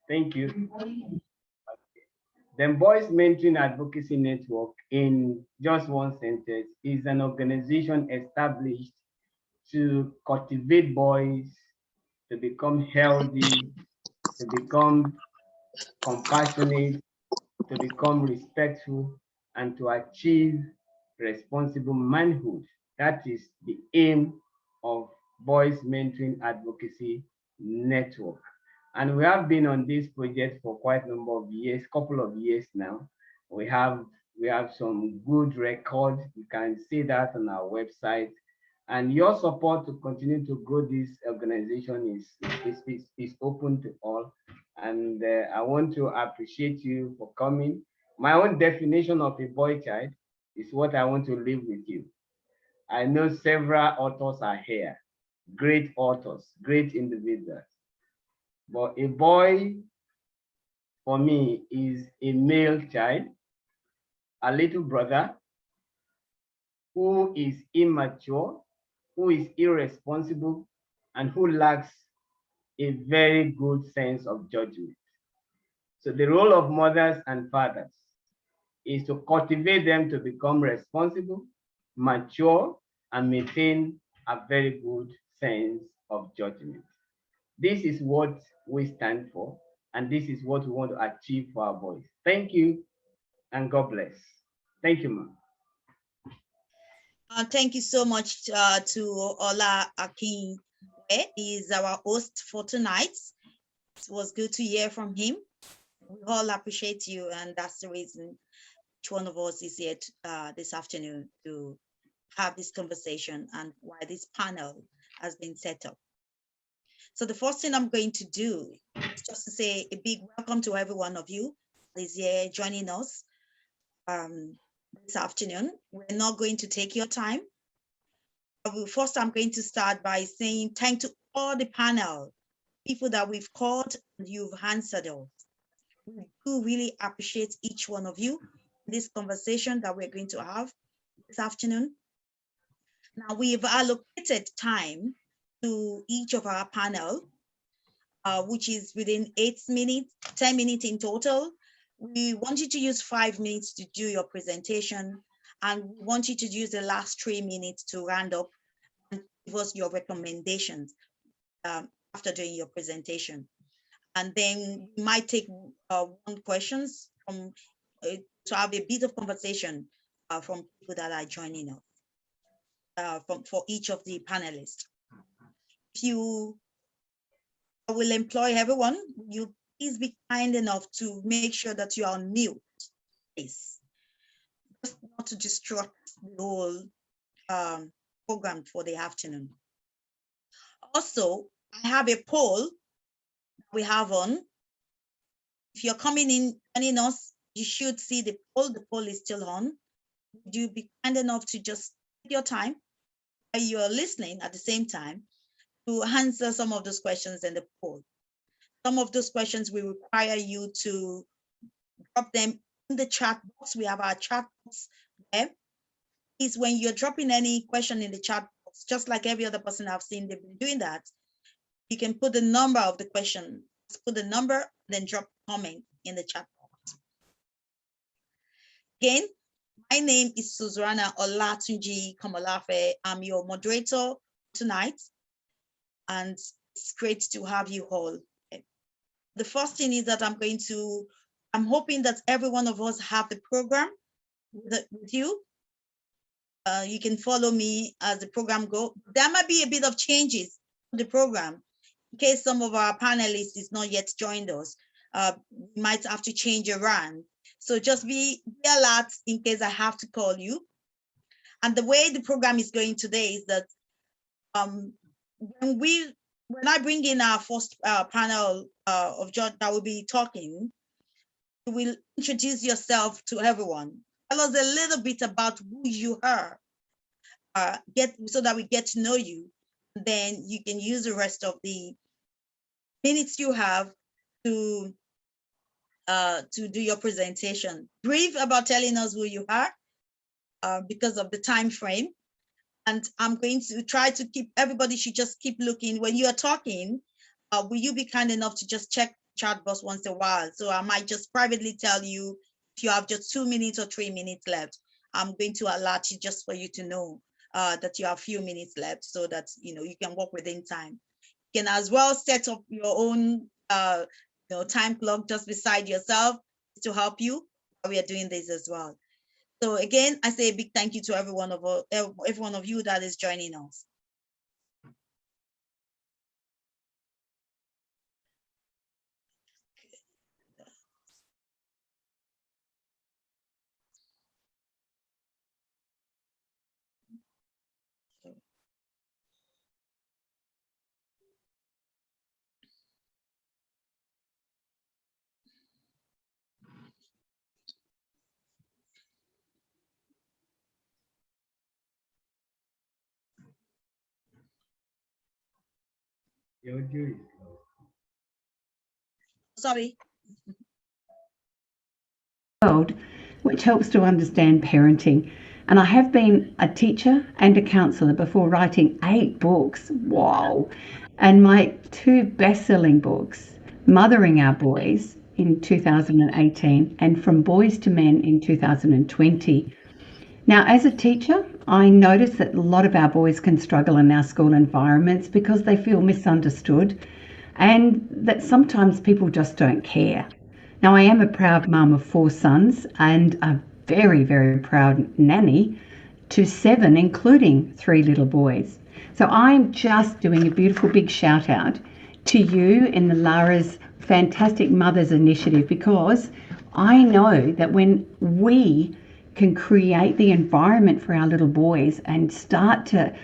Thank you. The Boys Mentoring Advocacy Network, in just one sentence, is an organization established to cultivate boys to become healthy, to become compassionate, to become respectful, and to achieve responsible manhood. That is the aim of Boys Mentoring Advocacy Network. And we have been on this project for quite a number of years, couple of years now. We have some good records. You can see that on our website. And your support to continue to grow this organization is open to all. And I want to appreciate you for coming. My own definition of a boy child is what I want to leave with you. I know several authors are here, great authors, great individuals. But a boy, for me, is a male child, a little brother who is immature, who is irresponsible, and who lacks a very good sense of judgment. So the role of mothers and fathers is to cultivate them to become responsible, mature, and maintain a very good sense of judgment. This is what we stand for, and this is what we want to achieve for our boys. Thank you, and God bless. Thank you, ma'am. Thank you so much to Ola Akin. He is our host for tonight. It was good to hear from him. We all appreciate you, and that's the reason each one of us is here this afternoon to have this conversation and why this panel has been set up. So the first thing I'm going to do is just to say a big welcome to every one of you who is here joining us this afternoon. We're not going to take your time. First, I'm going to start by saying thank to all the panel, people that we've called and you've answered us. We do really appreciate each one of you in this conversation that we're going to have this afternoon. Now, we've allocated time to each of our panel, which is within 8 minutes, 10 minutes in total. We want you to use 5 minutes to do your presentation, and we want you to use the last 3 minutes to round up and give us your recommendations after doing your presentation. And then we might take one questions from to have a bit of conversation from people that are joining us for each of the panelists. I will employ everyone. You please be kind enough to make sure that you are on mute, please, just not to disrupt the whole program for the afternoon. Also, I have a poll we have on. If you're coming in, joining us, you should see the poll. The poll is still on. Would you be kind enough to just take your time while you're listening at the same time to answer some of those questions in the poll? Some of those questions will require you to drop them in the chat box. We have our chat box there. Is when you're dropping any question in the chat box, just like every other person I've seen, they've been doing that. You can put the number of the question, just put the number, then drop a comment in the chat box. Again, my name is Suzanna Olatunji Kamalafe. I'm your moderator tonight, and it's great to have you all. The first thing is that I'm hoping that every one of us have the program with you. You can follow me as the program goes. There might be a bit of changes to the program in case some of our panelists is not yet joined us. We might have to change around. So just be alert in case I have to call you. And the way the program is going today is that when I bring in our first panel of judge that will be talking, you will introduce yourself to everyone. Tell us a little bit about who you are, so that we get to know you. Then you can use the rest of the minutes you have to do your presentation. Brief about telling us who you are because of the time frame. And I'm going to try to keep, everybody should just keep looking. When you are talking, will you be kind enough to just check chat box once in a while. So I might just privately tell you if you have just 2 minutes or 3 minutes left. I'm going to alert you just for you to know that you have a few minutes left, so that you can work within time. You can as well set up your own time clock just beside yourself to help you while we are doing this as well. So again, I say a big thank you to every one of you that is joining us. Your audio is low. Sorry. World, which helps to understand parenting. And I have been a teacher and a counsellor before writing 8 books. Wow. And my 2 best-selling books, Mothering Our Boys in 2018 and From Boys to Men in 2020. Now, as a teacher, I notice that a lot of our boys can struggle in our school environments because they feel misunderstood and that sometimes people just don't care. Now, I am a proud mum of 4 sons and a very, very proud nanny to 7, including 3 little boys. So I'm just doing a beautiful big shout out to you in the LARA's Fantastic Mothers Initiative, because I know that when we can create the environment for our little boys and start to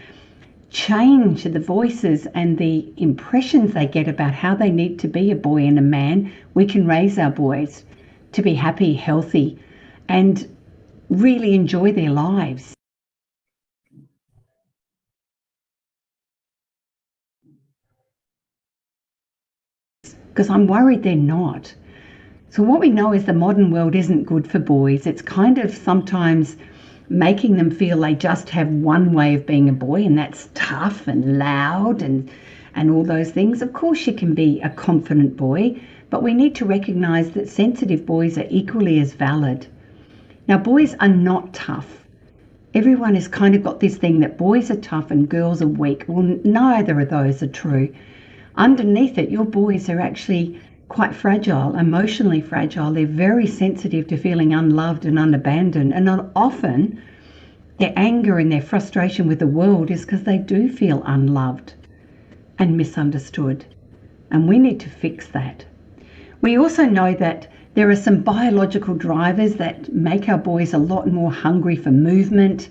change the voices and the impressions they get about how they need to be a boy and a man, we can raise our boys to be happy, healthy, and really enjoy their lives. Because I'm worried they're not. So what we know is the modern world isn't good for boys. It's kind of sometimes making them feel they just have one way of being a boy, and that's tough and loud and all those things. Of course you can be a confident boy, but we need to recognize that sensitive boys are equally as valid. Now, boys are not tough. Everyone has kind of got this thing that boys are tough and girls are weak. Well, neither of those are true. Underneath it, your boys are actually quite fragile, emotionally fragile. They're very sensitive to feeling unloved and unabandoned. And often their anger and their frustration with the world is because they do feel unloved and misunderstood. And we need to fix that. We also know that there are some biological drivers that make our boys a lot more hungry for movement,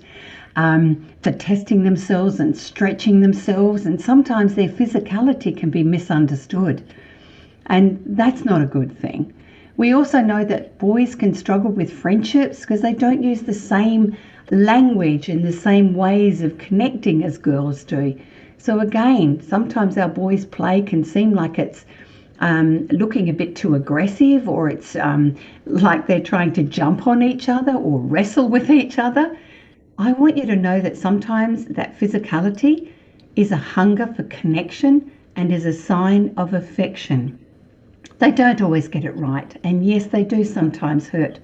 for testing themselves and stretching themselves, and sometimes their physicality can be misunderstood. And that's not a good thing. We also know that boys can struggle with friendships because they don't use the same language and the same ways of connecting as girls do. So again, sometimes our boys' play can seem like it's looking a bit too aggressive, or it's like they're trying to jump on each other or wrestle with each other. I want you to know that sometimes that physicality is a hunger for connection and is a sign of affection. They don't always get it right, and yes, they do sometimes hurt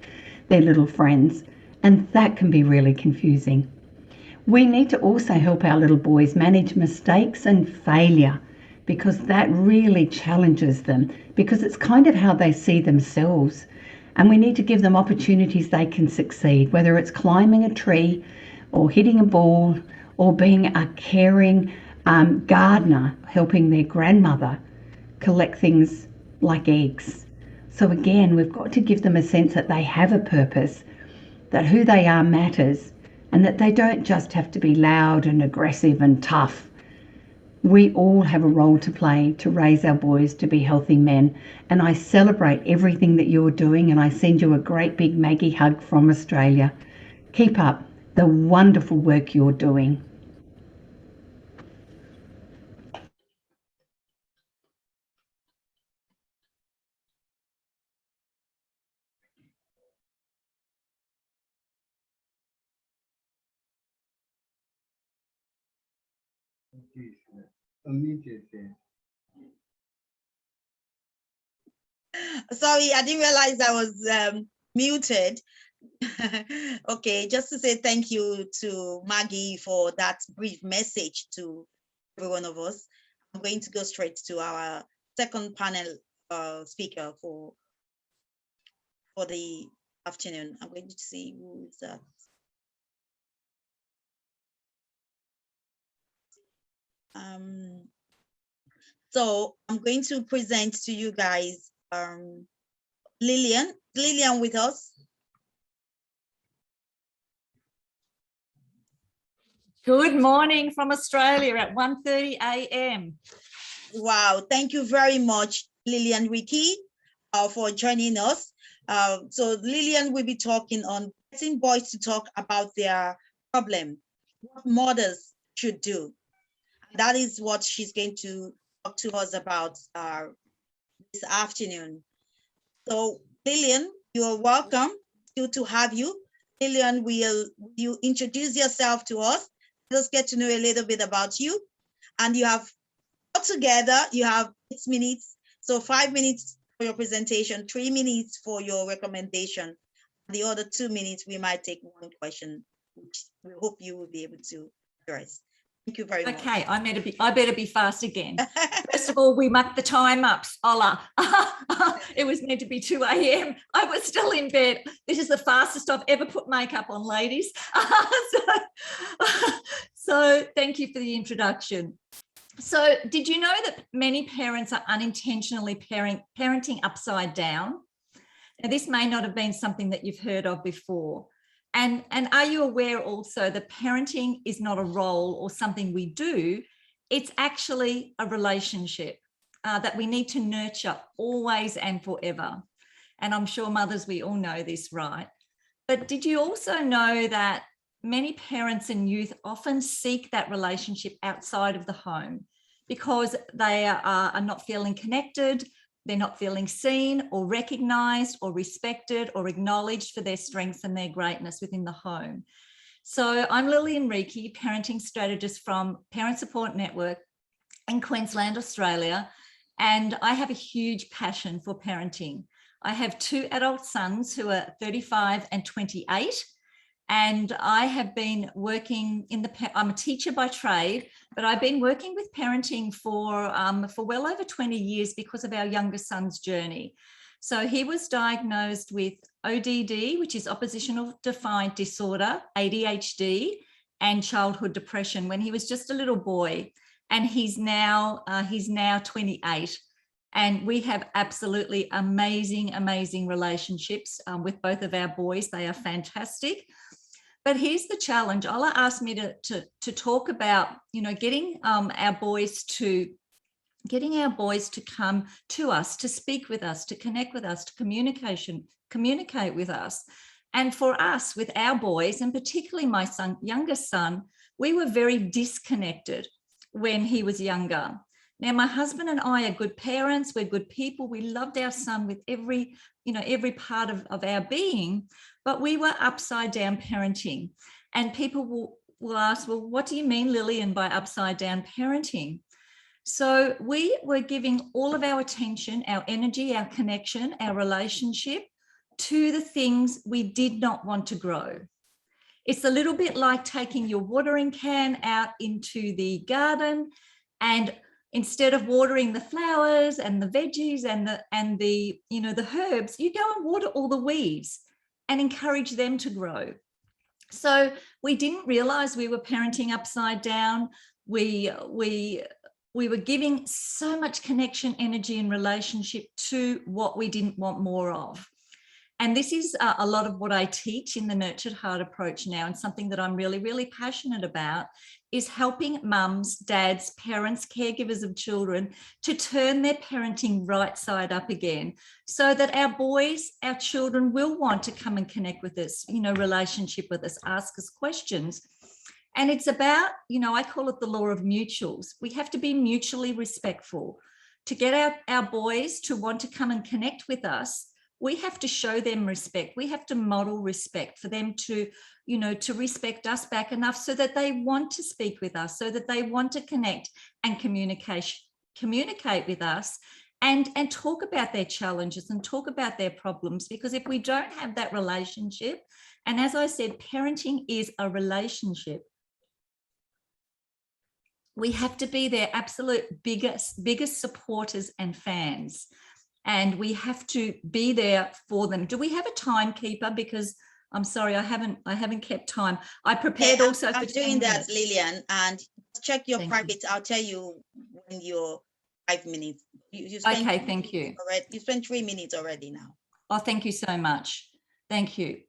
their little friends, and that can be really confusing. We need to also help our little boys manage mistakes and failure, because that really challenges them, because it's kind of how they see themselves. And we need to give them opportunities they can succeed, whether it's climbing a tree or hitting a ball or being a caring gardener, helping their grandmother collect things like eggs. So again, we've got to give them a sense that they have a purpose, that who they are matters, and that they don't just have to be loud and aggressive and tough. We all have a role to play to raise our boys to be healthy men. And I celebrate everything that you're doing, and I send you a great big Maggie hug from Australia. Keep up the wonderful work you're doing. Unmute yourself. Sorry, I didn't realize I was muted. Okay, just to say thank you to Maggie for that brief message to every one of us. I'm going to go straight to our second panel speaker for the afternoon. I'm going to see who is that. So I'm going to present to you guys Lillian. Lillian with us. Good morning from Australia at 1:30 a.m. Wow, thank you very much, Lillian Ricky, for joining us. So Lillian will be talking on getting boys to talk about their problem, what mothers should do. That is what she's going to talk to us about this afternoon. So Lillian, you are welcome. Good to have you. Lillian, will you introduce yourself to us? Let us get to know a little bit about you. And you have altogether, you have 8 minutes. So 5 minutes for your presentation, 3 minutes for your recommendation. The other 2 minutes, we might take one question, which we hope you will be able to address. Thank you very much. Okay, I better be fast again. First of all, we mucked the time up. Ola. It was meant to be 2 a.m. I was still in bed. This is the fastest I've ever put makeup on, ladies. So thank you for the introduction. So did you know that many parents are unintentionally parenting upside down? Now, this may not have been something that you've heard of before. And are you aware also that parenting is not a role or something we do? It's actually a relationship that we need to nurture always and forever. And I'm sure mothers, we all know this, right? But did you also know that many parents and youth often seek that relationship outside of the home because they are not feeling connected, they're not feeling seen or recognised or respected or acknowledged for their strengths and their greatness within the home. So I'm Lillian Reiki, parenting strategist from Parent Support Network in Queensland, Australia, and I have a huge passion for parenting. I have 2 adult sons who are 35 and 28. And I have been working I'm a teacher by trade, but I've been working with parenting for well over 20 years because of our youngest son's journey. So he was diagnosed with ODD, which is oppositional defiant disorder, ADHD, and childhood depression when he was just a little boy. And he's now 28. And we have absolutely amazing relationships with both of our boys. They are fantastic. But here's the challenge. Ola asked me to talk about, getting our boys to come to us, to speak with us, to connect with us, to communicate with us. And for us, with our boys, and particularly my youngest son, we were very disconnected when he was younger. Now, my husband and I are good parents. We're good people. We loved our son with every part of our being, but we were upside down parenting. And people will ask, well, what do you mean, Lillian, by upside down parenting? So we were giving all of our attention, our energy, our connection, our relationship to the things we did not want to grow. It's a little bit like taking your watering can out into the garden, and instead of watering the flowers and the veggies and the herbs, you go and water all the weeds and encourage them to grow. So we didn't realize we were parenting upside down. We were giving so much connection, energy, and relationship to what we didn't want more of. And this is a lot of what I teach in the Nurtured Heart approach now, and something that I'm really passionate about is helping mums, dads, parents, caregivers of children to turn their parenting right side up again, so that our boys, our children will want to come and connect with us, relationship with us, ask us questions. And it's about, I call it the law of mutuals. We have to be mutually respectful. To get our boys to want to come and connect with us, we have to show them respect. We have to model respect for them to, to respect us back enough so that they want to speak with us, so that they want to connect and communicate with us. and talk about their challenges and talk about their problems. Because if we don't have that relationship, and as I said, parenting is a relationship, we have to be their absolute biggest supporters and fans, and we have to be there for them. Do we have a timekeeper? Because I'm sorry, I haven't kept time. I prepared also. I'm for doing 10 that, minutes. Lillian, and check your Thank private. I'll tell you when you're 5 minutes. You spent Okay, thank you. Already, you spent 3 minutes already now. Oh, thank you so much. Thank you.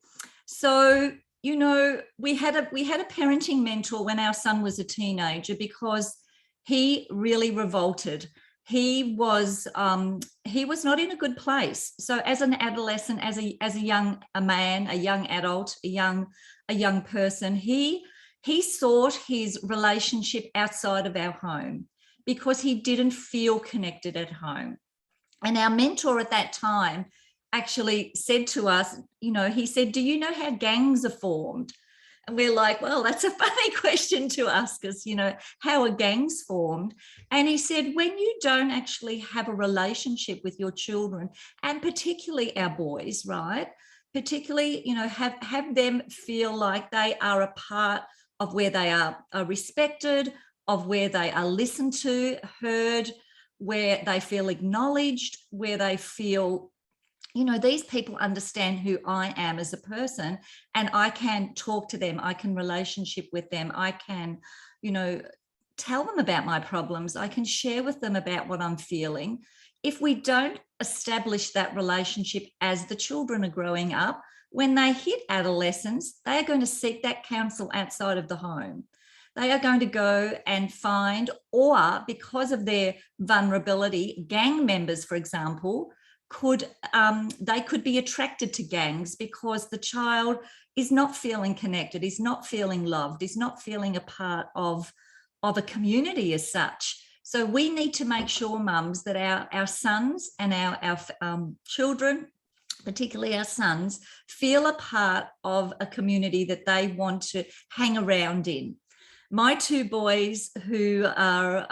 So, you know, we had a parenting mentor when our son was a teenager, because he really revolted. He was not in a good place. So as an adolescent, as a young man, a young adult, a young person, he sought his relationship outside of our home because he didn't feel connected at home. And our mentor at that time actually said to us, you know, he said, do you know how gangs are formed? And we're like, well, that's a funny question to ask us, you know, how are gangs formed? And he said, when you don't actually have a relationship with your children, and particularly our boys, right? Particularly, you know, have them feel like they are a part of where they are respected, of where they are listened to, heard, where they feel acknowledged, where they feel, you know, these people understand who I am as a person, and I can talk to them, I can relationship with them, I can, you know, tell them about my problems, I can share with them about what I'm feeling. If we don't establish that relationship as the children are growing up, when they hit adolescence, they are going to seek that counsel outside of the home. They are going to go and find, or because of their vulnerability, gang members, for example, could be attracted to gangs because the child is not feeling connected, is not feeling loved, is not feeling a part of a community as such. So we need to make sure, mums, that our sons and our children, particularly our sons, feel a part of a community that they want to hang around in. My two boys, who are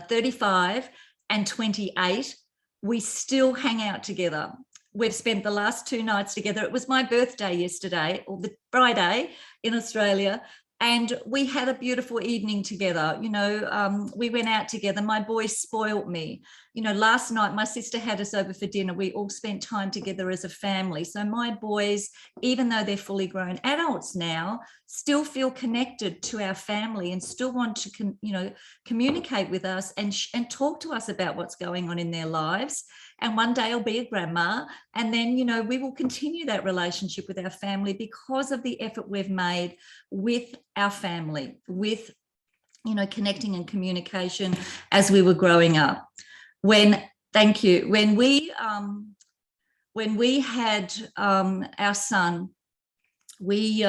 35 and 28, we still hang out together. We've spent the last 2 nights together. It was my birthday yesterday, or the Friday in Australia, and we had a beautiful evening together. You know, we went out together. My boys spoilt me. You know, last night my sister had us over for dinner. We all spent time together as a family. So my boys, even though they're fully grown adults now, still feel connected to our family and still want to, you know, communicate with us and talk to us about what's going on in their lives. And one day I'll be a grandma, and then, you know, we will continue that relationship with our family because of the effort we've made with our family, with, you know, connecting and communication as we were growing up. Thank you. When we had our son, we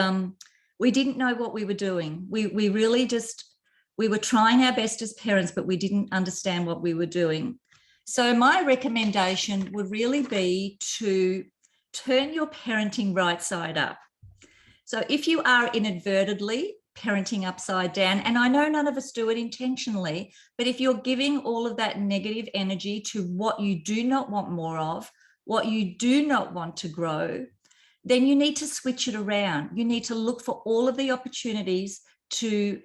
didn't know what we were doing. We really we were trying our best as parents, but we didn't understand what we were doing. So my recommendation would really be to turn your parenting right side up. So if you are inadvertently parenting upside down, and I know none of us do it intentionally, but if you're giving all of that negative energy to what you do not want more of, what you do not want to grow, then you need to switch it around. You need to look for all of the opportunities to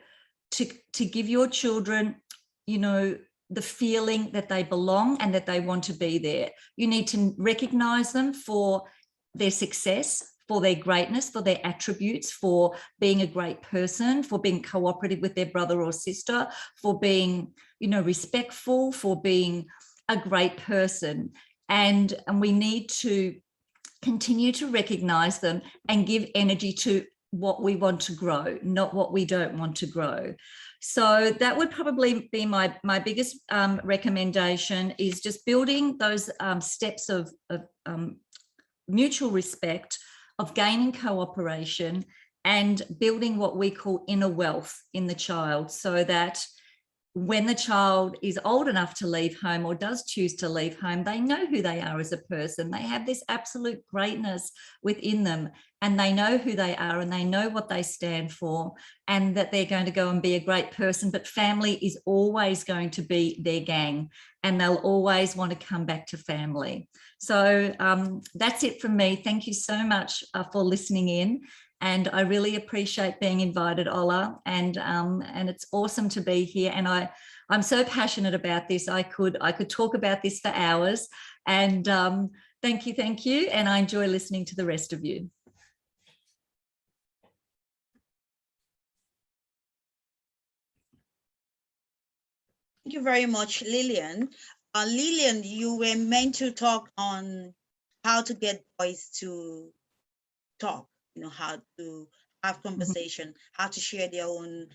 give your children, you know, the feeling that they belong and that they want to be there. You need to recognize them for their success, for their greatness, for their attributes, for being a great person, for being cooperative with their brother or sister, for being, you know, respectful, for being a great person. And we need to continue to recognize them and give energy to what we want to grow, not what we don't want to grow. So that would probably be my biggest recommendation, is just building those steps of mutual respect, of gaining cooperation, and building what we call inner wealth in the child, so that when the child is old enough to leave home or does choose to leave home, they know who they are as a person. They have this absolute greatness within them, and they know who they are and they know what they stand for, and that they're going to go and be a great person. But family is always going to be their gang, and they'll always want to come back to family. So that's it from me. Thank you so much for listening in. And I really appreciate being invited, Ola, and it's awesome to be here. And I'm so passionate about this. I could talk about this for hours. And thank you, and I enjoy listening to the rest of you. Thank you very much, Lillian. Lillian, you were meant to talk on how to get boys to talk. You know, how to have conversation, how to share their own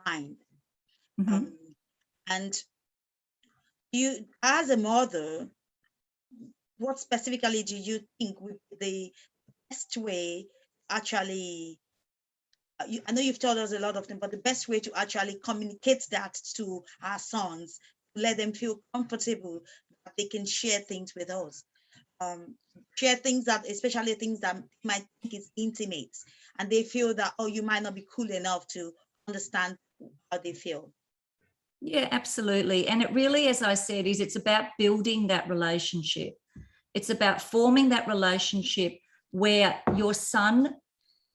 mind. And you, as a mother, what specifically do you think would be the best way actually, I know you've told us a lot of them, but the best way to actually communicate that to our sons, let them feel comfortable that they can share things with us. Share things that, especially things that might think is intimate, and they feel that, oh, you might not be cool enough to understand how they feel. Yeah, absolutely. And it really, as I said, it's about building that relationship. It's about forming that relationship where your son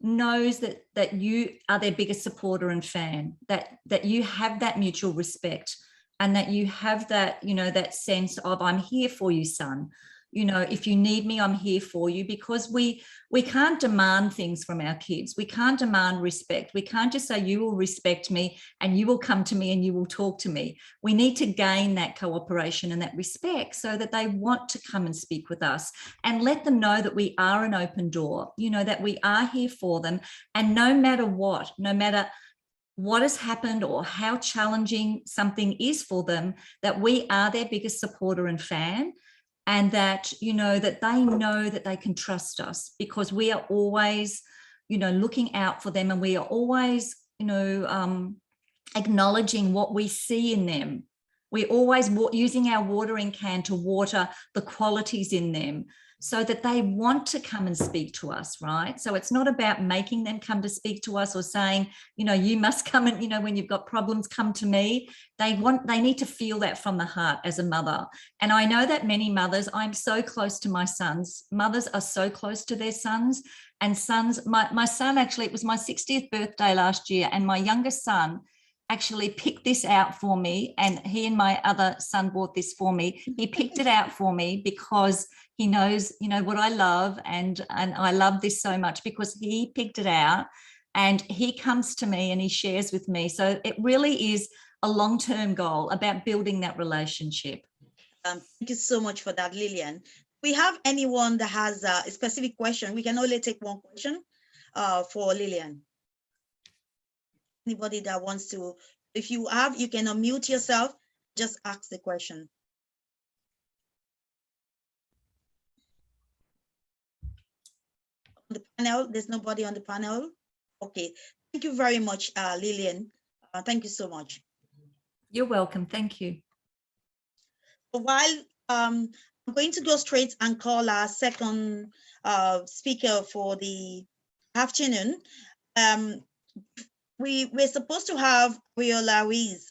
knows that you are their biggest supporter and fan, that you have that mutual respect, and that you have that, you know, that sense of, I'm here for you, son. You know, if you need me, I'm here for you, because we can't demand things from our kids. We can't demand respect. We can't just say, you will respect me and you will come to me and you will talk to me. We need to gain that cooperation and that respect so that they want to come and speak with us, and let them know that we are an open door, you know, that we are here for them. And no matter what has happened or how challenging something is for them, that we are their biggest supporter and fan. And that, you know that they can trust us, because we are always, you know, looking out for them, and we are always, you know, acknowledging what we see in them. We're always using our watering can to water the qualities in them, so that they want to come and speak to us, right? So it's not about making them come to speak to us or saying, you know, you must come and, you know, when you've got problems, come to me. They need to feel that from the heart as a mother. And I know that many mothers, I'm so close to my sons. Mothers are so close to their sons, and sons, my son, actually, it was my 60th birthday last year, and my youngest son actually picked this out for me, and he and my other son bought this for me. He picked it out for me because he knows, you know, what I love, and I love this so much because he picked it out, and he comes to me and he shares with me. So it really is a long-term goal about building that relationship. Thank you so much for that, Lillian. We have anyone that has a specific question? We can only take one question for Lillian. Anybody that wants to, if you have, you can unmute yourself, just ask the question. On the panel, there's nobody on the panel. Okay, thank you very much, Lillian. Thank you so much. You're welcome. Thank you. While I'm going to go straight and call our second speaker for the afternoon. We're supposed to have Viola Ruiz.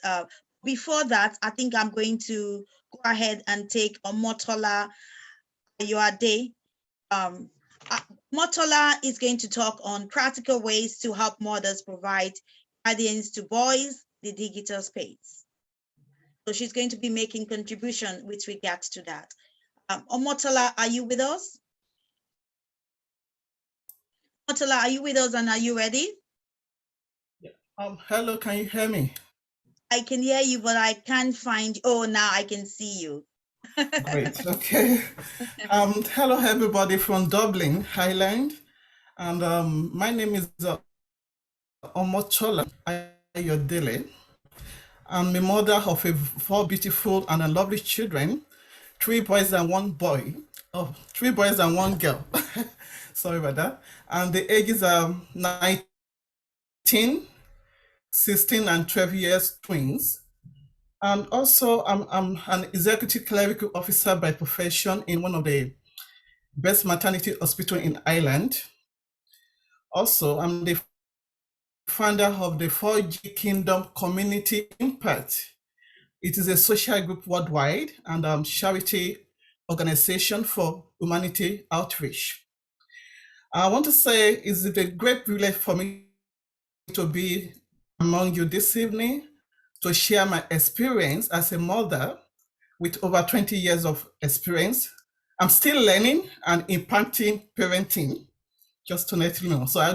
Before that, I think I'm going to go ahead and take Omotola Ayoade. Motola is going to talk on practical ways to help mothers provide guidance to boys, the digital space. So she's going to be making contribution with regards to that. Omotola, are you with us? Omotola, are you with us and are you ready? Hello, can you hear me? I can hear you, but I can't find, oh, now I can see you. Great, okay. Hello, everybody from Dublin, Ireland. And my name is Omotola Ayodele. I'm the mother of 4 beautiful and lovely children, 3 boys and 1 boy. Oh, 3 boys and 1 girl. Sorry about that. And the ages are 19, 16, and 12 years twins. And also, I'm an executive clerical officer by profession in one of the best maternity hospital in Ireland. Also, I'm the founder of the 4G Kingdom Community Impact. It is a social group worldwide and charity organization for humanity outreach. I want to say it's a great privilege for me to be among you this evening to share my experience as a mother with over 20 years of experience. I'm still learning and impacting parenting, just to let you know. So I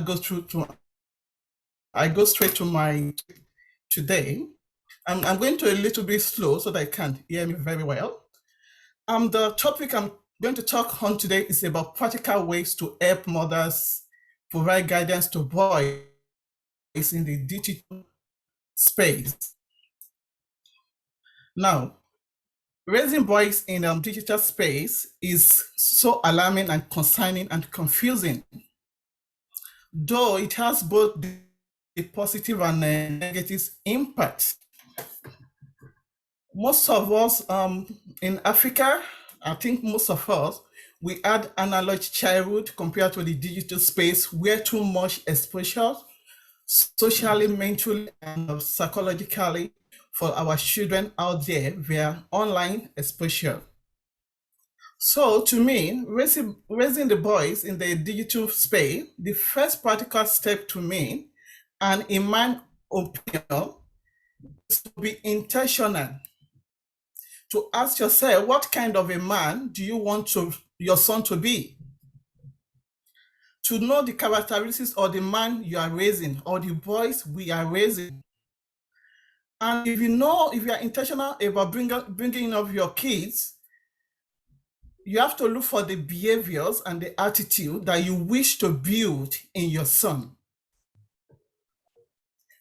go straight to my today. I'm going to a little bit slow so that I can hear me very well. The topic I'm going to talk on today is about practical ways to help mothers provide guidance to boys in the digital space. Now, raising boys in digital space is so alarming and concerning and confusing, though it has both the positive and negative impacts. Most of us in Africa, I think most of us, we had analog childhood compared to the digital space where too much exposure, socially, mentally, and psychologically for our children out there via online exposure. So to me, raising the boys in the digital space, the first practical step to me, and in my opinion, is to be intentional. To ask yourself, what kind of a man do you want your son to be? To know the characteristics of the man you are raising or the boys we are raising. And if you are intentional about bringing up your kids, you have to look for the behaviors and the attitude that you wish to build in your son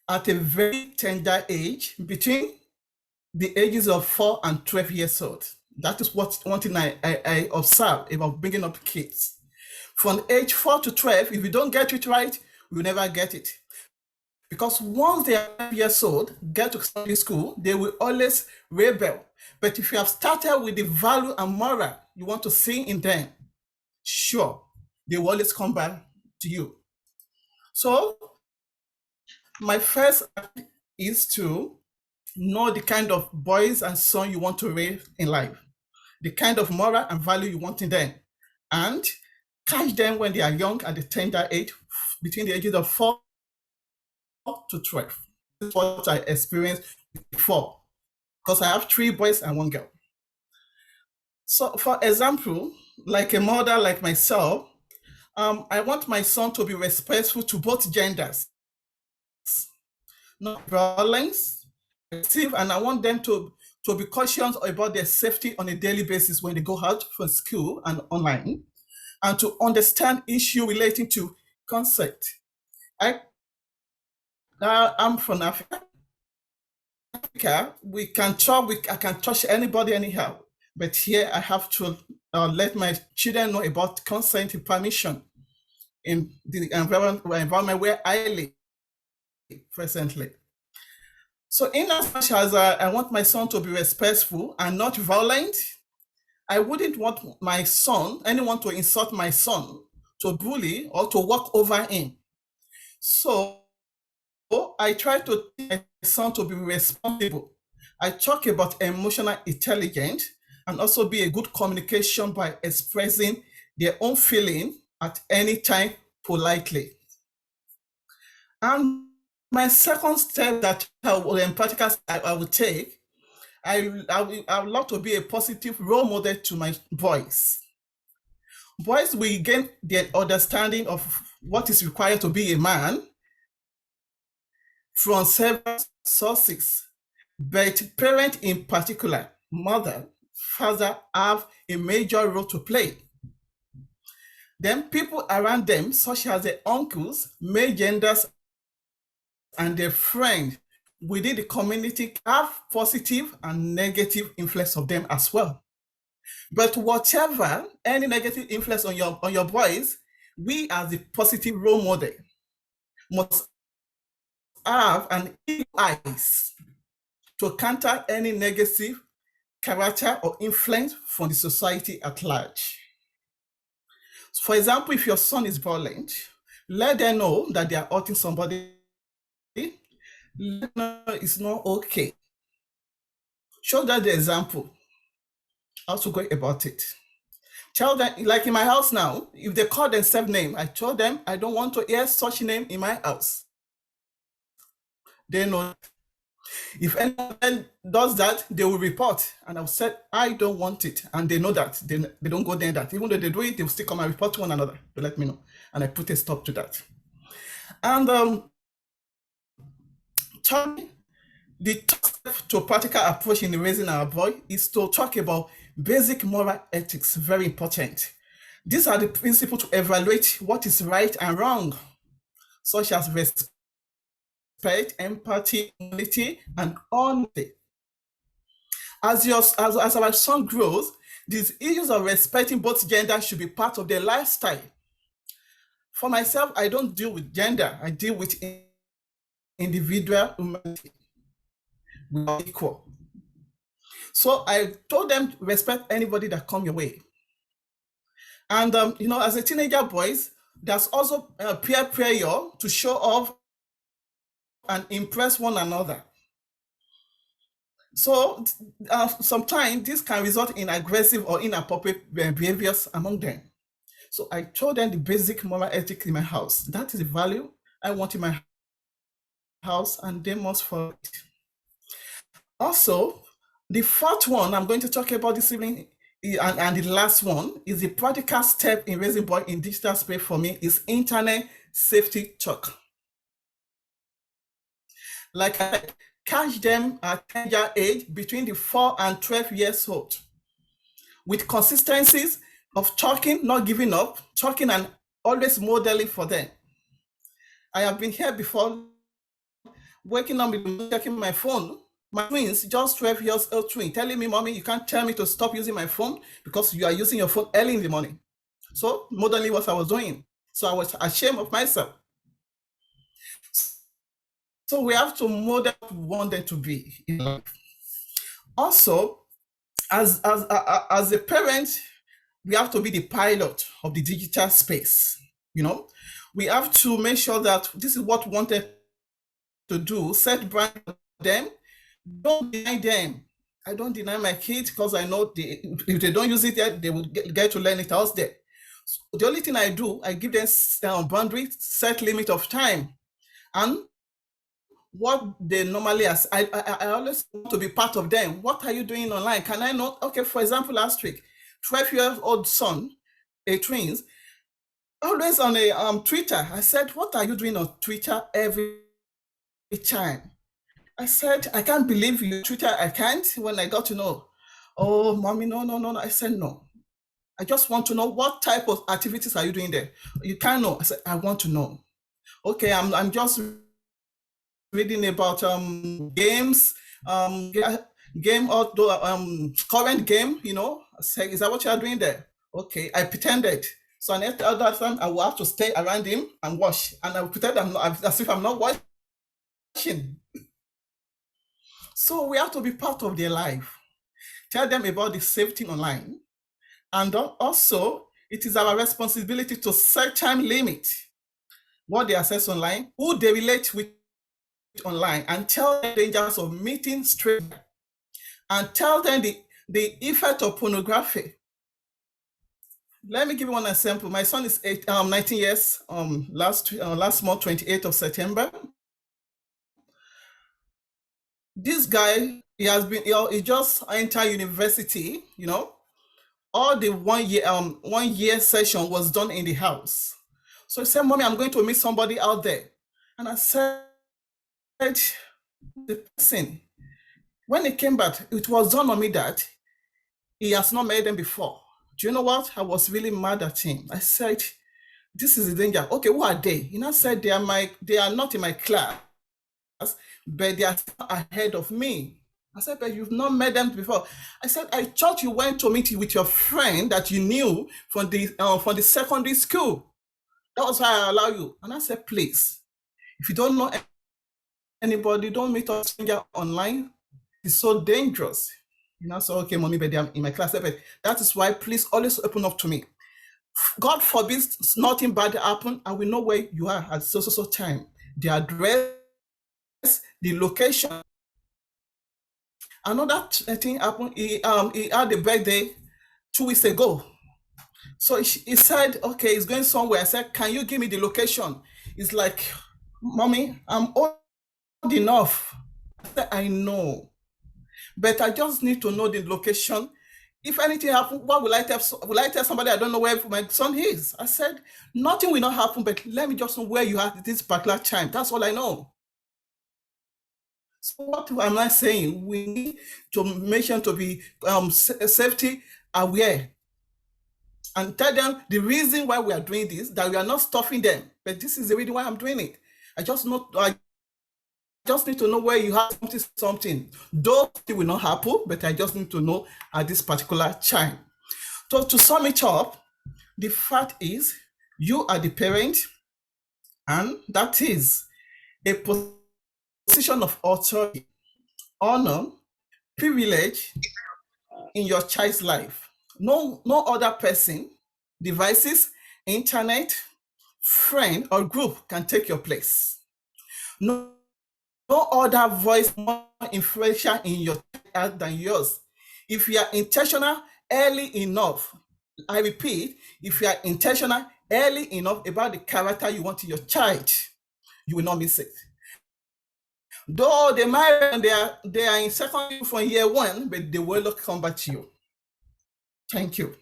at a very tender age, between the ages of 4 and 12 years old. That is one thing I observe about bringing up kids. From age 4 to 12, if you don't get it right, you never get it. Because once they are 12 years old, get to Sunday school, they will always rebel. But if you have started with the value and moral you want to see in them, sure, they will always come back to you. So my first is to know the kind of boys and son you want to raise in life, the kind of moral and value you want in them, and catch them when they are young at the tender age, between the ages of 4 to 12. This is what I experienced before, because I have 3 boys and 1 girl. So for example, like a mother like myself, I want my son to be respectful to both genders, not violence, and I want them to be cautious about their safety on a daily basis when they go out from school and online, and to understand issues relating to consent. I'm from Africa. We can talk, I can touch anybody anyhow, but here I have to let my children know about consent and permission in the environment where I live presently. So in as much as I want my son to be respectful and not violent, I wouldn't want anyone to insult my son, to bully or to walk over him. So I try to teach my son to be responsible. I talk about emotional intelligence and also be a good communication by expressing their own feeling at any time politely. And my second step that I will take, I would love to be a positive role model to my boys. Boys will gain their understanding of what is required to be a man from several sources, but parents in particular, mother, father, have a major role to play. Then people around them, such as their uncles, male genders, and their friends within the community, have positive and negative influence of them as well. But whatever, any negative influence on your boys, we as the positive role model must have an eagle eyes to counter any negative character or influence from the society at large. For example, if your son is violent, let them know that they are hurting somebody. Let them know it's not okay. Show them the example, how to go about it. Tell them, like in my house now, if they call themselves name, I told them I don't want to hear such name in my house. They know. If anyone does that, they will report. And I've said, I don't want it. And they know that. They don't go near that. Even though they do it, they will still come and report to one another to let me know. And I put a stop to that. And the step to practical approach in raising our boy is to talk about basic moral ethics, very important. These are the principles to evaluate what is right and wrong, such as respect, empathy, humility, and honesty. As our son grows, these issues of respecting both genders should be part of their lifestyle. For myself, I don't deal with gender. I deal with individual humanity. We are equal. So I told them to respect anybody that come your way. And as a teenager boys, there's also peer pressure to show off and impress one another. So sometimes this can result in aggressive or inappropriate behaviors among them. So I told them the basic moral ethic in my house. That is the value I want in my house, and they must follow it. Also, the fourth one I'm going to talk about this evening, and the last one, is the practical step in raising boy in digital space for me is internet safety talk. Like I catch them at 10-year age between the 4 and 12 years old with consistencies of talking, not giving up, talking and always modeling for them. I have been here before, waking up with checking my phone. My twins, just 12 years old twin, telling me, Mommy, you can't tell me to stop using my phone because you are using your phone early in the morning. So modeling what I was doing. So I was ashamed of myself. So we have to model what we want them to be in life. Also, as a parent, we have to be the pilot of the digital space. We have to make sure that this is what we wanted to do, set brand for them. Don't deny them. I don't deny my kids because I know if they don't use it yet, they will get to learn it out there. So the only thing I do, I give them boundaries, set limit of time, and what they normally ask. I always want to be part of them. What are you doing online? Can I know? Okay, for example, last week, 12-year-old son, a twins, always on a Twitter. I said, what are you doing on Twitter every time? I said, I can't believe you Twitter account. When I got to know, oh, Mommy, no. I said, no. I just want to know what type of activities are you doing there? You can't know. I said, I want to know. Okay, I'm just reading about games, game outdoor, current game, I said, is that what you are doing there? Okay, I pretended. So at that time, I will have to stay around him and watch. And I will pretend as if I'm not watching. So we have to be part of their life. Tell them about the safety online. And also, it is our responsibility to set time limit what they access online, who they relate with online, and tell them the dangers of meeting strangers, and tell them the effect of pornography. Let me give you one example. My son is 19 years, last month, 28th of September. This guy, he just entered university, all the 1 year session was done in the house. So he said, Mommy, I'm going to meet somebody out there. And I said, the person, when he came back, it was done on me that he has not met them before. Do you know what? I was really mad at him. I said, this is the danger. Okay, who are they? He now said, they are not in my class, but they are ahead of me. I said, but you've not met them before. I said, I thought you went to meet with your friend that you knew from the secondary school. That was why I allow you. And I said, please, if you don't know anybody, don't meet a stranger online. is so dangerous. You know, so okay, mommy, but I'm in my class. But that is why please always open up to me. God forbids nothing bad to happen. I will know where you are at so time. The address, the location. Another thing happened. He had a birthday 2 weeks ago. So he said, okay, he's going somewhere. I said, can you give me the location? He's like, mommy, I'm old enough. I said, I know, but I just need to know the location. If anything happens, what will I tell? Will I tell somebody I don't know where my son is? I said, nothing will not happen, but let me just know where you are at this particular time. That's all I know. So what am I saying? We need to make sure to be safety aware and tell them the reason why we are doing this, that we are not stopping them, but this is the reason why I'm doing it. I just need to know where you have something. Though it will not happen, but I just need to know at this particular time. So to sum it up, the fact is you are the parent, and that is a position of authority, honor, privilege in your child's life. No other person, devices, internet, friend, or group can take your place. No other voice more influential in your child than yours. If you are intentional early enough, I repeat, if you are intentional early enough about the character you want in your child, you will not miss it. Though they might, they are in secondary from year one, but they will not come back to you. Thank you.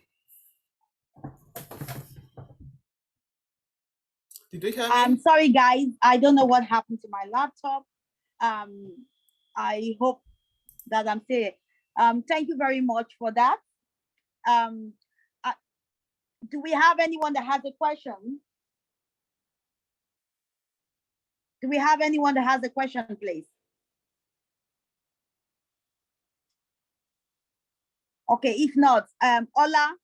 Did you hear me? I'm sorry, guys. I don't know what happened to my laptop. I hope that I'm safe. Thank you very much for that. Do we have anyone that has a question? Do we have anyone that has a question, please? Okay, if not, Ola.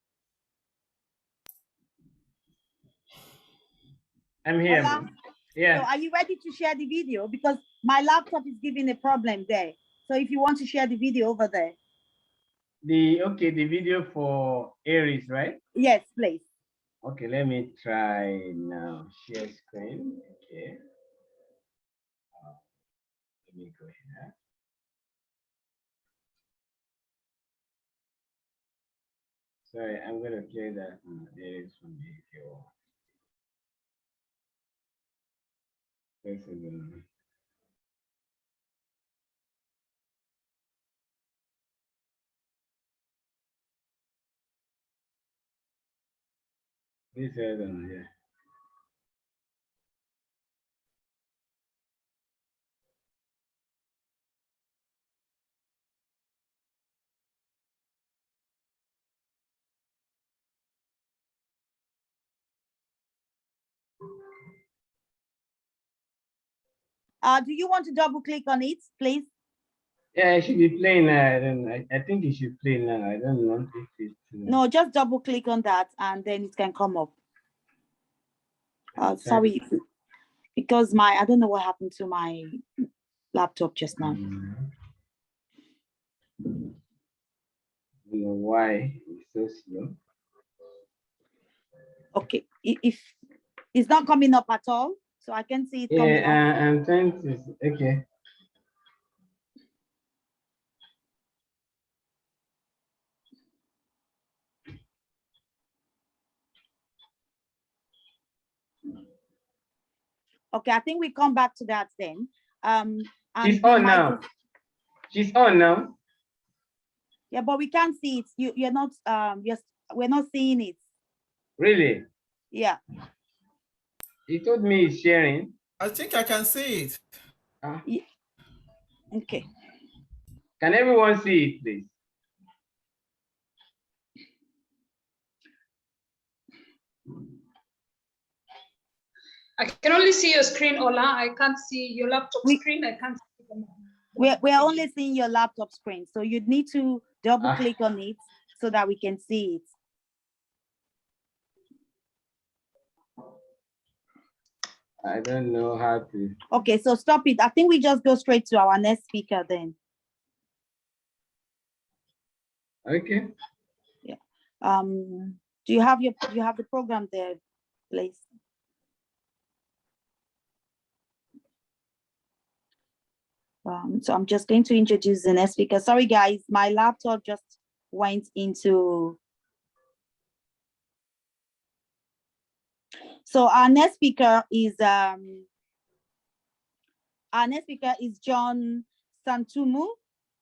I'm here. Ola? Yeah. So are you ready to share the video? Because my laptop is giving a problem there. So if you want to share the video over there. The video for Aries, right? Yes, please. Okay, let me try now. Share screen. Okay. Let me go here. Sorry, I'm gonna play that. There is one video. This is this is yeah. Do you want to double click on it, please? Yeah, it should be playing now. I think it should play now. I don't know if it's No, just double click on that and then it can come up. Sorry, because I don't know what happened to my laptop just now. I don't know why it's so slow. Okay, if it's not coming up at all, so I can see it coming up. I'm trying to. Okay. Okay, I think we come back to that then. She's on now. She's on now. Yeah, but we can't see it. You're not. We're not seeing it. Really? Yeah. He told me he's sharing. I think I can see it. Yeah. Okay. Can everyone see it, please? I can only see your screen, Ola. I can't see your laptop screen. I can't see them. We're only seeing your laptop screen. So you'd need to double click on it so that we can see it. I don't know how to. Okay, so stop it. I think we just go straight to our next speaker then. Okay. Yeah. Do you have the program there, please? So I'm just going to introduce the next speaker. Sorry, guys, my laptop just went into. So our next speaker is John Santumu.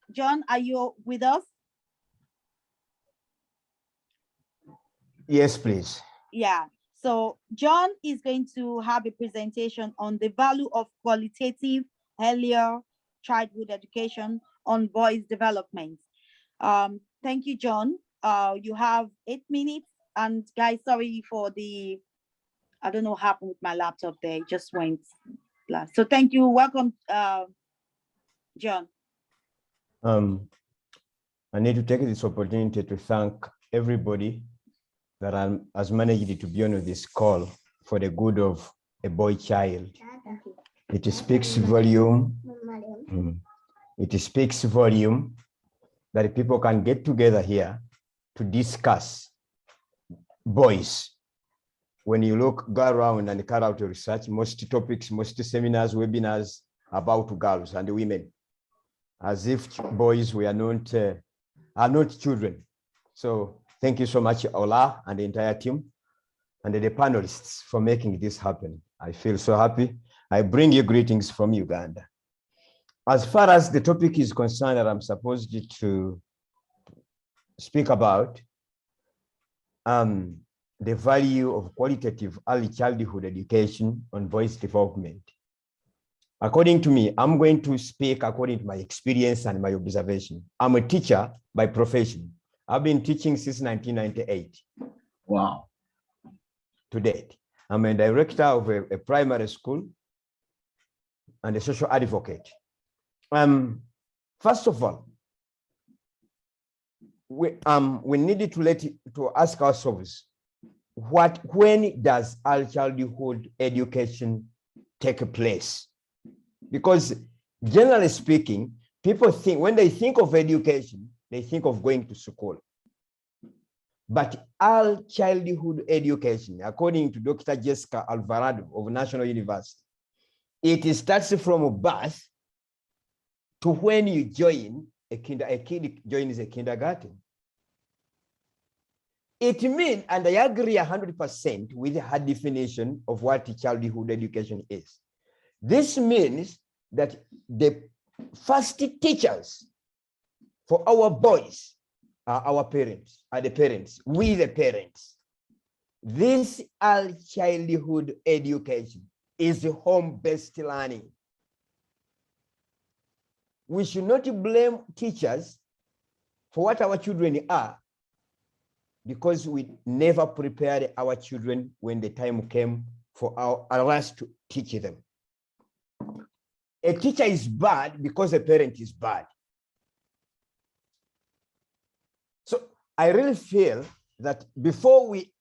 John, are you with us? Yes, please. Yeah. So John is going to have a presentation on the value of qualitative earlier childhood education on boys' development. Thank you, John. You have 8 minutes. And guys, sorry for the, I don't know what happened with my laptop there. It just went last. So thank you. Welcome, John. I need to take this opportunity to thank everybody that has managed to be on this call for the good of a boy child. It speaks volume. It speaks volume that people can get together here to discuss boys. When you go around and carry out research, most topics, most seminars, webinars about girls and women, as if boys are not children. So thank you so much, Ola and the entire team and the panelists for making this happen. I feel so happy. I bring you greetings from Uganda. As far as the topic is concerned that I'm supposed to speak about, the value of qualitative early childhood education on boys' development. According to me, I'm going to speak according to my experience and my observation. I'm a teacher by profession. I've been teaching since 1998. Wow. To date. I'm a director of a primary school and a social advocate. First of all, we needed to ask ourselves, when does early childhood education take place? Because generally speaking, people think, when they think of education, they think of going to school. But early childhood education, according to Dr. Jessica Alvarado of National University, it starts from birth to when you join a kid joins a kindergarten. It means, and I agree 100% with her definition of what childhood education is. This means that the first teachers for our boys are our parents, we the parents. This early childhood education is home-based learning. We should not blame teachers for what our children are, because we never prepared our children when the time came for us to teach them. A teacher is bad because a parent is bad. So I really feel that before we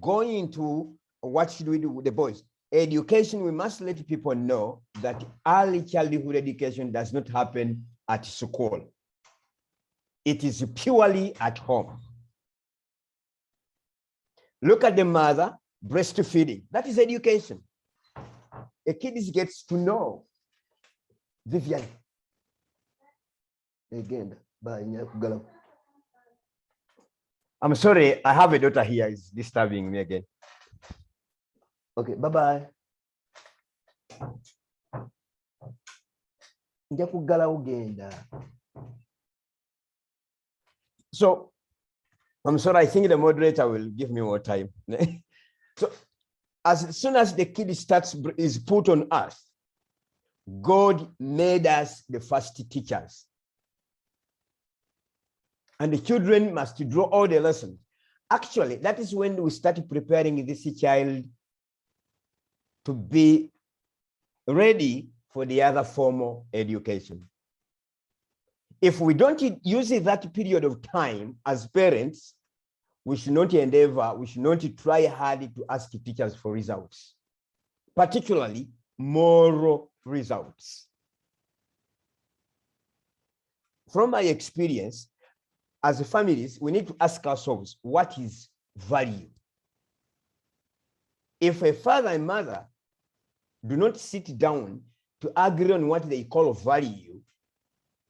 go into what should we do with the boys, education, we must let people know that early childhood education does not happen at school. It is purely at home. Look at the mother breastfeeding. That is education. A kid gets to know. Vivian. Again, I'm sorry, I have a daughter here, is disturbing me again. Okay, bye-bye. So, I'm sorry, I think the moderator will give me more time. So, as soon as the kid is put on earth, God made us the first teachers. And the children must draw all the lessons. Actually, that is when we start preparing this child to be ready for the other formal education. If we don't use that period of time as parents, we should not try hard to ask teachers for results, particularly moral results. From my experience, as families, we need to ask ourselves, what is value? If a father and mother do not sit down to agree on what they call value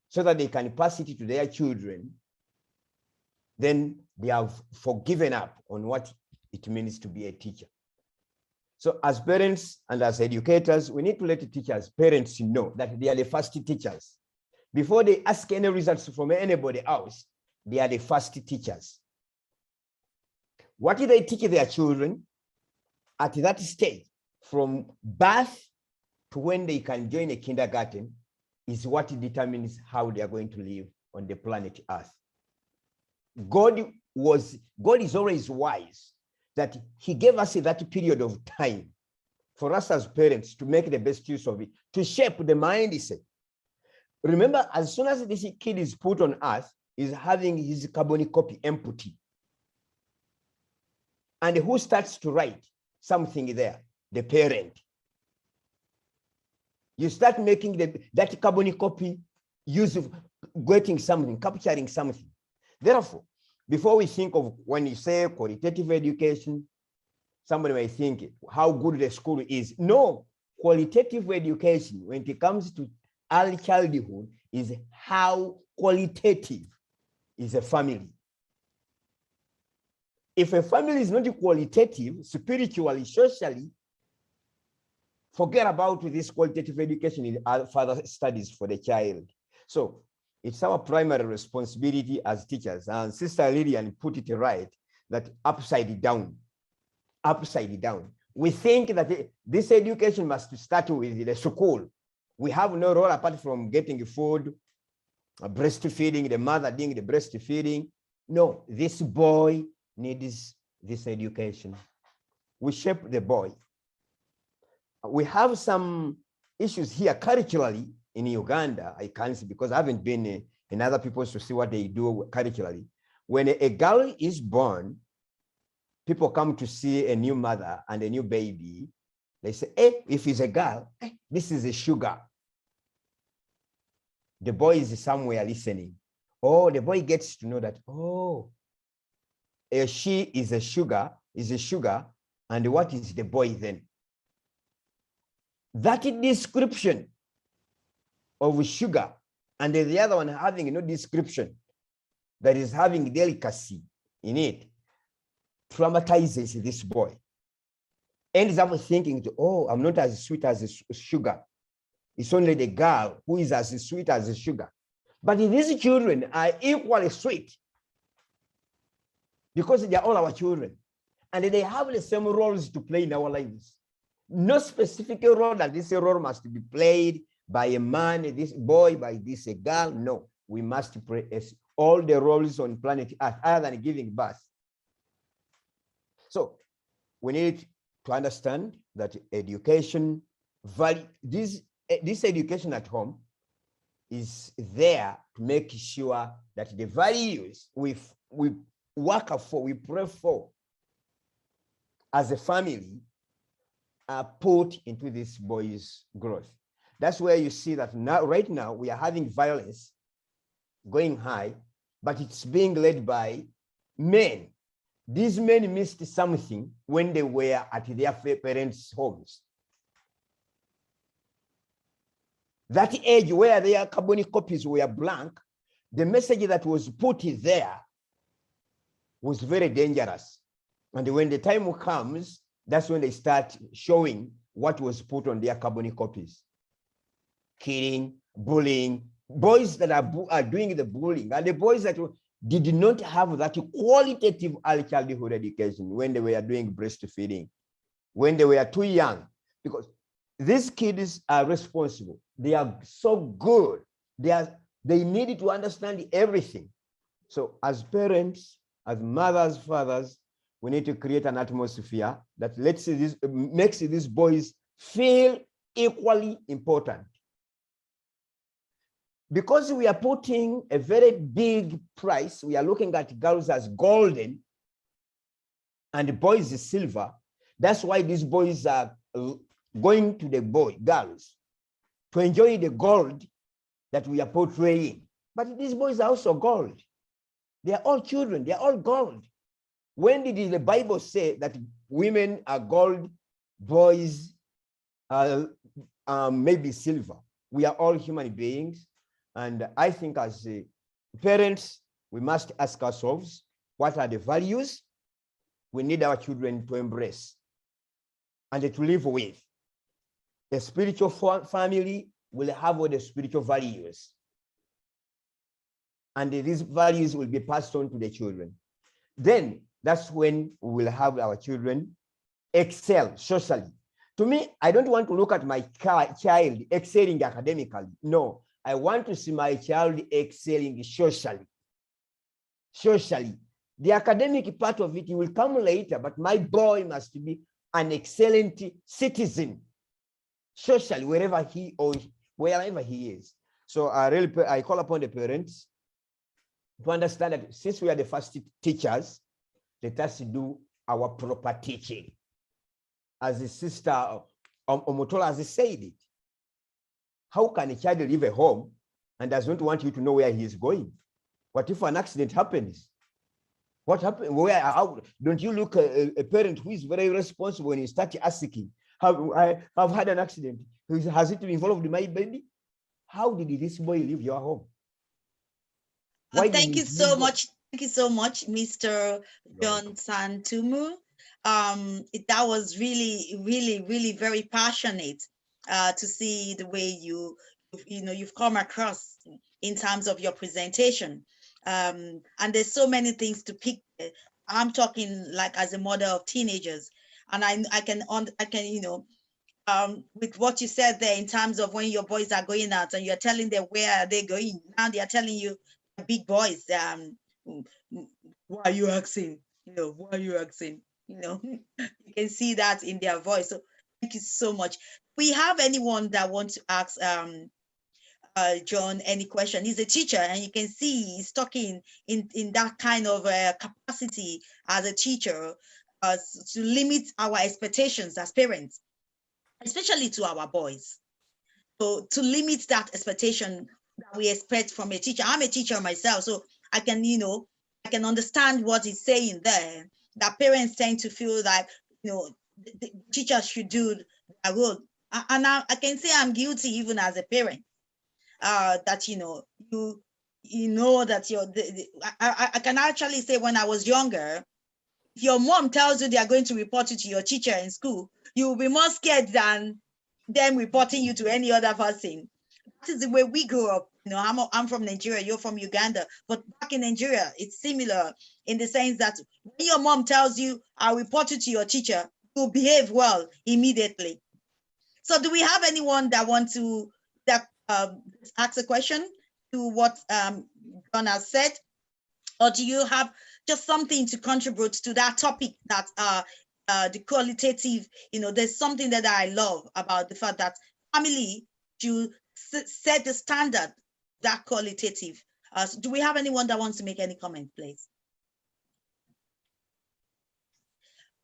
so that they can pass it to their children, then they have forgiven up on what it means to be a teacher. So as parents and as educators, we need to let teachers, parents know that they are the first teachers. Before they ask any results from anybody else, they are the first teachers. What do they teach their children at that stage, from birth to when they can join a kindergarten, is what determines how they are going to live on the planet Earth. God is always wise, that he gave us that period of time for us as parents to make the best use of it, to shape the mindset. Remember, as soon as this kid is put on earth, is having his carbon copy empty. And who starts to write something there? The parent. You start making that carbon copy use of getting something, capturing something. Therefore, before we think of, when you say qualitative education, somebody may think how good the school is. No, qualitative education, when it comes to early childhood, is how qualitative is a family. If a family is not qualitative, spiritually, socially, forget about this qualitative education in further studies for the child. So it's our primary responsibility as teachers. And Sister Lillian put it right, that upside down. We think that this education must start with the school. We have no role apart from getting food, breastfeeding, the mother doing the breastfeeding. No, this boy needs this education. We shape the boy. We have some issues here culturally in Uganda. I can't see because I haven't been in other people's to see what they do culturally. When a girl is born, people come to see a new mother and a new baby. They say, hey, if it's a girl, this is a sugar. The boy is somewhere listening. Oh, the boy gets to know that, oh, she is a sugar, and what is the boy then? That description of sugar, and the other one having no description, that is having delicacy in it, traumatizes this boy. Ends up thinking, oh, I'm not as sweet as sugar. It's only the girl who is as sweet as sugar. But these children are equally sweet because they are all our children. And they have the same roles to play in our lives. No specific role that this role must be played by a man, this boy, by this girl. No, we must play all the roles on planet Earth other than giving birth. So we need to understand that education, this education at home is there to make sure that the values we work for, we pray for as a family are put into this boy's growth. That's where you see that now, right now, we are having violence going high, but it's being led by men. These men missed something when they were at their parents' homes. That age where their carbon copies were blank, the message that was put there was very dangerous. And when the time comes, that's when they start showing what was put on their carbon copies. Killing, bullying, boys that are doing the bullying, and the boys that did not have that qualitative early childhood education when they were doing breastfeeding, when they were too young, because these kids are responsible. They are so good. They need to understand everything. So as parents, as mothers, fathers, we need to create an atmosphere that makes these boys feel equally important. Because we are putting a very big price, we are looking at girls as golden and boys as silver. That's why these boys are going to the girls to enjoy the gold that we are portraying. But these boys are also gold. They are all children. They are all gold. When did the Bible say that women are gold, boys are maybe silver? We are all human beings. And I think as parents, we must ask ourselves, what are the values we need our children to embrace and to live with? A spiritual family will have all the spiritual values. And these values will be passed on to the children. Then that's when we will have our children excel socially. To me, I don't want to look at my child excelling academically. No, I want to see my child excelling socially. Socially. The academic part of it will come later, but my boy must be an excellent citizen socially, wherever he is. So I call upon the parents to understand that since we are the first teachers, let us do our proper teaching. As the sister Omotola has said it, how can a child leave a home and does not want you to know where he is going? What if an accident happens? What happened? How don't you look a parent who is very responsible when you start asking, I've had an accident. Has it involved my baby? How did this boy leave your home? Thank you so much. Thank you so much, Mr. John Santumu. That was really, really, really very passionate to see the way you've come across in terms of your presentation. And there's so many things to pick. I'm talking like as a mother of teenagers, and I can with what you said there in terms of when your boys are going out and you're telling them where are they going. Now they are telling you, big boys, why are you asking? Why are you asking? You can see that in their voice. So thank you so much. We have anyone that wants to ask John any question? He's a teacher, and you can see he's talking in that kind of capacity as a teacher to limit our expectations as parents, especially to our boys. So to limit that expectation that we expect from a teacher. I'm a teacher myself, so I can, I can understand what he's saying there, that parents tend to feel like, the teachers should do their role. And I can say I'm guilty even as a parent, that, that I can actually say when I was younger, if your mom tells you they are going to report you to your teacher in school, you will be more scared than them reporting you to any other person. That is the way we grew up. I'm from Nigeria, you're from Uganda, but back in Nigeria, it's similar in the sense that when your mom tells you, I'll report you to your teacher, you'll behave well immediately. So do we have anyone that wants to ask a question to what John has said? Or do you have just something to contribute to that topic that the qualitative, there's something that I love about the fact that family should set the standard, that qualitative. So do we have anyone that wants to make any comment, please?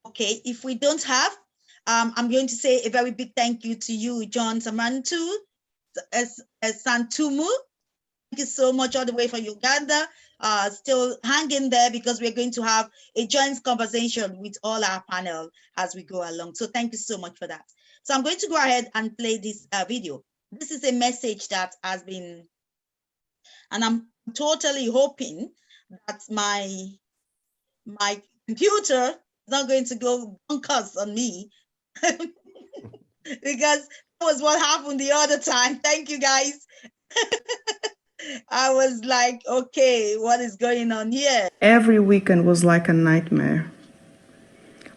Okay, if we don't have, I'm going to say a very big thank you to you, John Samantu, Santumu. Thank you so much all the way from Uganda. Still hanging there because we're going to have a joint conversation with all our panel as we go along. So thank you so much for that. So I'm going to go ahead and play this video. This is a message that has been, and I'm totally hoping that my computer is not going to go bonkers on me because that was what happened the other time. Thank you, guys. I was like, okay, what is going on here? Every weekend was like a nightmare.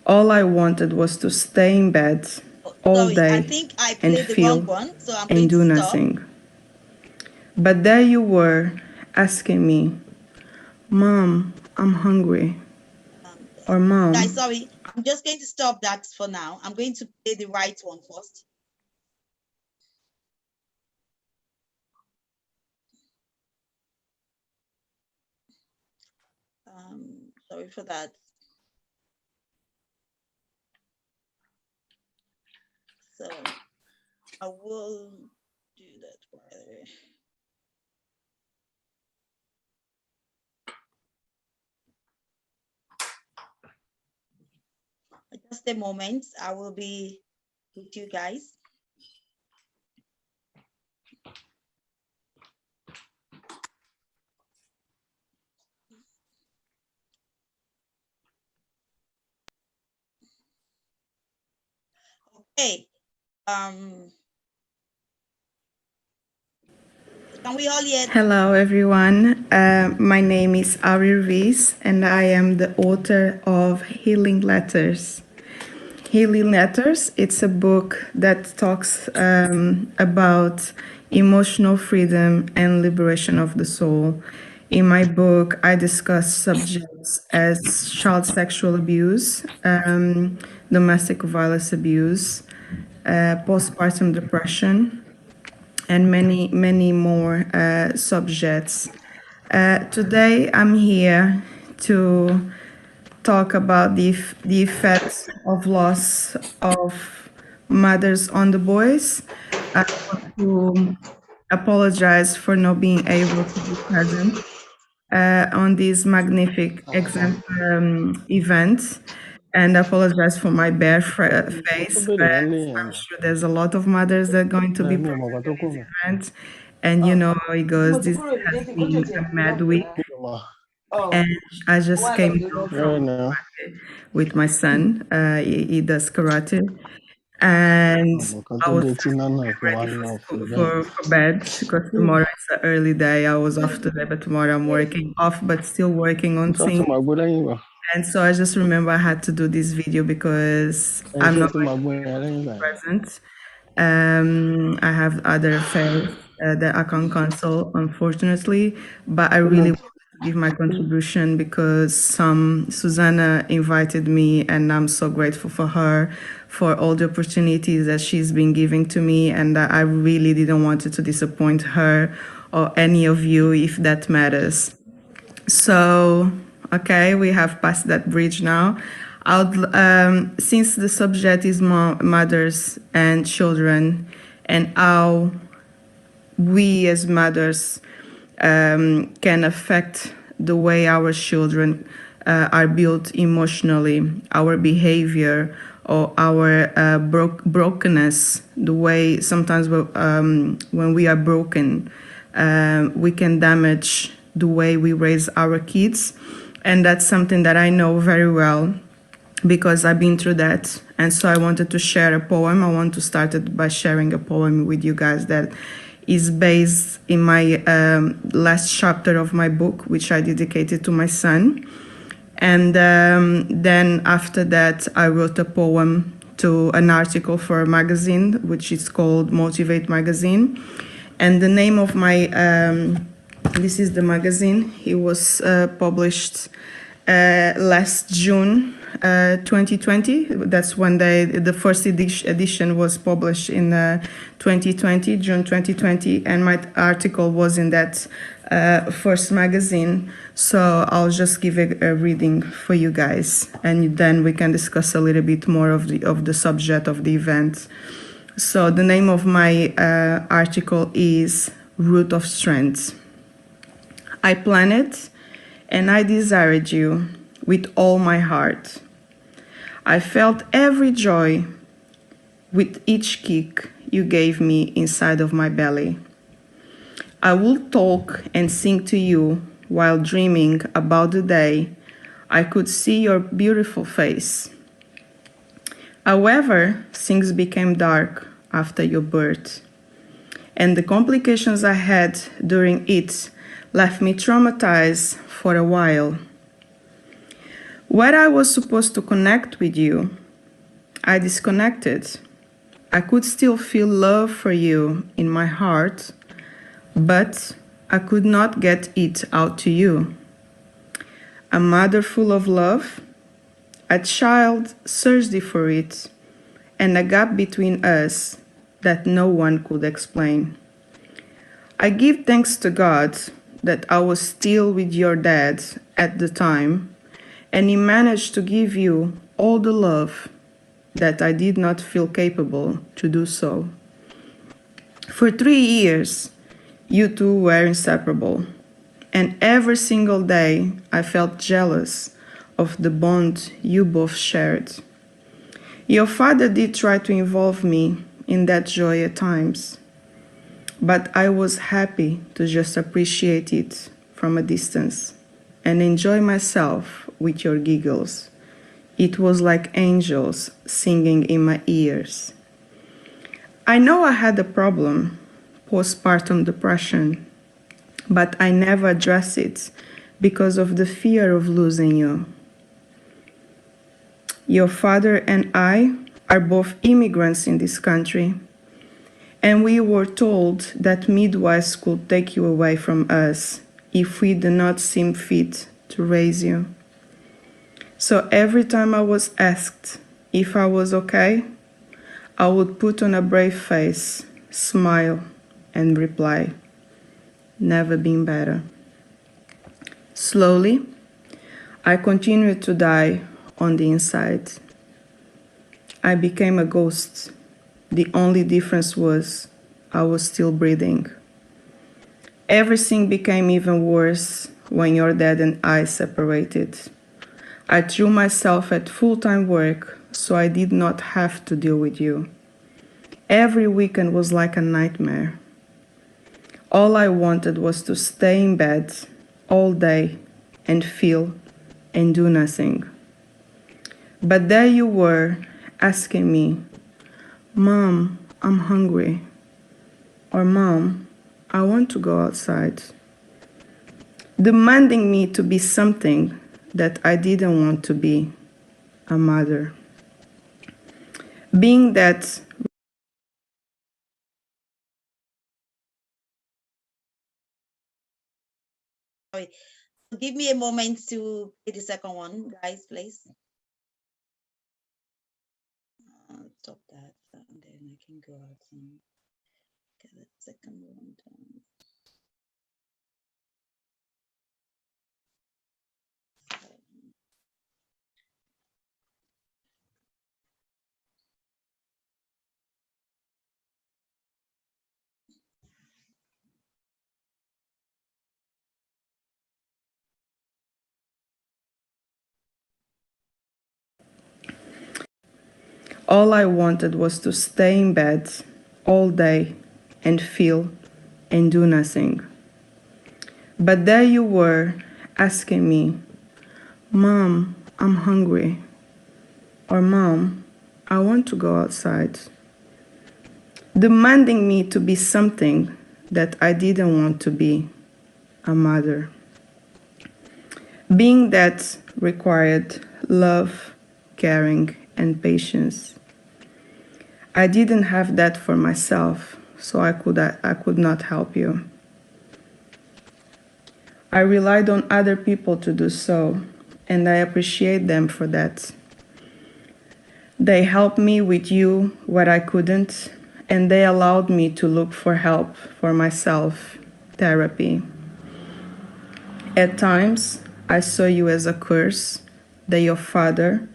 All I wanted was to stay in bed all Sorry, day I think I and played the wrong feel one, so I'm and going to do stop. nothing. But there you were asking me, Mom, I'm hungry. Or Mom. Guys, sorry, I'm just going to stop that for now. I'm going to play the right one first. Sorry for that. So I will do that. Just a moment, I will be with you guys. Okay. Can we all hear? Hello, everyone. My name is Ari Rees, and I am the author of Healing Letters. Healing Letters, it's a book that talks about emotional freedom and liberation of the soul. In my book, I discuss subjects as child sexual abuse, domestic violence abuse, postpartum depression, and many, many more subjects. Today, I'm here to talk about the effects of loss of mothers on the boys. I want to apologize for not being able to be present on this magnificent event, and apologize for my bare face, but I'm sure there's a lot of mothers that are going to be present at this event, and you know how it goes. This has been a mad week, and I just came down from with my son. He does karate, and I was ready for bed because tomorrow is an early day. I was off today, but tomorrow I'm working off, but still working on things. And so I just remember I had to do this video because I'm not going to be present. I have other affairs that I can't cancel, unfortunately, but I really wanted to give my contribution because Susanna invited me, and I'm so grateful for her for all the opportunities that she's been giving to me, and I really didn't want to disappoint her or any of you if that matters. So, okay, we have passed that bridge now. Since the subject is mothers and children, and how we as mothers can affect the way our children are built emotionally, our behavior, or our brokenness, the way sometimes when we are broken, we can damage the way we raise our kids. And that's something that I know very well because I've been through that. And so I wanted to share a poem. I want to start it by sharing a poem with you guys that is based in my last chapter of my book, which I dedicated to my son. And then after that, I wrote a poem to an article for a magazine, which is called Motivate Magazine. And the name of my, this is the magazine. It was published last June 2020. That's when the first edition was published in 2020, June 2020, and my article was in that first magazine. So I'll just give a reading for you guys, and then we can discuss a little bit more of the subject of the event. So the name of my article is Root of Strength. I planned and I desired you with all my heart. I felt every joy with each kick you gave me inside of my belly. I will talk and sing to you while dreaming about the day I could see your beautiful face. However, things became dark after your birth, and the complications I had during it left me traumatized for a while. Where I was supposed to connect with you, I disconnected. I could still feel love for you in my heart, but I could not get it out to you. A mother full of love, a child thirsty for it, and a gap between us that no one could explain. I give thanks to God that I was still with your dad at the time, and he managed to give you all the love that I did not feel capable to do so. For 3 years, you two were inseparable, and every single day I felt jealous of the bond you both shared. Your father did try to involve me in that joy at times, but I was happy to just appreciate it from a distance and enjoy myself with your giggles. It was like angels singing in my ears. I know I had a problem, postpartum depression, but I never addressed it because of the fear of losing you. Your father and I are both immigrants in this country, and we were told that midwives could take you away from us if we do not seem fit to raise you. So every time I was asked if I was okay, I would put on a brave face, smile, and reply, never been better. Slowly, I continued to die on the inside. I became a ghost. The only difference was I was still breathing. Everything became even worse when your dad and I separated. I threw myself at full-time work so I did not have to deal with you. Every weekend was like a nightmare. All I wanted was to stay in bed all day and feel and do nothing. But there you were asking me, Mom, I'm hungry. Or Mom, I want to go outside. Demanding me to be something that I didn't want to be, a mother. Being that Sorry. Give me a moment to play the second one, guys, please. Stop that, and then I can go out and get the second one done. all I wanted was to stay in bed all day and feel and do nothing. But there you were asking me, Mom, I'm hungry. Or Mom, I want to go outside. Demanding me to be something that I didn't want to be, a mother. Being that required love, caring, and patience. I didn't have that for myself, so I could not help you. I relied on other people to do so, and I appreciate them for that. They helped me with you where I couldn't, and they allowed me to look for help for myself, therapy. At times, I saw you as a curse that your father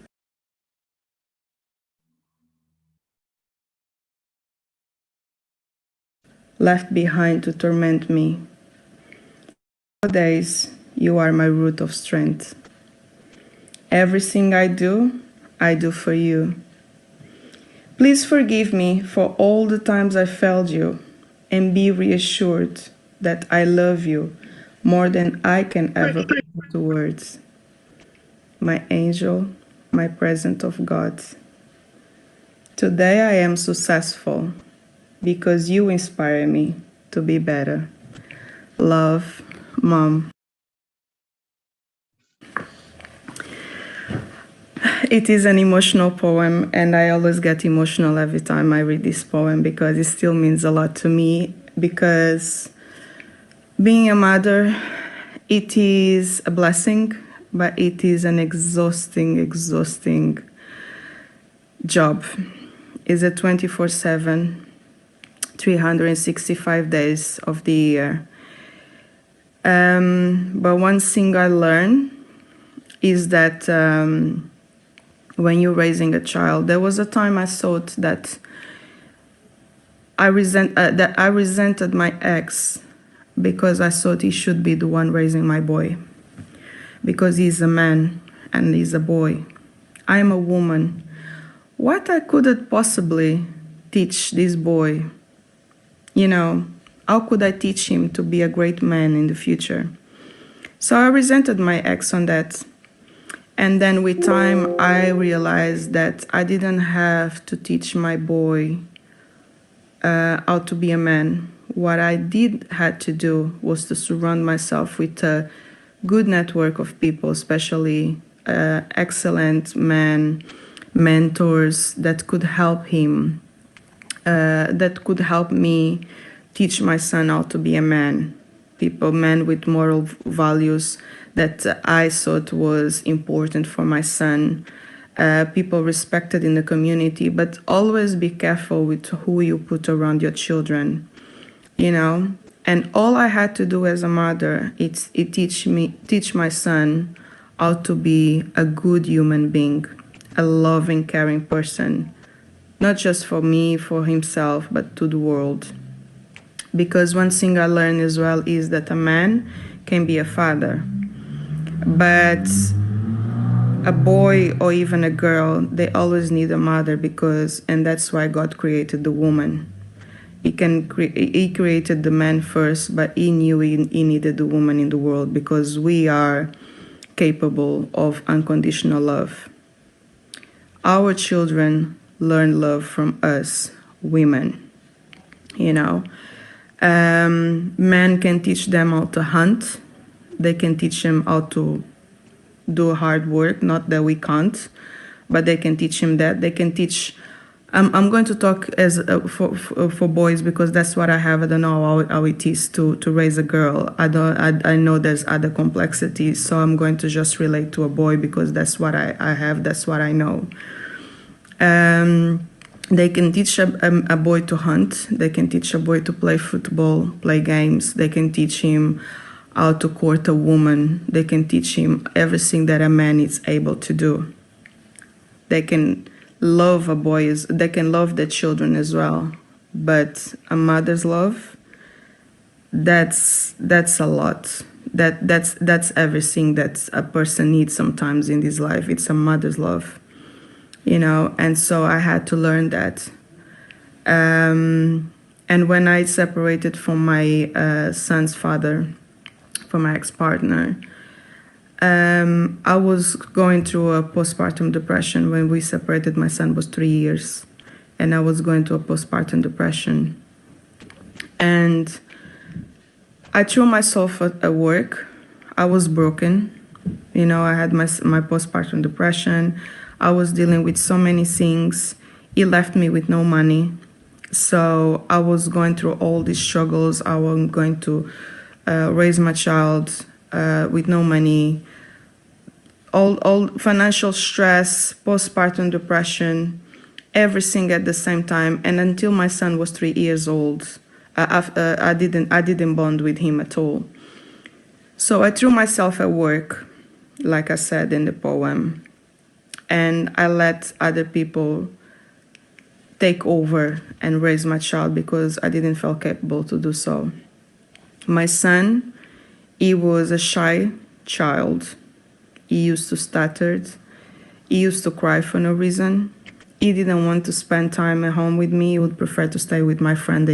left behind to torment me. Nowadays, you are my root of strength. Everything I do for you. Please forgive me for all the times I failed you, and be reassured that I love you more than I can ever put into words. My angel, my present of God. Today I am successful because you inspire me to be better. Love, Mom. It is an emotional poem, and I always get emotional every time I read this poem because it still means a lot to me. Because being a mother, it is a blessing, but it is an exhausting job. It's a 24/7, 365 days of the year. But one thing I learned is that when you're raising a child, there was a time I thought that I resented my ex because I thought he should be the one raising my boy, because he's a man and he's a boy. I'm a woman what I couldn't possibly teach this boy, how could I teach him to be a great man in the future? So I resented my ex on that. And then with time, I realized that I didn't have to teach my boy how to be a man. What I did had to do was to surround myself with a good network of people, especially excellent men, mentors that could help him, that could help me teach my son how to be a man. Men with moral values that I thought was important for my son. People respected in the community, but always be careful with who you put around your children, And all I had to do as a mother is teach my son how to be a good human being, a loving, caring person, not just for me, for himself, but to the world. Because one thing I learned as well is that a man can be a father, but a boy or even a girl, they always need a mother and that's why God created the woman. He created the man first, but he knew he needed the woman in the world because we are capable of unconditional love. Our children learn love from us, women, Men can teach them how to hunt. They can teach them how to do hard work. Not that we can't, but they can teach him that. They can teach. I'm going to talk as for boys because that's what I have. I don't know how it is to raise a girl. I know there's other complexities, so I'm going to just relate to a boy because that's what I have. That's what I know. They can teach a boy to hunt. They can teach a boy to play football, play games. They can teach him how to court a woman. They can teach him everything that a man is able to do. They can love they can love their children as well. But a mother's love, that's a lot. That's everything that a person needs sometimes in this life. It's a mother's love. And so I had to learn that. And when I separated from my son's father, from my ex-partner, I was going through a postpartum depression. When we separated, my son was 3 years, and I was going through a postpartum depression. And I threw myself at work. I was broken. I had my postpartum depression. I was dealing with so many things. He left me with no money. So I was going through all these struggles. I was going to raise my child with no money. All financial stress, postpartum depression, everything at the same time. And until my son was 3 years old, I didn't bond with him at all. So I threw myself at work, like I said in the poem. And I let other people take over and raise my child because I didn't feel capable to do so. My son, he was a shy child. He used to stutter. He used to cry for no reason. He didn't want to spend time at home with me. He would prefer to stay with my friend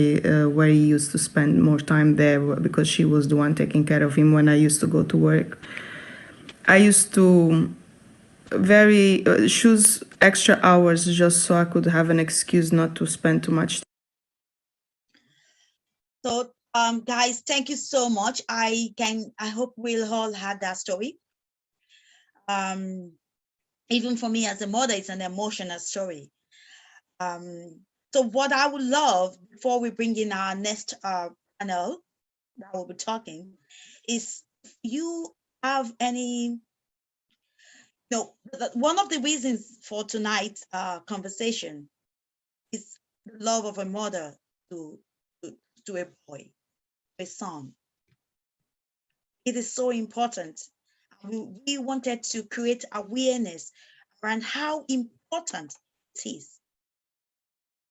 where he used to spend more time there because she was the one taking care of him when I used to go to work. I used to choose extra hours just so I could have an excuse not to spend too much time. So guys, thank you so much. I hope we'll all had that story. Even for me as a mother, it's an emotional story. So what I would love before we bring in our next panel that we'll be talking is if you have any. One of the reasons for tonight's conversation is the love of a mother to a boy, a son. It is so important. We wanted to create awareness around how important it is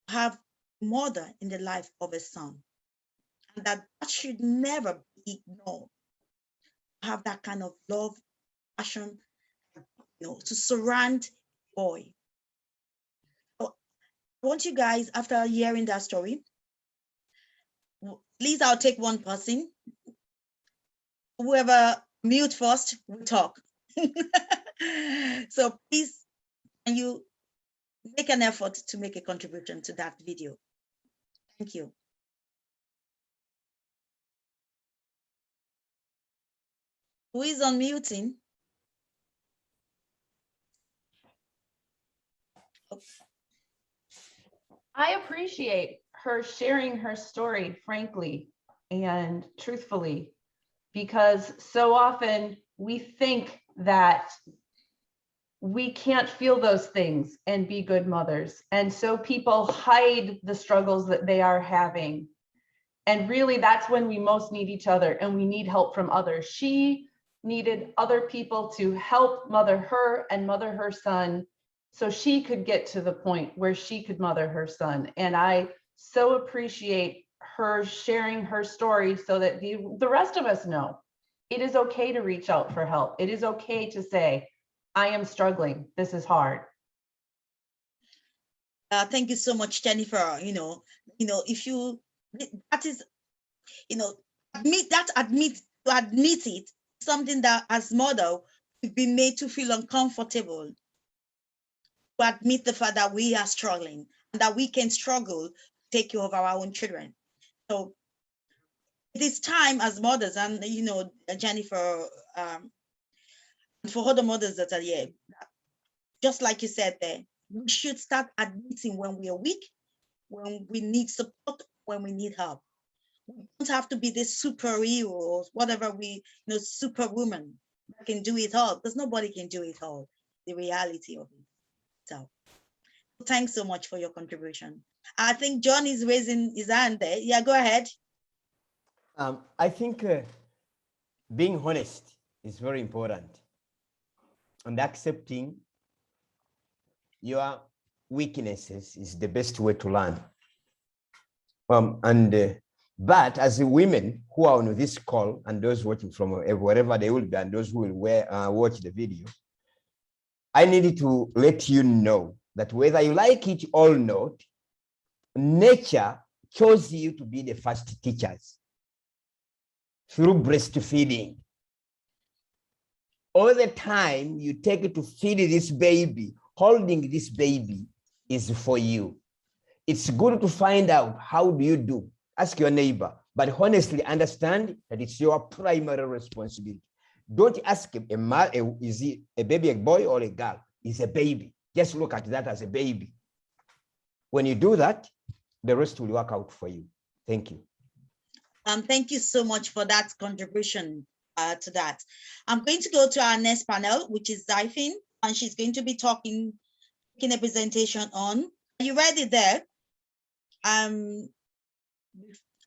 to have a mother in the life of a son, and that should never be ignored. Have that kind of love, passion, to surround boy. want you guys, after hearing that story, at least I'll take one person. Whoever mute first, we talk. So please, can you make an effort to make a contribution to that video? Thank you. Who is unmuting? I appreciate her sharing her story, frankly and truthfully, because so often we think that we can't feel those things and be good mothers. And so people hide the struggles that they are having. And really, that's when we most need each other and we need help from others. She needed other people to help mother her and mother her son so she could get to the point where she could mother her son. And I so appreciate her sharing her story so that the rest of us know it is okay to reach out for help. It is okay to say, I am struggling. This is hard. Thank you so much, Jennifer. If you, that is, admit it, something that as mother, we've been made to feel uncomfortable. To admit the fact that we are struggling and that we can struggle to take care of our own children. So it is time as mothers, and Jennifer, for other mothers that are here, just like you said there, we should start admitting when we are weak, when we need support, when we need help. We don't have to be this superhero or whatever superwoman that can do it all, because nobody can do it all, the reality of it. So thanks so much for your contribution. I think John is raising his hand there. Yeah, go ahead. I think being honest is very important, and accepting your weaknesses is the best way to learn. But as the women who are on this call and those watching from wherever they will be and those who will watch the video, I needed to let you know that whether you like it or not, nature chose you to be the first teachers through breastfeeding. All the time you take it to feed this baby, holding this baby is for you. It's good to find out how do you do. Ask your neighbor, but honestly understand that it's your primary responsibility. Don't ask is he a baby, a boy or a girl? It's a baby. Just look at that as a baby. When you do that, the rest will work out for you. Thank you. Thank you so much for that contribution to that. I'm going to go to our next panel, which is Zyfin, and she's going to be making a presentation on. Are you ready there?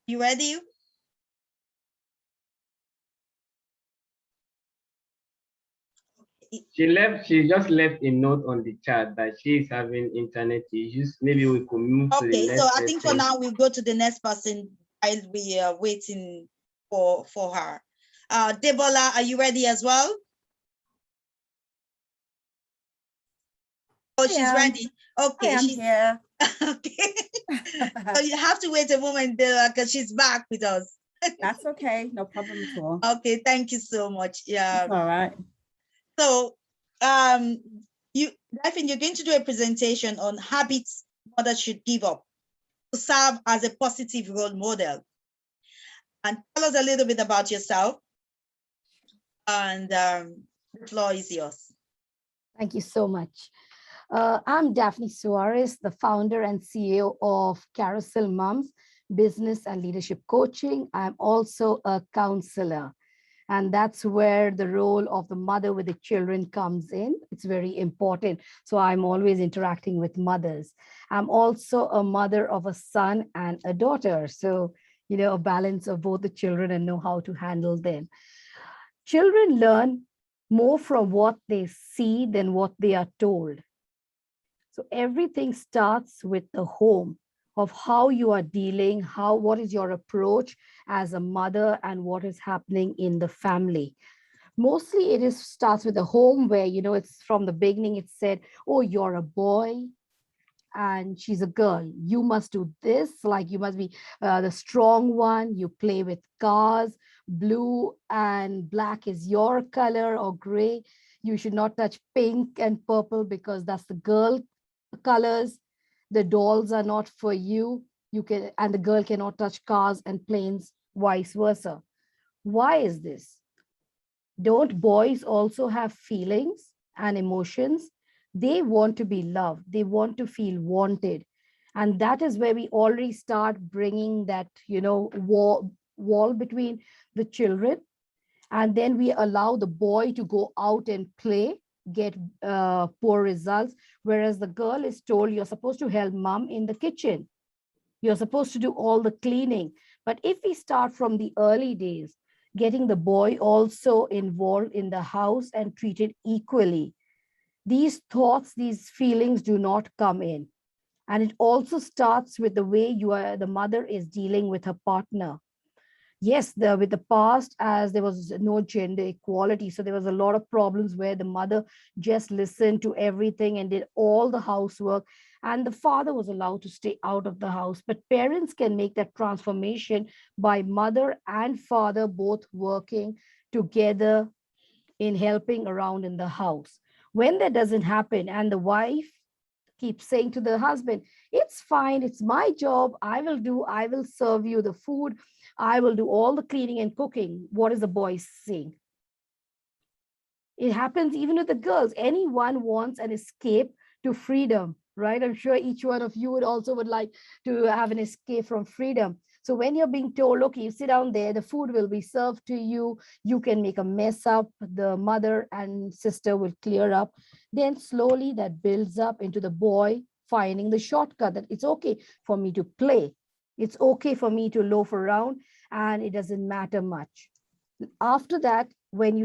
You ready? She just left a note on the chat that she is having internet issues. Maybe we could move to the next. Okay, so I think for now we'll go to the next person while we are waiting for her. Debola, are you ready as well? Oh, she's ready. Okay, I'm here. Okay. So you have to wait a moment, Debola, because she's back with us. That's okay, no problem at all. Okay, thank you so much. Yeah. That's all right. So, I think you're going to do a presentation on habits mothers should give up to serve as a positive role model. And tell us a little bit about yourself. And the floor is yours. Thank you so much. I'm Daphne Suarez, the founder and CEO of Carousel Moms, Business and Leadership Coaching. I'm also a counselor. And that's where the role of the mother with the children comes in. It's very important. So I'm always interacting with mothers. I'm also a mother of a son and a daughter. So, a balance of both the children and know how to handle them. Children learn more from what they see than what they are told. So everything starts with the home, of how you are dealing, what is your approach as a mother and what is happening in the family. Mostly it starts with the home where, it's from the beginning, it's said, oh, you're a boy, and she's a girl. You must do this, like you must be the strong one. You play with cars. Blue and black is your color, or gray. You should not touch pink and purple because that's the girl colors. The dolls are not for you. You can, and the girl cannot touch cars and planes, vice versa. Why is this? Don't boys also have feelings and emotions? They want to be loved. They want to feel wanted. And that is where we already start bringing that, wall between the children. And then we allow the boy to go out and play, get poor results. Whereas the girl is told, you're supposed to help mom in the kitchen. You're supposed to do all the cleaning. But if we start from the early days, getting the boy also involved in the house and treated equally, these thoughts, these feelings do not come in. And it also starts with the way the mother is dealing with her partner. Yes, with the past, as there was no gender equality, so there was a lot of problems where the mother just listened to everything and did all the housework, and the father was allowed to stay out of the house. But parents can make that transformation by mother and father both working together in helping around in the house. When that doesn't happen, and the wife keeps saying to the husband, it's fine, it's my job, I will serve you the food, I will do all the cleaning and cooking. What is the boy saying? It happens even with the girls. Anyone wants an escape to freedom, right? I'm sure each one of you would like to have an escape from freedom. So when you're being told, okay, you sit down there, the food will be served to you, you can make a mess up, the mother and sister will clear up, then slowly that builds up into the boy finding the shortcut, that it's okay for me to play. It's okay for me to loaf around, and it doesn't matter much. After that, when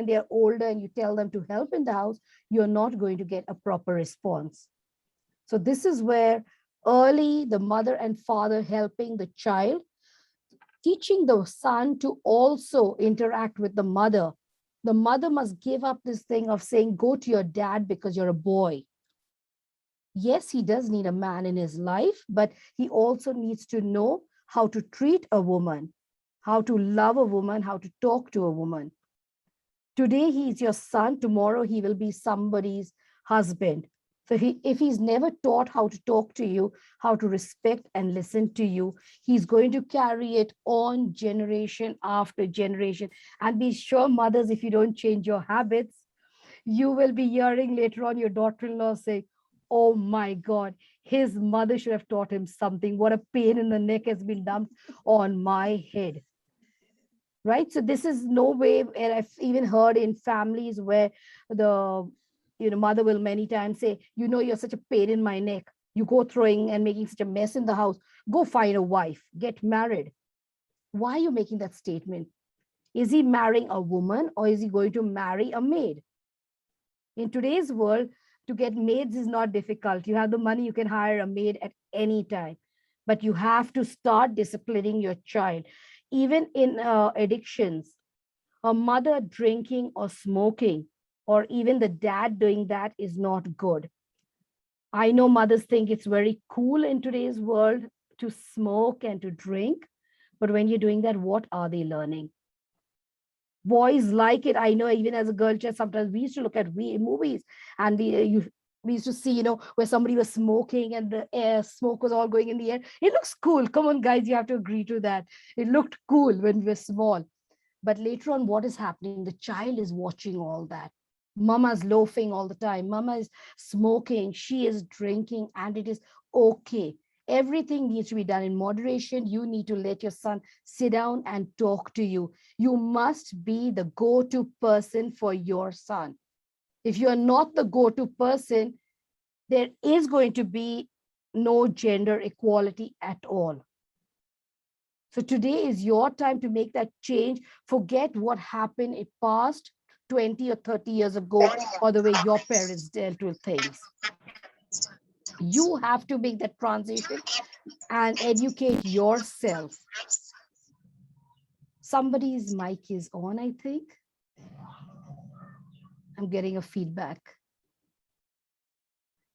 they're older and you tell them to help in the house, you're not going to get a proper response. So this is where early the mother and father helping the child, teaching the son to also interact with the mother. The mother must give up this thing of saying, go to your dad because you're a boy. Yes, he does need a man in his life, but he also needs to know how to treat a woman, how to love a woman, how to talk to a woman. Today, he's your son. Tomorrow, he will be somebody's husband. So if he's never taught how to talk to you, how to respect and listen to you, he's going to carry it on generation after generation. And be sure, mothers, if you don't change your habits, you will be hearing later on your daughter-in-law say, oh my God, his mother should have taught him something. What a pain in the neck has been dumped on my head. Right? So this is no way, and I've even heard in families where the mother will many times say, you're such a pain in my neck. You go throwing and making such a mess in the house. Go find a wife, get married. Why are you making that statement? Is he marrying a woman or is he going to marry a maid? In today's world, to get maids is not difficult. You have the money, you can hire a maid at any time, but you have to start disciplining your child. Even in addictions, a mother drinking or smoking, or even the dad doing that is not good. I know mothers think it's very cool in today's world to smoke and to drink, but when you're doing that, what are they learning? Boys like it. I know even as a girl child, sometimes we used to look at movies and we used to see, where somebody was smoking and the smoke was all going in the air. It looks cool. Come on, guys, you have to agree to that. It looked cool when we were small. But later on, what is happening? The child is watching all that. Mama's loafing all the time. Mama is smoking. She is drinking, and it is okay. Everything needs to be done in moderation. You need to let your son sit down and talk to you. You must be the go-to person for your son. If you are not the go-to person, there is going to be no gender equality at all. So today is your time to make that change. Forget what happened in past 20 or 30 years ago, or the way your parents dealt with things. You have to make that transition and educate yourself. Somebody's mic is on, I think. I'm getting a feedback.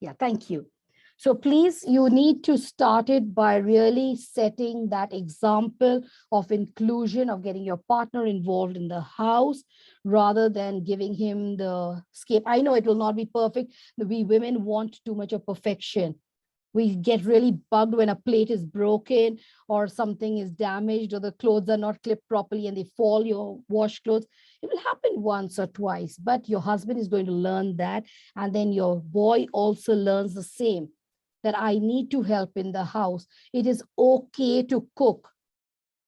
Yeah, thank you. So please, you need to start it by really setting that example of inclusion, of getting your partner involved in the house rather than giving him the escape. I know it will not be perfect. We women want too much of perfection. We get really bugged when a plate is broken or something is damaged or the clothes are not clipped properly and they fall, your wash clothes. It will happen once or twice, but your husband is going to learn that. And then your boy also learns the same, that I need to help in the house. It is okay to cook.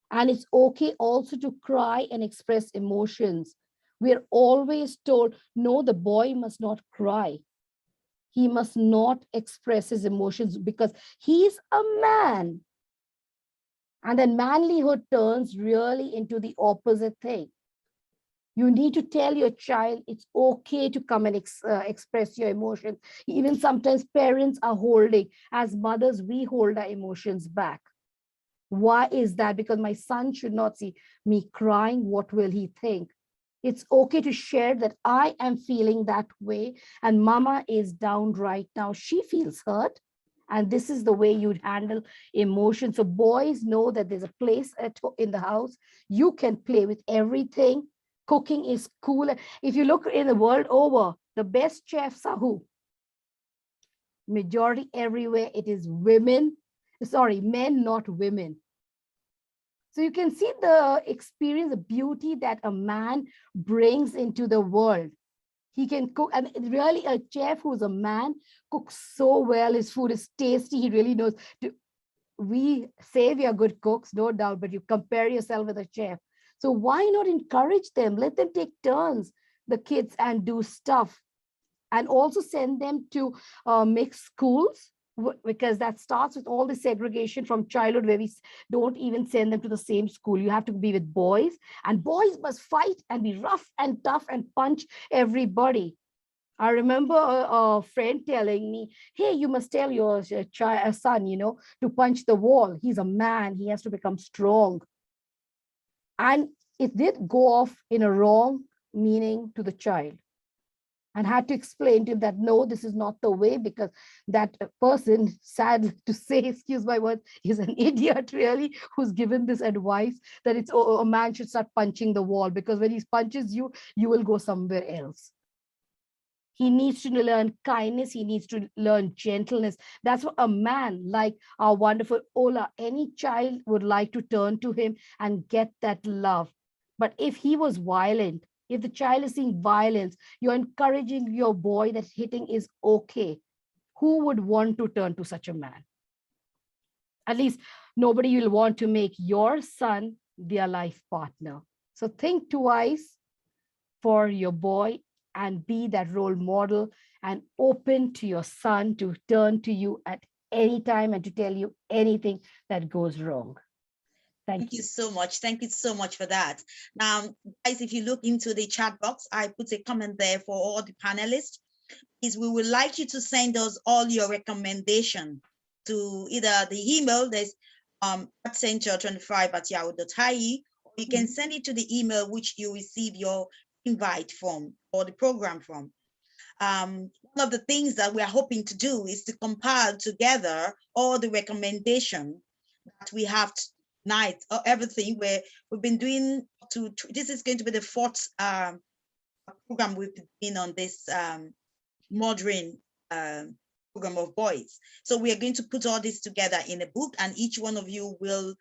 And it's okay also to cry and express emotions. We're always told, no, the boy must not cry. He must not express his emotions because he's a man. And then manlyhood turns really into the opposite thing. You need to tell your child it's okay to come and express your emotions. Even sometimes parents are holding. As mothers, we hold our emotions back. Why is that? Because my son should not see me crying. What will he think? It's okay to share that I am feeling that way and mama is down right now. She feels hurt. And this is the way you'd handle emotions. So boys know that there's a place in the house. You can play with everything. Cooking is cool. If you look in the world over, the best chefs are who? Majority everywhere, it is women. Sorry, men, not women. So you can see the experience, the beauty that a man brings into the world. He can cook, and really a chef who's a man cooks so well. His food is tasty. He really knows. We say we are good cooks, no doubt, but you compare yourself with a chef. So why not encourage them? Let them take turns, the kids, and do stuff. And also send them to mixed schools, because that starts with all the segregation from childhood where we don't even send them to the same school. You have to be with boys, and boys must fight and be rough and tough and punch everybody. I remember a friend telling me, hey, you must tell your son, to punch the wall. He's a man. He has to become strong. And it did go off in a wrong meaning to the child. And had to explain to him that, no, this is not the way, because that person, sad to say, excuse my words, is an idiot really, who's given this advice that it's a man should start punching the wall, because when he punches you, you will go somewhere else. He needs to learn kindness. He needs to learn gentleness. That's what a man like our wonderful Ola, any child would like to turn to him and get that love. But if he was violent, if the child is seeing violence, you're encouraging your boy that hitting is okay. Who would want to turn to such a man? At least nobody will want to make your son their life partner. So think twice for your boy and be that role model and open to your son to turn to you at any time and to tell you anything that goes wrong. Thank you so much. Thank you so much for that. Now, guys, if you look into the chat box, I put a comment there for all the panelists. Is we would like you to send us all your recommendation to either the email, there's @center25@yahoo.ie, or you can send it to the email which you receive your invite from or the program from. One of the things that we are hoping to do is to compile together all the recommendation that we have tonight, or everything where we've been doing this is going to be the fourth program we've been on this mothering program of boys. So we are going to put all this together in a book, and each one of you will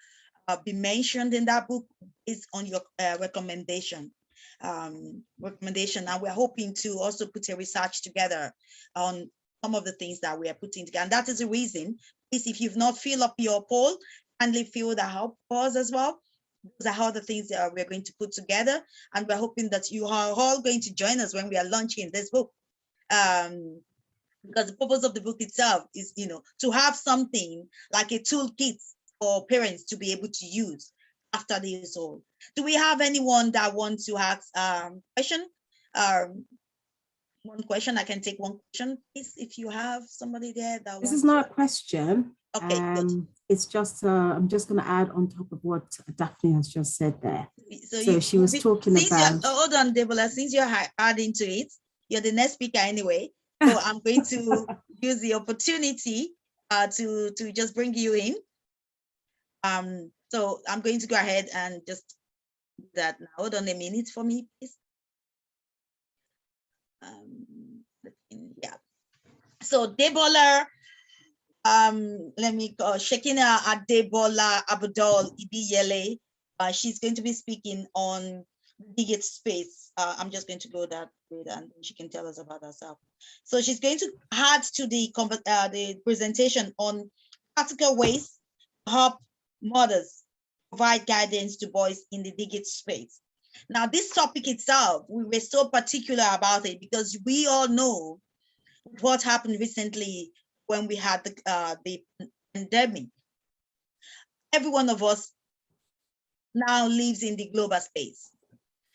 be mentioned in that book based on your recommendation. And we're hoping to also put a research together on some of the things that we are putting together. And that is the reason, please, if you've not filled up your poll, kindly fill that out for us as well. Those are all the things that we're going to put together. And we're hoping that you are all going to join us when we are launching this book. Because the purpose of the book itself is, to have something like a toolkit for parents to be able to use after this all. Do we have anyone that wants to ask question? One question, I can take one question, please, if you have somebody there that This is not a question. Okay, good. It's just, I'm just going to add on top of what Daphne has just said there. So she was talking about. Hold on, Debola, since you're adding to it, you're the next speaker anyway. So I'm going to use the opportunity to just bring you in. So I'm going to go ahead and just do that now. Hold on a minute for me, please. Yeah. So Debola, let me go. Shekina Adebola Abdul Ibiyele. She's going to be speaking on Digit Space. I'm just going to go that way and she can tell us about herself. So she's going to add to the presentation on practical ways to help mothers provide guidance to boys in the Digit Space. Now, this topic itself, we were so particular about it because we all know what happened recently when we had the pandemic. Every one of us now lives in the global space.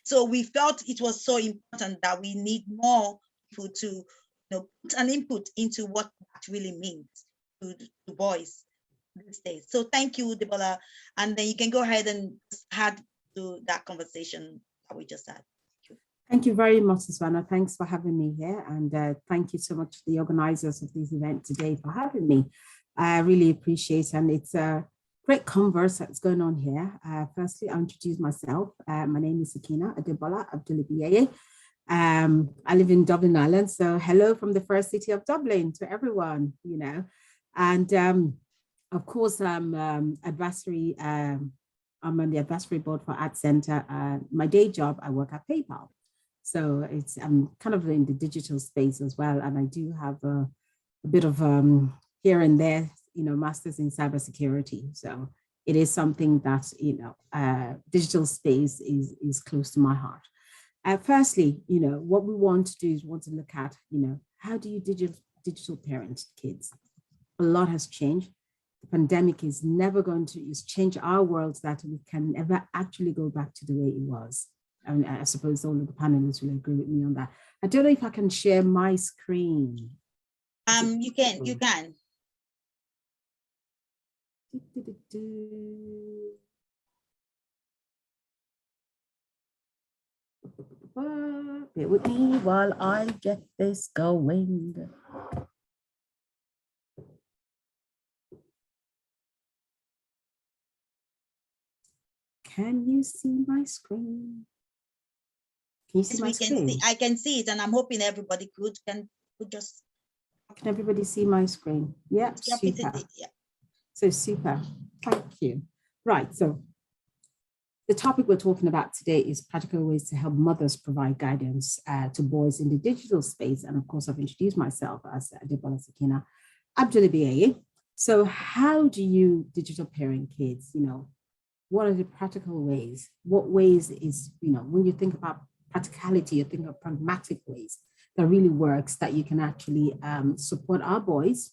So we felt it was so important that we need more people to put an input into what that really means to boys these days. So thank you, Debola. And then you can go ahead and add to that conversation that we just had. Thank you very much, Savannah. Thanks for having me here. And thank you so much to the organizers of this event today for having me. I really appreciate it. And it's a great converse that's going on here. Firstly, I'll introduce myself. My name is Sakina Adebola Abdulabiye. I live in Dublin, Ireland. So hello from the first city of Dublin to everyone, you know. And of course, I'm advisory. I'm on the advisory board for Art Center. My day job, I work at PayPal. So I'm kind of in the digital space as well. And I do have a bit of here and there, you know, masters in cybersecurity. So it is something that, you know, digital space is close to my heart. Firstly, you know, what we want to do is want to look at, you know, how do you digital parent kids? A lot has changed. The pandemic is never going to change our world that we can never actually go back to the way it was. And I suppose all of the panelists will agree with me on that. I don't know if I can share my screen. You can. Bear with me while I get this going. Can you see my screen? Can you see my screen? I can see it, and I'm hoping everybody could just. Can everybody see my screen? Yeah, super. Yeah. So super. Thank you. Right. So the topic we're talking about today is practical ways to help mothers provide guidance to boys in the digital space. And of course, I've introduced myself as Adebola Sakina Abdulabiye. So how do you digital parent kids? You know, what are the practical ways? What ways is, you know, when you think about practicality, you think of pragmatic ways that really works that you can actually support our boys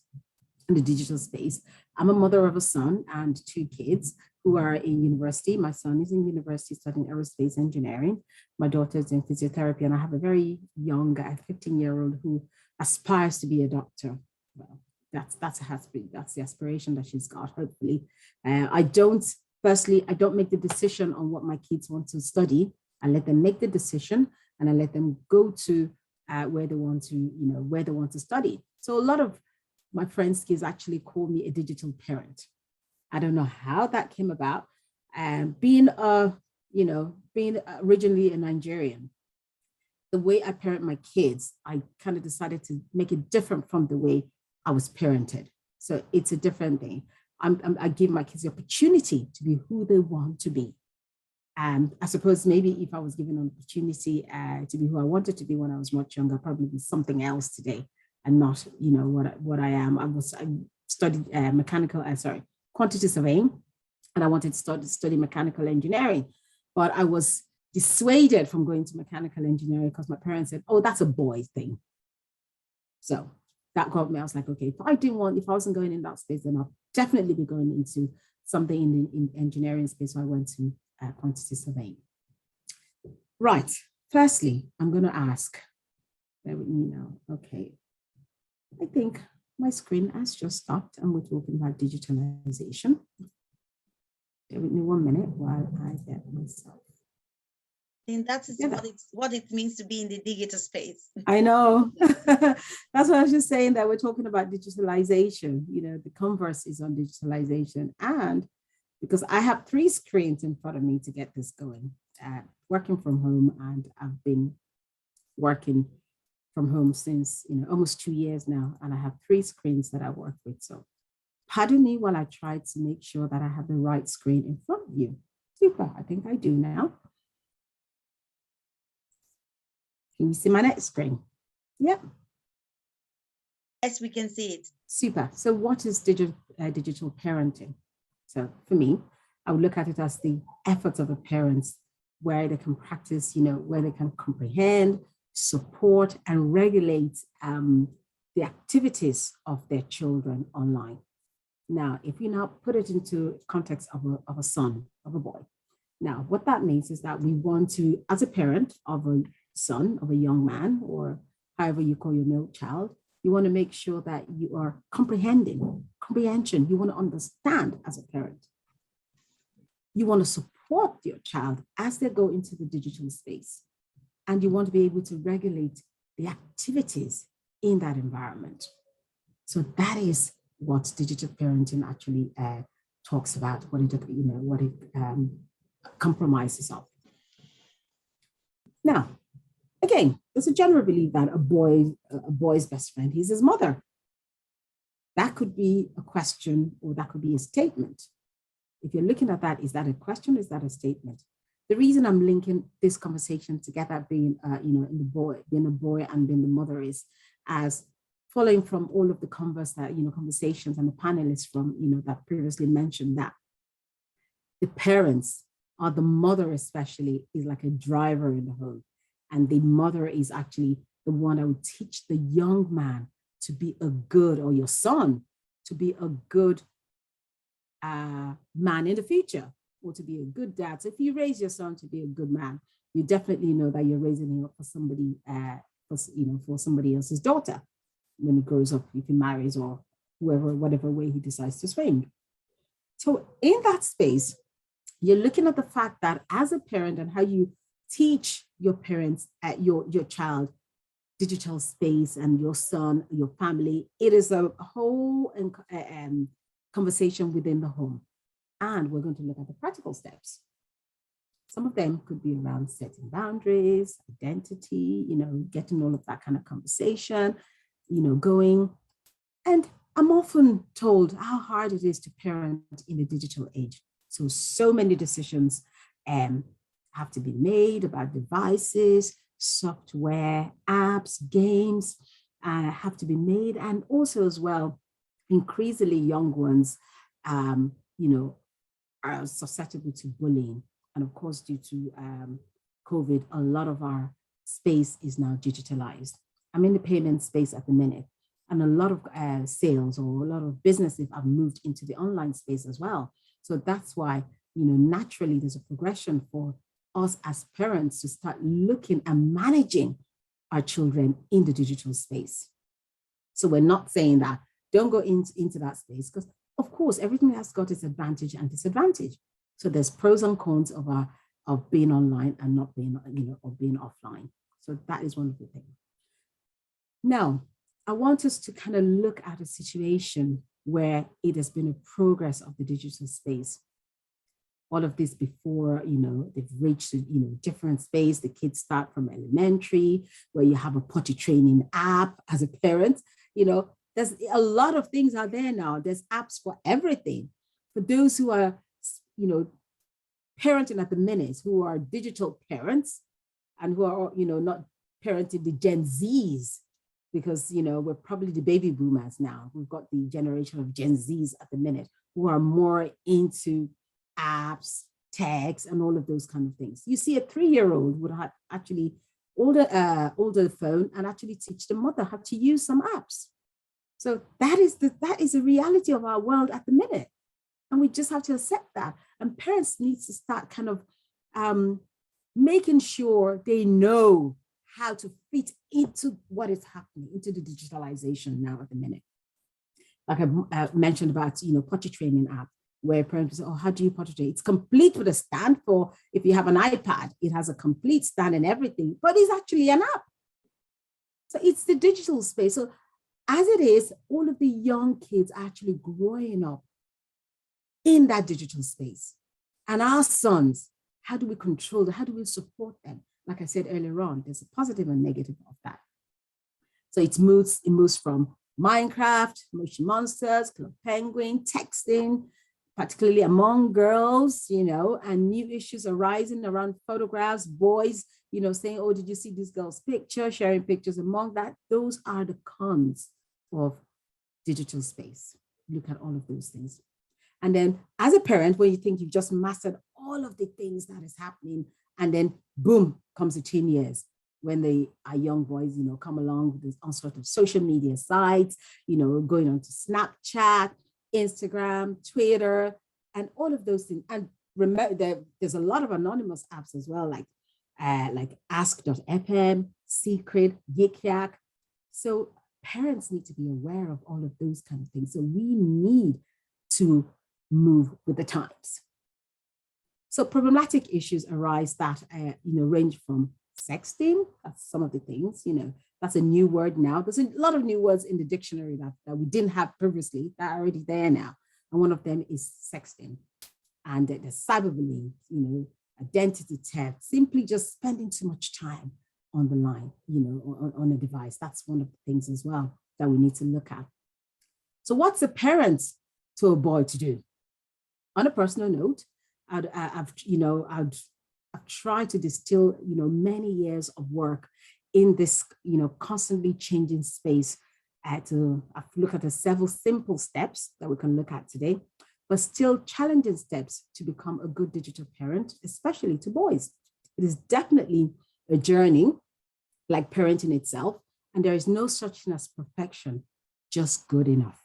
in the digital space. I'm a mother of a son and 2 kids who are in university. My son is in university studying aerospace engineering. My daughter is in physiotherapy, and I have a very young 15-year-old who aspires to be a doctor. Well, that's the aspiration that she's got, hopefully. I don't make the decision on what my kids want to study. I let them make the decision, and I let them go to where they want to study. So a lot of my friends' kids actually call me a digital parent. I don't know how that came about. Being originally a Nigerian, the way I parent my kids, I kind of decided to make it different from the way I was parented. So it's a different thing. I give my kids the opportunity to be who they want to be. And I suppose maybe if I was given an opportunity to be who I wanted to be when I was much younger, I'd probably be something else today and not, you know, what I am. I studied quantity surveying, and I wanted to study mechanical engineering, but I was dissuaded from going to mechanical engineering because my parents said, "Oh, that's a boy thing." So that got me. I was like, okay, if I wasn't going in that space, then I'll definitely be going into something in engineering space. So I went to quantity surveying. Right. Firstly, I'm going to ask. Bear with me now. Okay. I think my screen has just stopped, and we're talking about digitalization. Bear with me 1 minute while I get myself And that is what it means to be in the digital space. I know. That's what I was just saying, that we're talking about digitalization. You know, the converse is on digitalization. And because I have 3 screens in front of me to get this going, working from home, and I've been working from home since, you know, almost 2 years now, and I have 3 screens that I work with. So pardon me while I try to make sure that I have the right screen in front of you. Super, I think I do now. Can you see my next screen? Yep. Yes, we can see it. Super. So what is digital parenting? So for me, I would look at it as the efforts of the parents, where they can practice, you know, where they can comprehend, support, and regulate the activities of their children online. Now, if you now put it into context of a son, of a boy. Now, what that means is that we want to, as a parent of a son, of a young man, or however you call your male child, you want to make sure that you are comprehension. You want to understand as a parent. You want to support your child as they go into the digital space. And you want to be able to regulate the activities in that environment. So that is what digital parenting actually talks about, what it compromises of. Now, again, there's a general belief that a boy's best friend is his mother. That could be a question, or that could be a statement. If you're looking at that, is that a question? Is that a statement? The reason I'm linking this conversation together, being being a boy and being the mother, is as following from all of the conversations and the panelists from that previously mentioned, that the parents, or the mother especially, is like a driver in the home. And the mother is actually the one that would teach the young man to be a good, or your son to be a good man in the future, or to be a good dad. So if you raise your son to be a good man, you definitely know that you're raising him up for somebody, for somebody else's daughter when he grows up, if he marries, or whatever way he decides to swing. So in that space, you're looking at the fact that as a parent, and how you teach your parents at your child digital space, and your son, your family, it is a whole conversation within the home. And we're going to look at the practical steps. Some of them could be around setting boundaries, identity, getting all of that kind of conversation, going. And I'm often told how hard it is to parent in the digital age. So many decisions have to be made about devices, software, apps, games have to be made. And also as well, increasingly young ones, are susceptible to bullying. And of course, due to COVID, a lot of our space is now digitalized. I'm in the payment space at the minute, and a lot of sales, or a lot of businesses have moved into the online space as well. So that's why, naturally there's a progression for us as parents to start looking and managing our children in the digital space. So we're not saying that don't go into that space, because of course, everything has got its advantage and disadvantage. So there's pros and cons of being online and not being, or being offline. So that is one of the things. Now, I want us to kind of look at a situation where it has been a progress of the digital space. All of this before, they've reached, different space. The kids start from elementary, where you have a potty training app as a parent, There's a lot of things out there now. There's apps for everything. For those who are, parenting at the minute, who are digital parents, and who are, not parenting the Gen Zs, because, we're probably the baby boomers now. We've got the generation of Gen Zs at the minute, who are more into apps, tags, and all of those kind of things. You see, a 3-year-old would have actually older the phone and actually teach the mother how to use some apps. So that is the reality of our world at the minute. And we just have to accept that. And parents need to start kind of making sure they know how to fit into what is happening, into the digitalization now at the minute. Like I mentioned about, potty training app. where parents say, oh, how do you portrait? It's complete with a stand for, if you have an iPad, it has a complete stand and everything, but it's actually an app. So it's the digital space. So as it is, all of the young kids are actually growing up in that digital space. And our sons, how do we control them? How do we support them? Like I said earlier on, there's a positive and negative of that. So it moves from Minecraft, Motion Monsters, Club Penguin, texting, particularly among girls, you know, and new issues arising around photographs, boys, you know, saying, oh, did you see this girl's picture, sharing pictures among that? Those are the cons of digital space. Look at all of those things. And then as a parent, when you think you've just mastered all of the things that is happening, and then boom, comes the teen years, when they are young boys, you know, come along with this on sort of social media sites, you know, going on to Snapchat, Instagram, Twitter, and all of those things. And remember, there's a lot of anonymous apps as well, like ask.fm, Secret, Yik Yak. So parents need to be aware of all of those kind of things. So we need to move with the times. So problematic issues arise that you know, range from sexting. That's some of the things, you know, that's a new word now. There's a lot of new words in the dictionary that we didn't have previously that are already there now. And one of them is sexting. And the cyberbullying, you know, identity theft, simply just spending too much time on the line, you know, on a device. That's one of the things as well that we need to look at. So what's a parent to a boy to do? On a personal note, I've tried to distill, you know, many years of work in this, you know, constantly changing space. I've looked at several simple steps that we can look at today, but still challenging steps to become a good digital parent, especially to boys. It is definitely a journey, like parenting itself, and there is no such thing as perfection, just good enough.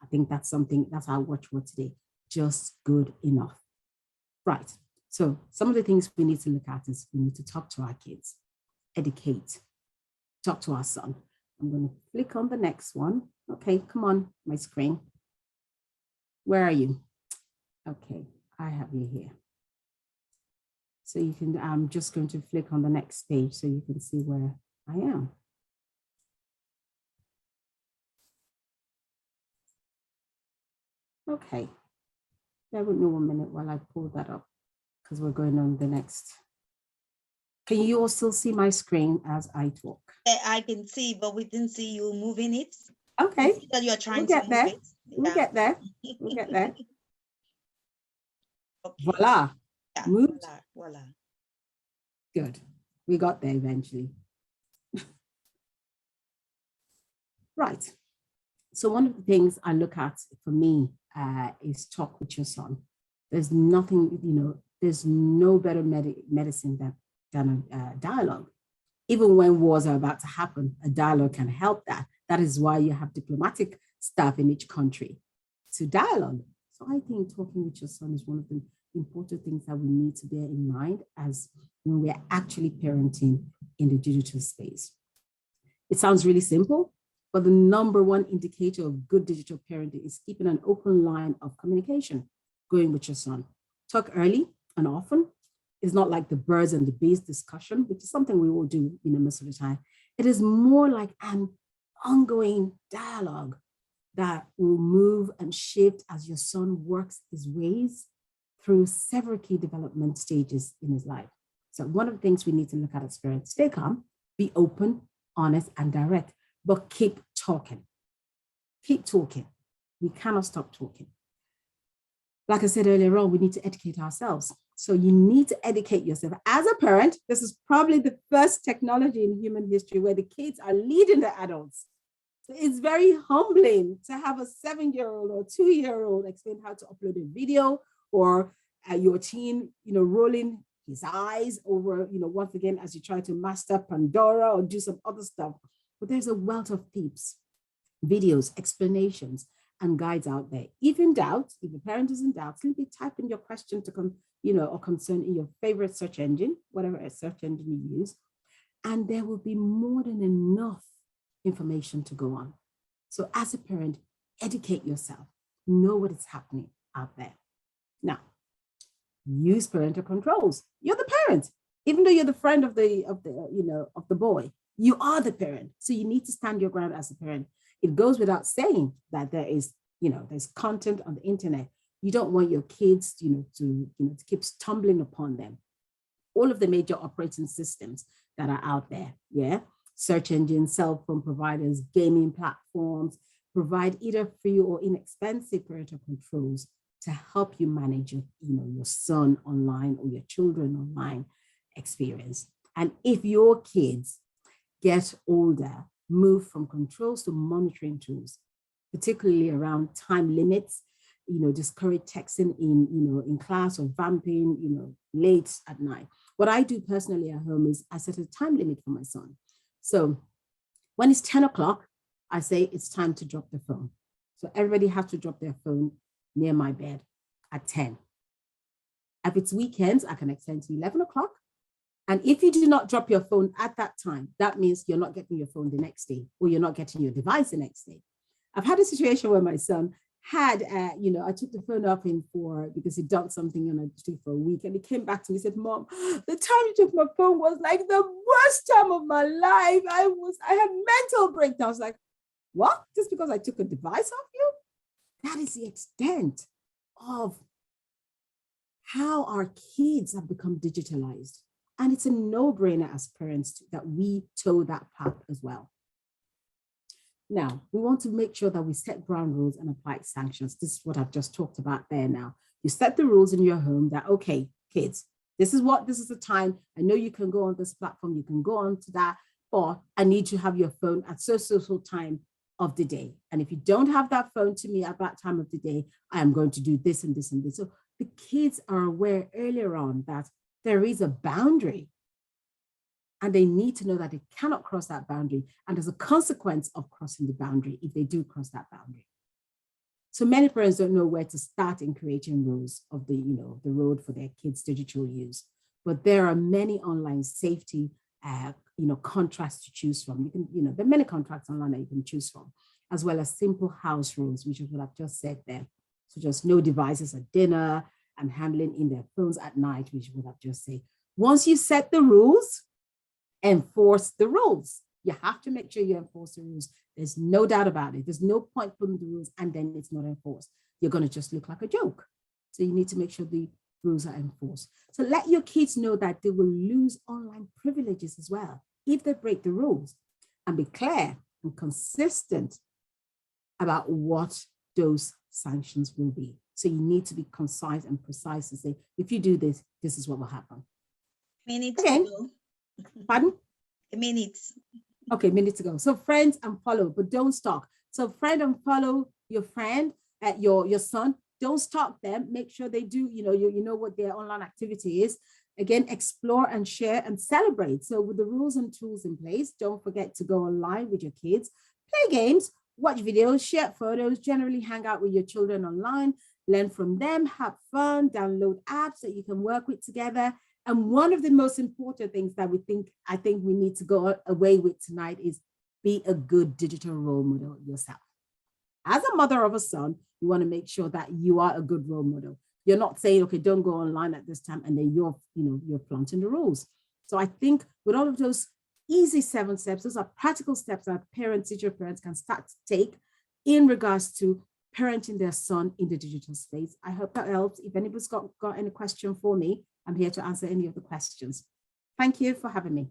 I think that's something, that's our watchword today, just good enough. Right, so some of the things we need to look at is we need to talk to our kids, educate, talk to our son. I'm going to click on the next one. Okay, come on, my screen. Where are you? Okay, I have you here. So you can, I'm just going to flick on the next page so you can see where I am. Okay, bear with me 1 minute while I pull that up because we're going on the next. Can you all still see my screen as I talk? I can see, but we didn't see you moving it. Okay, That you're trying we'll to get there. move it. We'll get there. We'll get there. Okay. Voila. Yeah, Moved. voila, voila. Good. We got there eventually. Right. So one of the things I look at for me is talk with your son. There's nothing, you know, there's no better medicine than a dialogue. Even when wars are about to happen, a dialogue can help that. That is why you have diplomatic staff in each country to dialogue. So I think talking with your son is one of the important things that we need to bear in mind as when we're actually parenting in the digital space. It sounds really simple, but the number one indicator of good digital parenting is keeping an open line of communication going with your son. Talk early and often. It's not like the birds and the bees discussion, which is something we all do, you know, most of the time. It is more like an ongoing dialogue that will move and shift as your son works his ways through several key development stages in his life. So one of the things we need to look at as parents, stay calm, be open, honest, and direct, but keep talking. Keep talking. We cannot stop talking. Like I said earlier on, we need to educate ourselves. So you need to educate yourself. As a parent, this is probably the first technology in human history where the kids are leading the adults. It's very humbling to have a 7-year-old or 2-year-old explain how to upload a video, or your teen, you know, rolling his eyes over, you know, once again, as you try to master Pandora or do some other stuff. But there's a wealth of tips, videos, explanations, and guides out there. If in doubt, if the parent is in doubt, simply type in your question to or concern in your favorite search engine, whatever search engine you use, and there will be more than enough information to go on. So as a parent, educate yourself, know what is happening, out there. Now, use parental controls. You're the parent, even though you're the friend of the boy. You are the parent, so you need to stand your ground as a parent. It goes without saying that there's content on the internet. You don't want your kids, to keep stumbling upon them. All of the major operating systems that are out there, search engines, cell phone providers, gaming platforms provide either free or inexpensive parental controls to help you manage your son online or your children online experience. And if your kids get older, move from controls to monitoring tools, particularly around time limits, discourage texting in class or vamping, late at night. What I do personally at home is I set a time limit for my son. So when it's 10 o'clock, I say it's time to drop the phone. So everybody has to drop their phone near my bed at 10. If it's weekends, I can extend to 11 o'clock. And if you do not drop your phone at that time, that means you're not getting your phone the next day, or you're not getting your device the next day. I've had a situation where my son had, I took the phone up because he dumped something on a tree for a week, and he came back to me and said, "Mom, the time you took my phone was like the worst time of my life. I had mental breakdowns." Like, what? Just because I took a device off you? That is the extent of how our kids have become digitalized. And it's a no-brainer as parents that we toe that path as well. Now, we want to make sure that we set ground rules and apply sanctions. This is what I've just talked about there now. You set the rules in your home that, okay, kids, this is the time. I know you can go on this platform, you can go on to that, or I need to have your phone at so time of the day. And if you don't have that phone to me at that time of the day, I am going to do this and this and this. So the kids are aware earlier on that there is a boundary, and they need to know that they cannot cross that boundary. And there's a consequence of crossing the boundary if they do cross that boundary. So many parents don't know where to start in creating rules of the road for their kids' digital use. But there are many online safety, contracts to choose from. You can, there are many contracts online that you can choose from, as well as simple house rules, which is what I've just said there. So just no devices at dinner and handling in their phones at night, which is what I've just said. Once you set the rules, enforce the rules. You have to make sure you enforce the rules. There's no doubt about it. There's no point putting the rules and then it's not enforced. You're going to just look like a joke. So you need to make sure the rules are enforced. So let your kids know that they will lose online privileges as well if they break the rules, and be clear and consistent about what those sanctions will be. So you need to be concise and precise and say, if you do this, this is what will happen. Minutes okay. to go. Pardon? A minute. Okay, minutes to go. So friends and follow, but don't stalk. So friend and follow your friend, your son. Don't stalk them. Make sure they do, you know what their online activity is. Again, explore and share and celebrate. So with the rules and tools in place, don't forget to go online with your kids, play games, watch videos, share photos, generally hang out with your children online, learn from them, have fun, download apps that you can work with together. And one of the most important things that I think we need to go away with tonight is be a good digital role model yourself. As a mother of a son, you want to make sure that you are a good role model. You're not saying, okay, don't go online at this time, and then you're flaunting the rules. So I think with all of those easy 7 steps, those are practical steps that parents, digital parents can start to take in regards to parenting their son in the digital space. I hope that helps. If anybody's got any question for me, I'm here to answer any of the questions. Thank you for having me.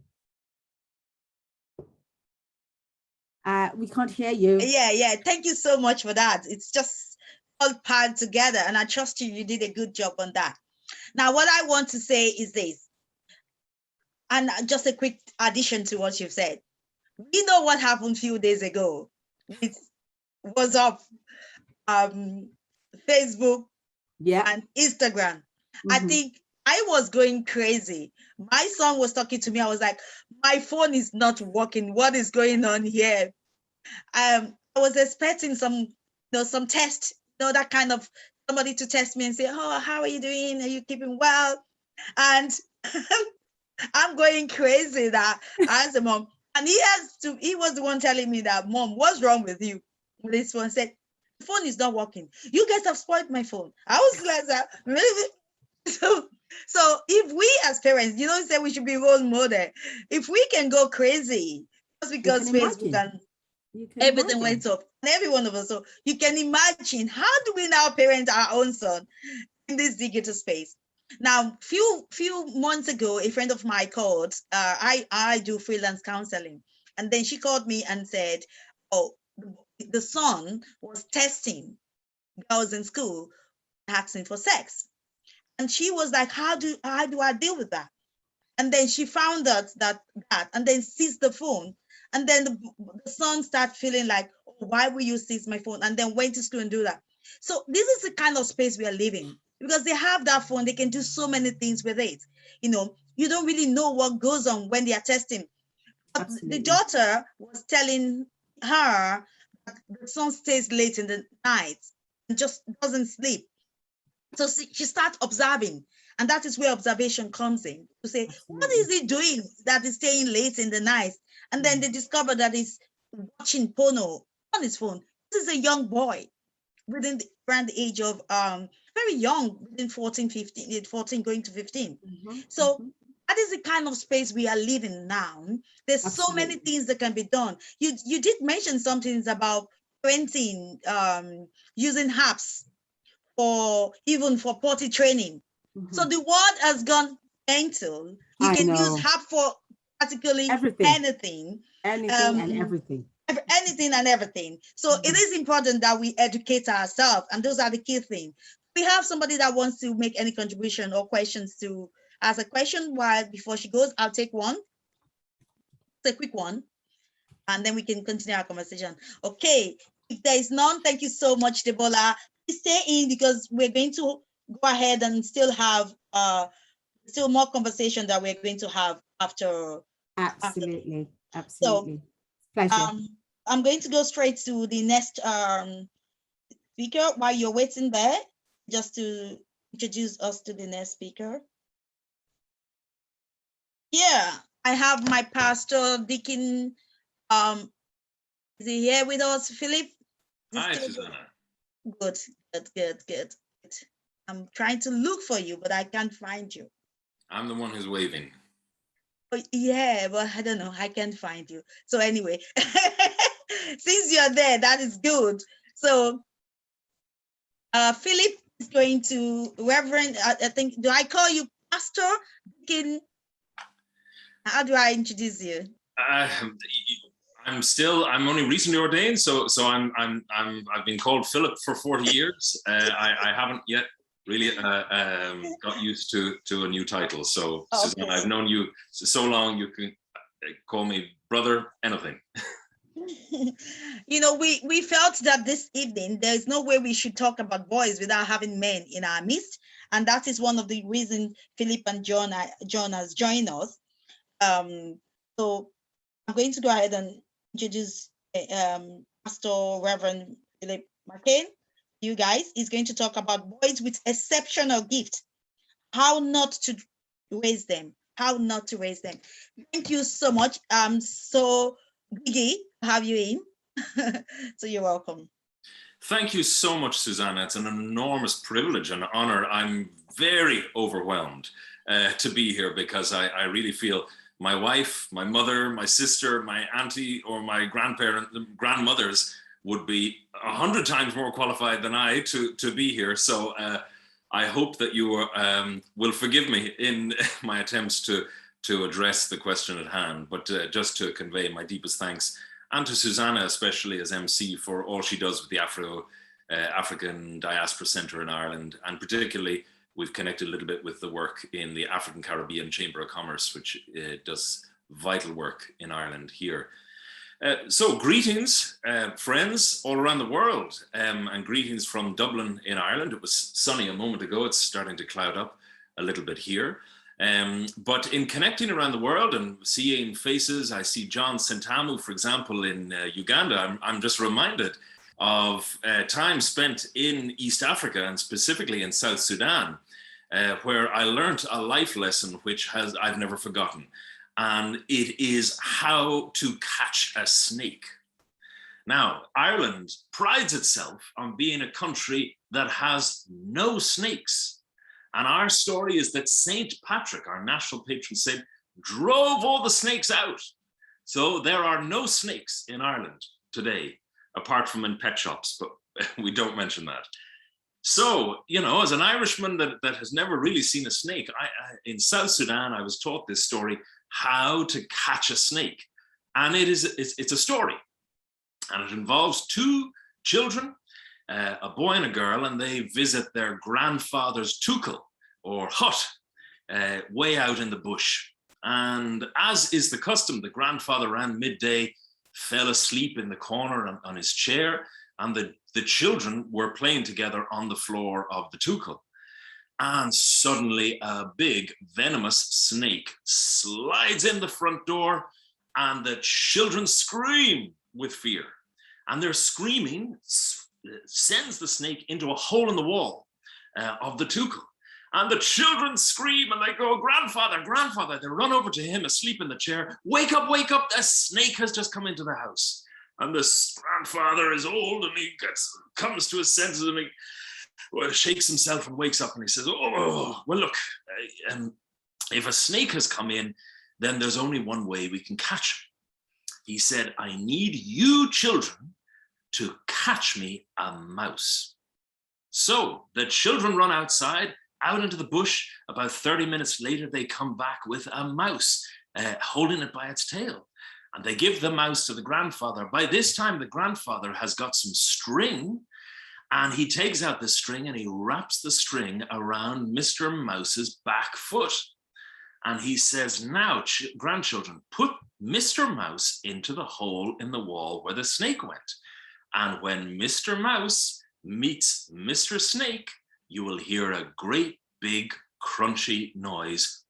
We can't hear you. Yeah. Thank you so much for that. It's just all piled together, and I trust you did a good job on that. Now, what I want to say is this, and just a quick addition to what you've said. We know what happened a few days ago with WhatsApp, Facebook, and Instagram. I think I was going crazy. My son was talking to me. I was like, my phone is not working. What is going on here? I was expecting some test, that kind of somebody to test me and say, oh, how are you doing? Are you keeping well? And I'm going crazy that as a mom. And he was the one telling me that, Mom, what's wrong with you? This one said, The phone is not working. You guys have spoiled my phone. I was like that. So if we as parents, you know, say we should be role model. If we can go crazy just because Facebook and everything went up, and every one of us, so you can imagine, how do we now parent our own son in this digital space? Now, few months ago, a friend of mine called. I do freelance counseling, and then she called me and said, "Oh, the son was testing girls in school, asking for sex," and she was like, "How do I deal with that?" And then she found out that, and then seized the phone, and then the son started feeling like, oh, "Why will you seize my phone?" And then went to school and do that. So this is the kind of space we are living, because they have that phone, they can do so many things with it. You know, you don't really know what goes on when they are testing. But the daughter was telling her that the son stays late in the night and just doesn't sleep. So she starts observing, and that is where observation comes in, to say, what is he doing that is staying late in the night? And then they discover that he's watching porno on his phone. This is a young boy around the age of very young, within 14 going to 15. So that is the kind of space we are living now. There's so many things that can be done. You did mention some things about parenting, using apps even for potty training. So the world has gone mental. You can use app for practically anything and everything. Anything and everything. So it is important that we educate ourselves, and those are the key things. We have somebody that wants to make any contribution or questions to ask a question before she goes. I'll take one. It's a quick one, and then we can continue our conversation. Okay, if there is none, thank you so much, Debola. Please stay in, because we're going to go ahead and still have still more conversation that we're going to have after. Absolutely. So, pleasure. I'm going to go straight to the next speaker while you're waiting there, just to introduce us to the next speaker. Yeah, I have my pastor, Deacon. Is he here with us, Philip? Hi, Susanna. Good. I'm trying to look for you, but I can't find you. I'm the one who's waving. Oh, yeah, but I don't know. I can't find you. So anyway, since you're there, that is good. So Philip is going to Reverend, I think, do I call you Pastor? Deacon? How do I introduce you? I'm only recently ordained, so I've been called Philip for 40 years. I haven't yet really got used to a new title. So okay. Susanna, I've known you so long, you can call me brother, anything. You know, we felt that this evening, there's no way we should talk about boys without having men in our midst. And that is one of the reasons Philip and John has joined us. So I'm going to go ahead and introduce Pastor Reverend Philip McCain. You guys, is going to talk about boys with exceptional gift, how not to raise them. Thank you so much. I'm so giddy to have you in. So you're welcome. Thank you so much, Susanna. It's an enormous privilege and honor. I'm very overwhelmed to be here, because I really feel my wife, my mother, my sister, my auntie, or my grandmothers would be 100 times more qualified than I to be here. So I hope that you will forgive me in my attempts to address the question at hand, but just to convey my deepest thanks, and to Susanna, especially as MC, for all she does with the African Diaspora Centre in Ireland, and particularly we've connected a little bit with the work in the African Caribbean Chamber of Commerce, which does vital work in Ireland here. So greetings, friends all around the world, and greetings from Dublin in Ireland. It was sunny a moment ago. It's starting to cloud up a little bit here. But in connecting around the world and seeing faces, I see John Sentamu, for example, in Uganda. I'm just reminded of time spent in East Africa, and specifically in South Sudan, where I learned a life lesson which I've never forgotten. And it is how to catch a snake. Now, Ireland prides itself on being a country that has no snakes. And our story is that St. Patrick, our national patron saint, drove all the snakes out. So there are no snakes in Ireland today, apart from in pet shops, but we don't mention that. So, you know, as an Irishman that has never really seen a snake, in South Sudan, I was taught this story, how to catch a snake. And it's a story. And it involves two children, a boy and a girl, and they visit their grandfather's tukul, or hut, way out in the bush. And as is the custom, the grandfather around midday fell asleep in the corner on his chair, and the children were playing together on the floor of the tukul. And suddenly a big venomous snake slides in the front door, and the children scream with fear. And their screaming sends the snake into a hole in the wall of the tukul. And the children scream and they go, "Grandfather, grandfather." They run over to him asleep in the chair. "Wake up, wake up, a snake has just come into the house." And this grandfather is old and he comes to his senses and he shakes himself and wakes up and he says, "Oh, well, look, if a snake has come in, then there's only one way we can catch him." He said, "I need you children to catch me a mouse." So the children run outside, out into the bush. About 30 minutes later, they come back with a mouse, holding it by its tail. And they give the mouse to the grandfather. By this time, the grandfather has got some string, and he takes out the string and he wraps the string around Mr. Mouse's back foot. And he says, "Now, grandchildren, put Mr. Mouse into the hole in the wall where the snake went. And when Mr. Mouse meets Mr. Snake, you will hear a great big crunchy noise."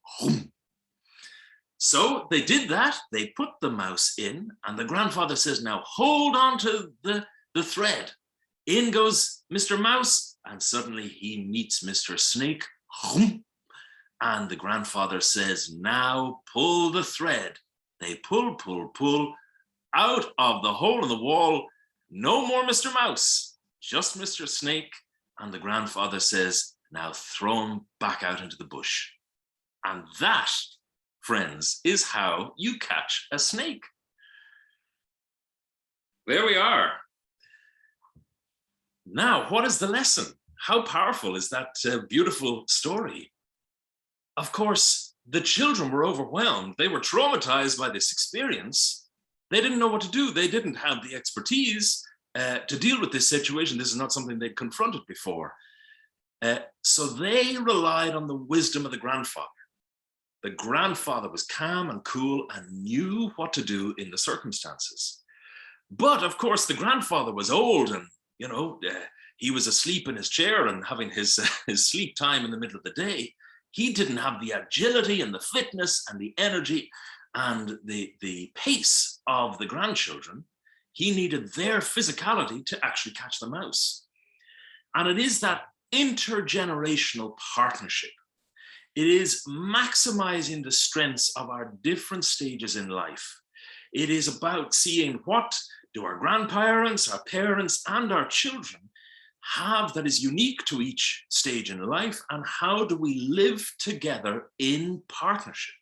So they did that. They put the mouse in, and the grandfather says, "Now hold on to the thread." In goes Mr. Mouse, and suddenly he meets Mr. Snake. And the grandfather says, "Now pull the thread." They pull, pull, pull out of the hole in the wall. No more Mr. Mouse, just Mr. Snake. And the grandfather says, "Now throw him back out into the bush." And that, friends, is how you catch a snake. There we are. Now, what is the lesson? How powerful is that beautiful story? Of course, the children were overwhelmed. They were traumatized by this experience. They didn't know what to do. They didn't have the expertise to deal with this situation. This is not something they'd confronted before. So they relied on the wisdom of the grandfather. The grandfather was calm and cool and knew what to do in the circumstances. But of course, the grandfather was old and, you know, he was asleep in his chair and having his sleep time in the middle of the day. He didn't have the agility and the fitness and the energy and the pace of the grandchildren. He needed their physicality to actually catch the mouse. And it is that intergenerational partnership. It is maximizing the strengths of our different stages in life. It is about seeing what do our grandparents, our parents, and our children have that is unique to each stage in life, and how do we live together in partnership?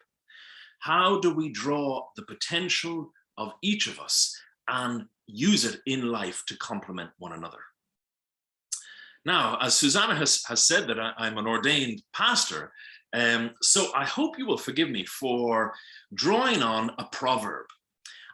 How do we draw the potential of each of us and use it in life to complement one another? Now, as Susanna has said that I'm an ordained pastor, so I hope you will forgive me for drawing on a proverb.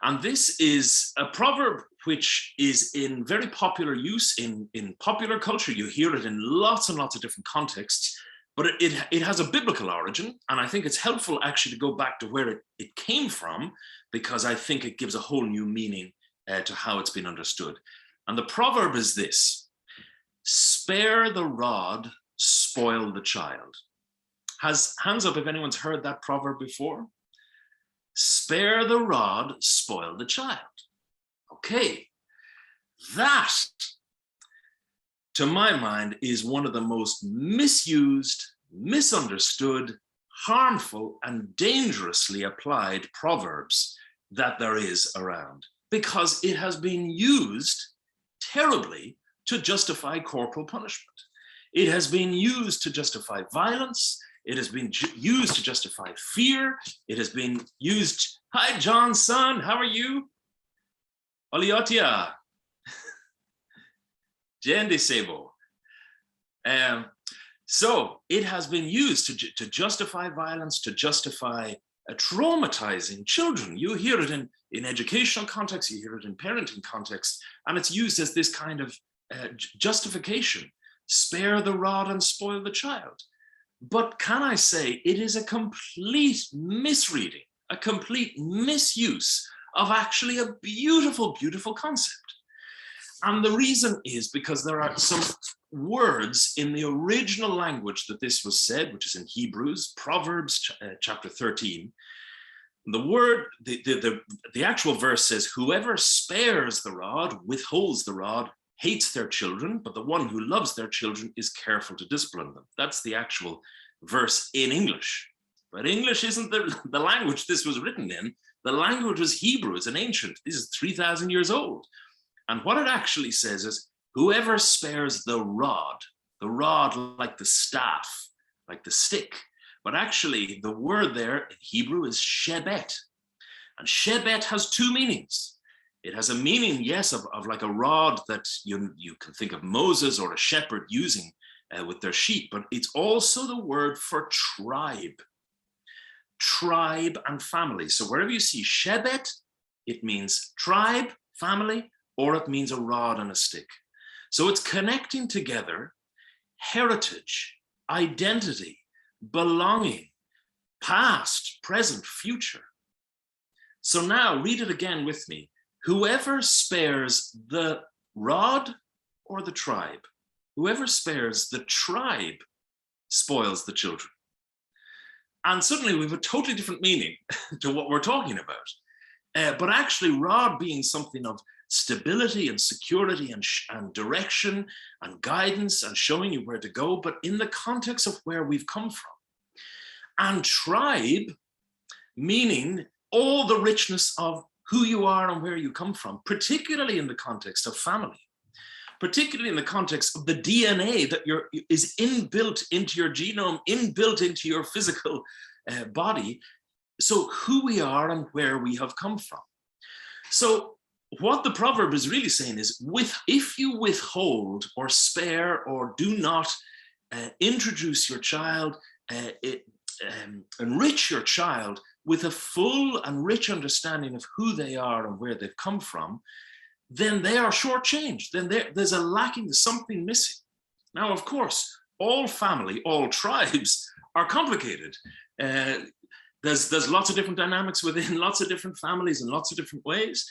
And this is a proverb which is in very popular use in popular culture. You hear it in lots and lots of different contexts, but it has a biblical origin. And I think it's helpful actually to go back to where it came from, because I think it gives a whole new meaning to how it's been understood. And the proverb is this: "Spare the rod, spoil the child." Hands up if anyone's heard that proverb before. Spare the rod, spoil the child. Okay, that, to my mind, is one of the most misused, misunderstood, harmful, and dangerously applied proverbs that there is around. because it has been used terribly to justify corporal punishment. It has been used to justify violence. It has been used to justify fear. It has been used, hi, John's son, how are you? Oliotia. Jendi Sebo. So it has been used to justify violence, to justify traumatizing children. You hear it in educational context, you hear it in parenting context, and it's used as this kind of justification. Spare the rod and spoil the child. But can I say it is a complete misreading, a complete misuse of actually a beautiful, beautiful concept. And the reason is because there are some words in the original language that this was said, which is in Hebrews, Proverbs chapter 13. The word, the actual verse says, whoever spares the rod, withholds the rod, hates their children, but the one who loves their children is careful to discipline them. That's the actual verse in English. But English isn't the language this was written in. The language was Hebrew. It's an ancient. This is 3,000 years old. And what it actually says is, whoever spares the rod like the staff, like the stick, but actually the word there in Hebrew is shebet. And shebet has two meanings. It has a meaning, yes, of like a rod that you can think of Moses or a shepherd using with their sheep, but it's also the word for tribe and family. So wherever you see shebet, it means tribe, family, or it means a rod and a stick. So it's connecting together heritage, identity, belonging, past, present, future. So now read it again with me. Whoever spares the rod or the tribe, whoever spares the tribe spoils the children. And suddenly we have a totally different meaning to what we're talking about. But actually rod being something of stability and security and direction and guidance and showing you where to go, but in the context of where we've come from. And tribe meaning all the richness of who you are and where you come from, particularly in the context of family, particularly in the context of the DNA that is inbuilt into your genome, inbuilt into your physical body. So who we are and where we have come from. So what the proverb is really saying is, if you withhold or spare or do not introduce your child, enrich your child with a full and rich understanding of who they are and where they've come from, then they are shortchanged. Then there's something missing. Now, of course, all family, all tribes are complicated. There's lots of different dynamics within lots of different families in lots of different ways.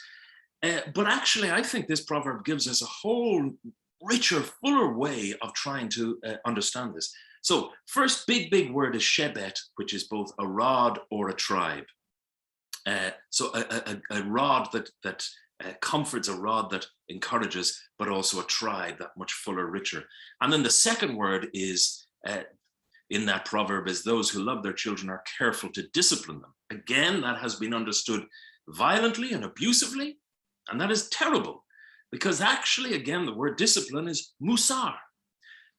But actually, I think this proverb gives us a whole richer, fuller way of trying to understand this. So first big word is shebet, which is both a rod or a tribe. So a rod that comforts, a rod that encourages, but also a tribe that much fuller, richer. And then the second word is, in that proverb, is those who love their children are careful to discipline them. Again, that has been understood violently and abusively, and that is terrible, because actually, again, the word discipline is musar,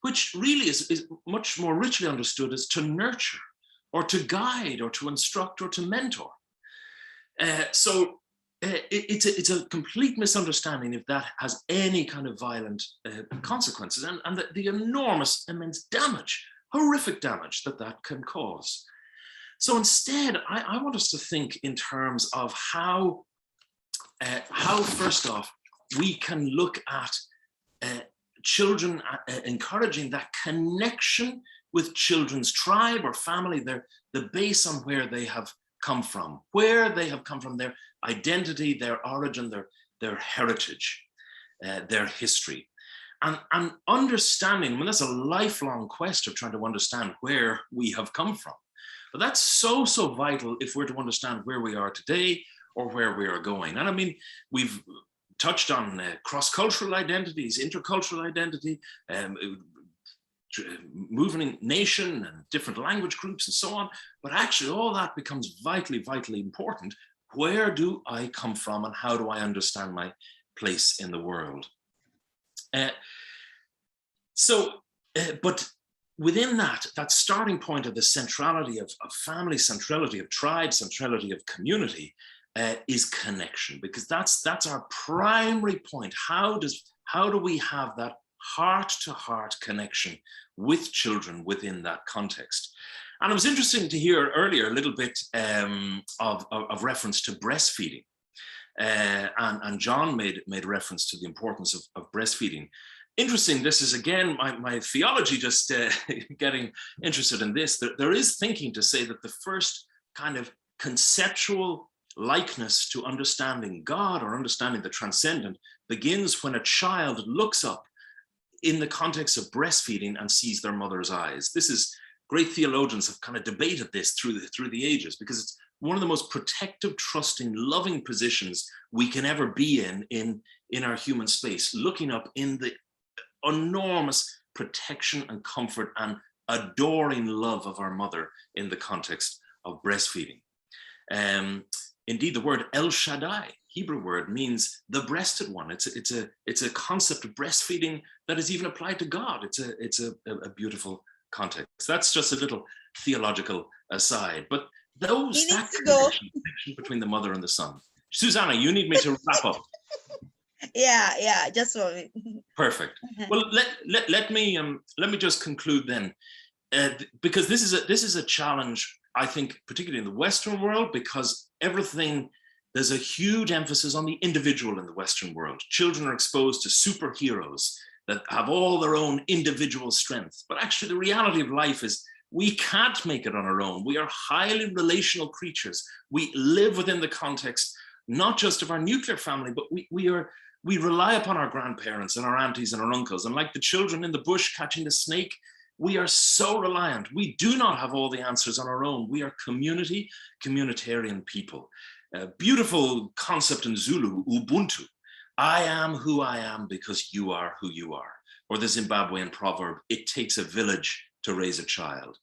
which really is much more richly understood as to nurture, or to guide, or to instruct, or to mentor. So it's a complete misunderstanding if that has any kind of violent consequences, and the enormous, immense damage, horrific damage that can cause. So instead, I want us to think in terms of how first off, we can look at children, encouraging that connection with children's tribe or family, the base on where they have come from, their identity, their origin, their heritage, their history. And understanding, I mean, that's a lifelong quest of trying to understand where we have come from. But that's so vital if we're to understand where we are today or where we are going. And I mean, we've touched on cross-cultural identities, intercultural identity, moving nation and different language groups and so on. But actually all that becomes vitally important Where do I come from and how do I understand my place in the world? But within that starting point of the centrality of family, centrality of tribe, centrality of community is connection, because that's our primary point. How do we have that heart-to-heart connection with children within that context? And it was interesting to hear earlier a little bit of reference to breastfeeding. And John made reference to the importance of breastfeeding. Interesting, this is again, my theology just getting interested in this. There is thinking to say that the first kind of conceptual likeness to understanding God or understanding the transcendent begins when a child looks up in the context of breastfeeding and sees their mother's eyes. This is, great theologians have kind of debated this through the ages, because it's one of the most protective, trusting, loving positions we can ever be in our human space, looking up in the enormous protection and comfort and adoring love of our mother in the context of breastfeeding. Indeed, the word El Shaddai, Hebrew word, means the breasted one. It's a concept of breastfeeding that is even applied to God. It's a beautiful context. That's just a little theological aside. But that connection between the mother and the son. Susanna, you need me to wrap up. Yeah, just for me. Perfect. Well, let me just conclude then, because this is a challenge, I think, particularly in the Western world, because there's a huge emphasis on the individual in the Western world. Children are exposed to superheroes that have all their own individual strengths. But actually, the reality of life is we can't make it on our own. We are highly relational creatures. We live within the context, not just of our nuclear family, but we rely upon our grandparents and our aunties and our uncles. And like the children in the bush catching the snake, we are so reliant. We do not have all the answers on our own. We are communitarian people. A beautiful concept in Zulu, Ubuntu. I am who I am because you are who you are. Or the Zimbabwean proverb, it takes a village to raise a child.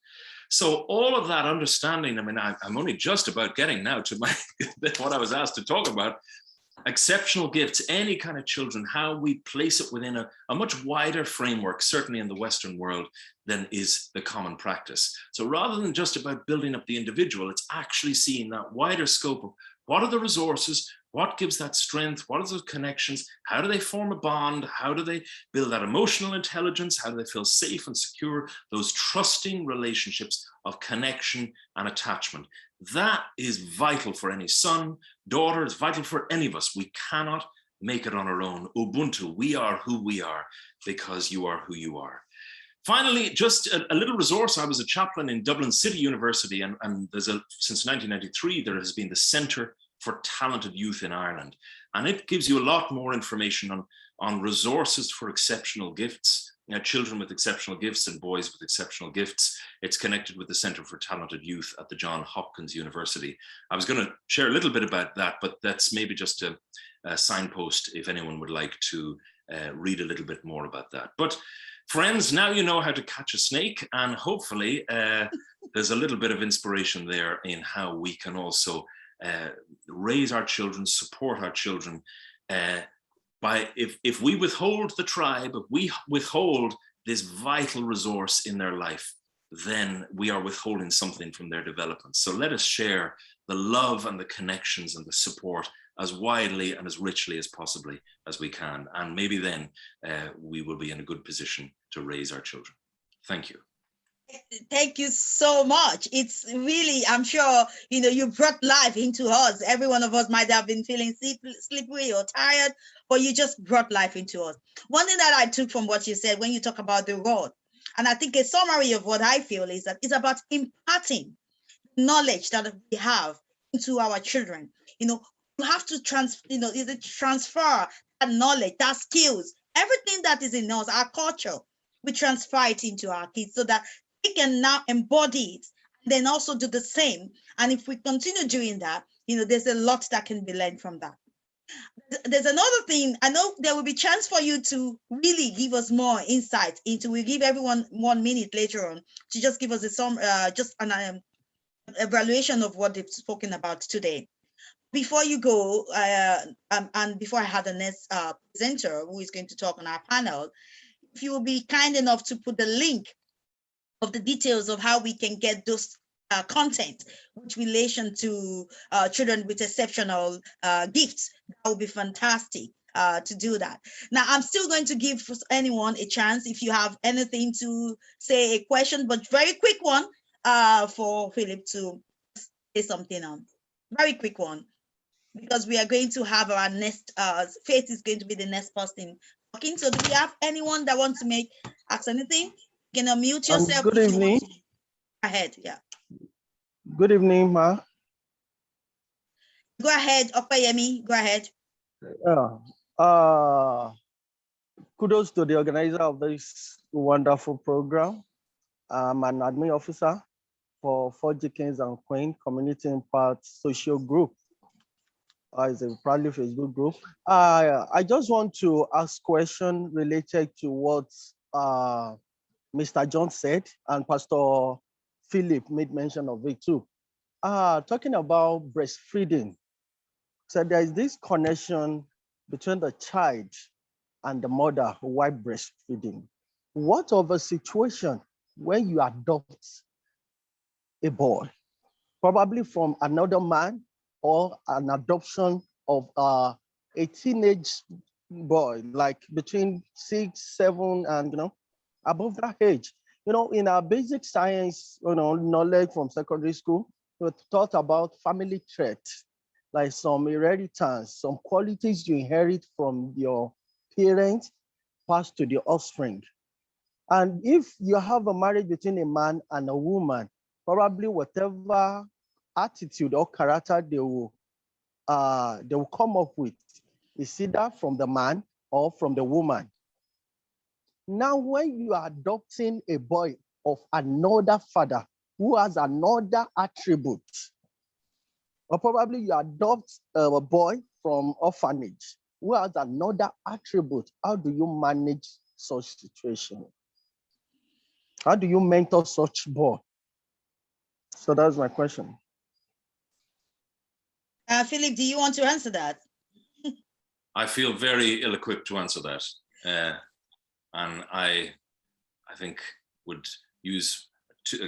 So all of that understanding, I mean, I'm only just about getting now to what I was asked to talk about. Exceptional gifts, any kind of children, how we place it within a much wider framework, certainly in the Western world, than is the common practice. So rather than just about building up the individual, it's actually seeing that wider scope of what are the resources, what gives that strength, what are those connections, how do they form a bond, how do they build that emotional intelligence, how do they feel safe and secure, those trusting relationships of connection and attachment. That is vital for any son, daughter, it's vital for any of us. We cannot make it on our own. Ubuntu, we are who we are because you are who you are. Finally, just a little resource. I was a chaplain in Dublin City University, and since 1993, there has been the Centre for Talented Youth in Ireland. And it gives you a lot more information on resources for exceptional gifts, children with exceptional gifts and boys with exceptional gifts. It's connected with the Centre for Talented Youth at the Johns Hopkins University. I was going to share a little bit about that, but that's maybe just a signpost if anyone would like to read a little bit more about that. But friends, now you know how to catch a snake, and hopefully there's a little bit of inspiration there in how we can also raise our children, support our children. If we withhold the tribe, if we withhold this vital resource in their life, then we are withholding something from their development. So let us share the love and the connections and the support as widely and as richly as possibly as we can. And maybe then we will be in a good position to raise our children. Thank you. Thank you so much. It's really, I'm sure, you brought life into us. Every one of us might have been feeling sleepy or tired, but you just brought life into us. One thing that I took from what you said when you talk about the rod, and I think a summary of what I feel is that it's about imparting knowledge that we have into our children. You have to transfer that knowledge, that skills, everything that is in us, our culture, we transfer it into our kids so that they can now embody it and then also do the same. And if we continue doing that, there's a lot that can be learned from that. There's another thing. I know there will be chance for you to really give us more insight into. We'll give everyone 1 minute later on to just give us just an evaluation of what they've spoken about today. Before you go, and before I have the next presenter who is going to talk on our panel, if you will be kind enough to put the link of the details of how we can get those content with relation to children with exceptional gifts, that would be fantastic to do that. Now, I'm still going to give anyone a chance if you have anything to say, a question, but very quick one for Philip to say something on. Very quick one, because we are going to have our next, Faith is going to be the next person talking. So do we have anyone that wants to ask anything? You can unmute yourself. Good evening. Go ahead, yeah. Good evening, Ma. Go ahead, Opayemi, go ahead. Kudos to the organizer of this wonderful program. I'm an admin officer for 4G Kings and Queen Community Impact Social Group. It's a proudly Facebook group. I just want to ask a question related to what Mr. John said, and Pastor Philip made mention of it too. Talking about breastfeeding. So there is this connection between the child and the mother while breastfeeding. What of a situation when you adopt a boy, probably from another man, or an adoption of a teenage boy, like between 6, 7, and above that age? In our basic science, knowledge from secondary school, we taught about family traits, like some inheritance, some qualities you inherit from your parents pass to the offspring. And if you have a marriage between a man and a woman, probably whatever attitude or character they will come up with is either from the man or from the woman. Now, when you are adopting a boy of another father who has another attribute, or probably you adopt a boy from orphanage who has another attribute, how do you manage such situation? How do you mentor such boy? So that's my question. Philip, do you want to answer that? I feel very ill-equipped to answer that. And I think would use,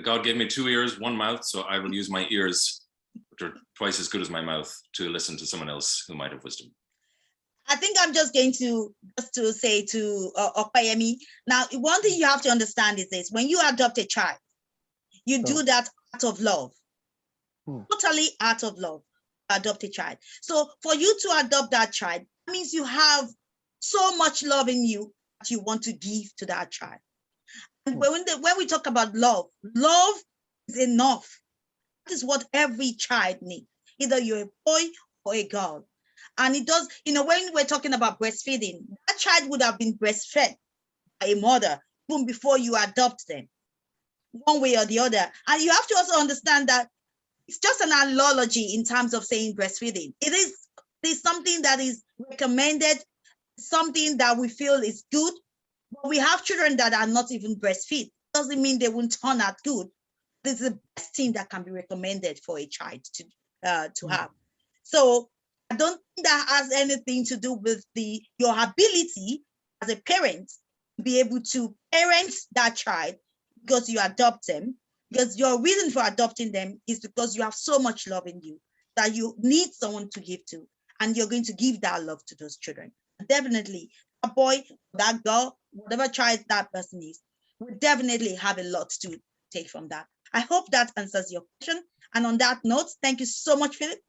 God gave me 2 ears, 1 mouth, so I will use my ears, which are twice as good as my mouth, to listen to someone else who might have wisdom. I think I'm just going to say to Opayemi, now, one thing you have to understand is this: when you adopt a child, you do that out of love, totally out of love, adopt a child. So for you to adopt that child, that means you have so much love in you that you want to give to that child. And when we talk about love, love is enough. That is what every child needs, either you're a boy or a girl. And it does, when we're talking about breastfeeding, that child would have been breastfed by a mother even before you adopt them, one way or the other. And you have to also understand that it's just an analogy in terms of saying breastfeeding. It is something that is recommended, something that we feel is good. But we have children that are not even breastfeed. Doesn't mean they won't turn out good. This is the best thing that can be recommended for a child to have. So I don't think that has anything to do with your ability as a parent to be able to parent that child because you adopt them. Because your reason for adopting them is because you have so much love in you that you need someone to give to, and you're going to give that love to those children. Definitely, a boy, that girl, whatever child that person is, will definitely have a lot to take from that. I hope that answers your question. And on that note, thank you so much, Philip,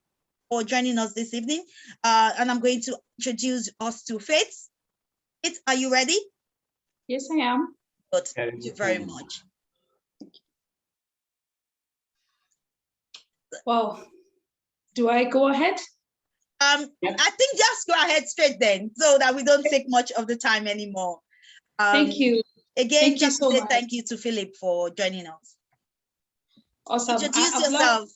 for joining us this evening. And I'm going to introduce us to Faith. Faith, are you ready? Yes, I am. Good. Thank you very much. Wow. Do I go ahead? I think just go ahead straight then, so that we don't take much of the time anymore. Thank you. Again, just to say thank you to Philip for joining us. Awesome. Introduce yourself.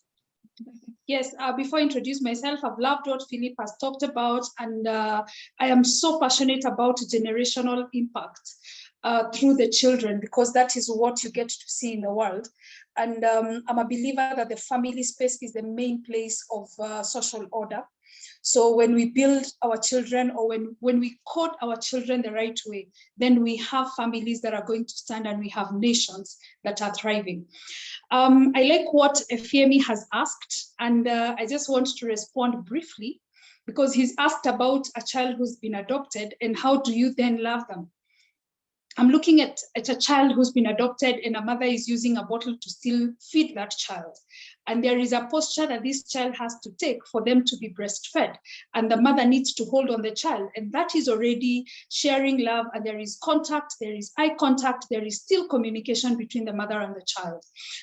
Yes, before I introduce myself, I've loved what Philip has talked about, and I am so passionate about generational impact. through the children, because that is what you get to see in the world. And I'm a believer that the family space is the main place of social order. So when we build our children, or when we code our children the right way, then we have families that are going to stand, and we have nations that are thriving. I like what Efemi has asked, and I just want to respond briefly, because he's asked about a child who's been adopted and how do you then love them? I'm looking at a child who's been adopted, and a mother is using a bottle to still feed that child. And there is a posture that this child has to take for them to be breastfed. And the mother needs to hold on the child. And that is already sharing love. And there is contact, there is eye contact, there is still communication between the mother and the child.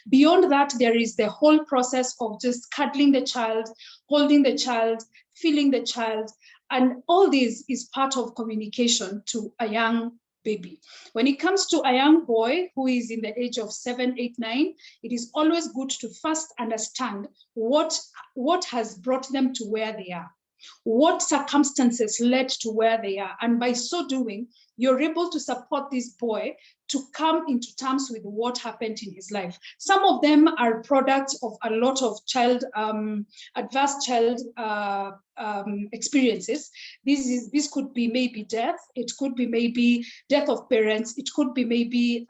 Beyond that, there is the whole process of just cuddling the child, holding the child, feeling the child. And all this is part of communication to a young baby. When it comes to a young boy who is in the age of 7, 8, 9, it is always good to first understand what has brought them to where they are, what circumstances led to where they are. And by so doing, you're able to support this boy to come into terms with what happened in his life. Some of them are products of a lot of adverse child experiences. This could be maybe death. It could be maybe death of parents. It could be maybe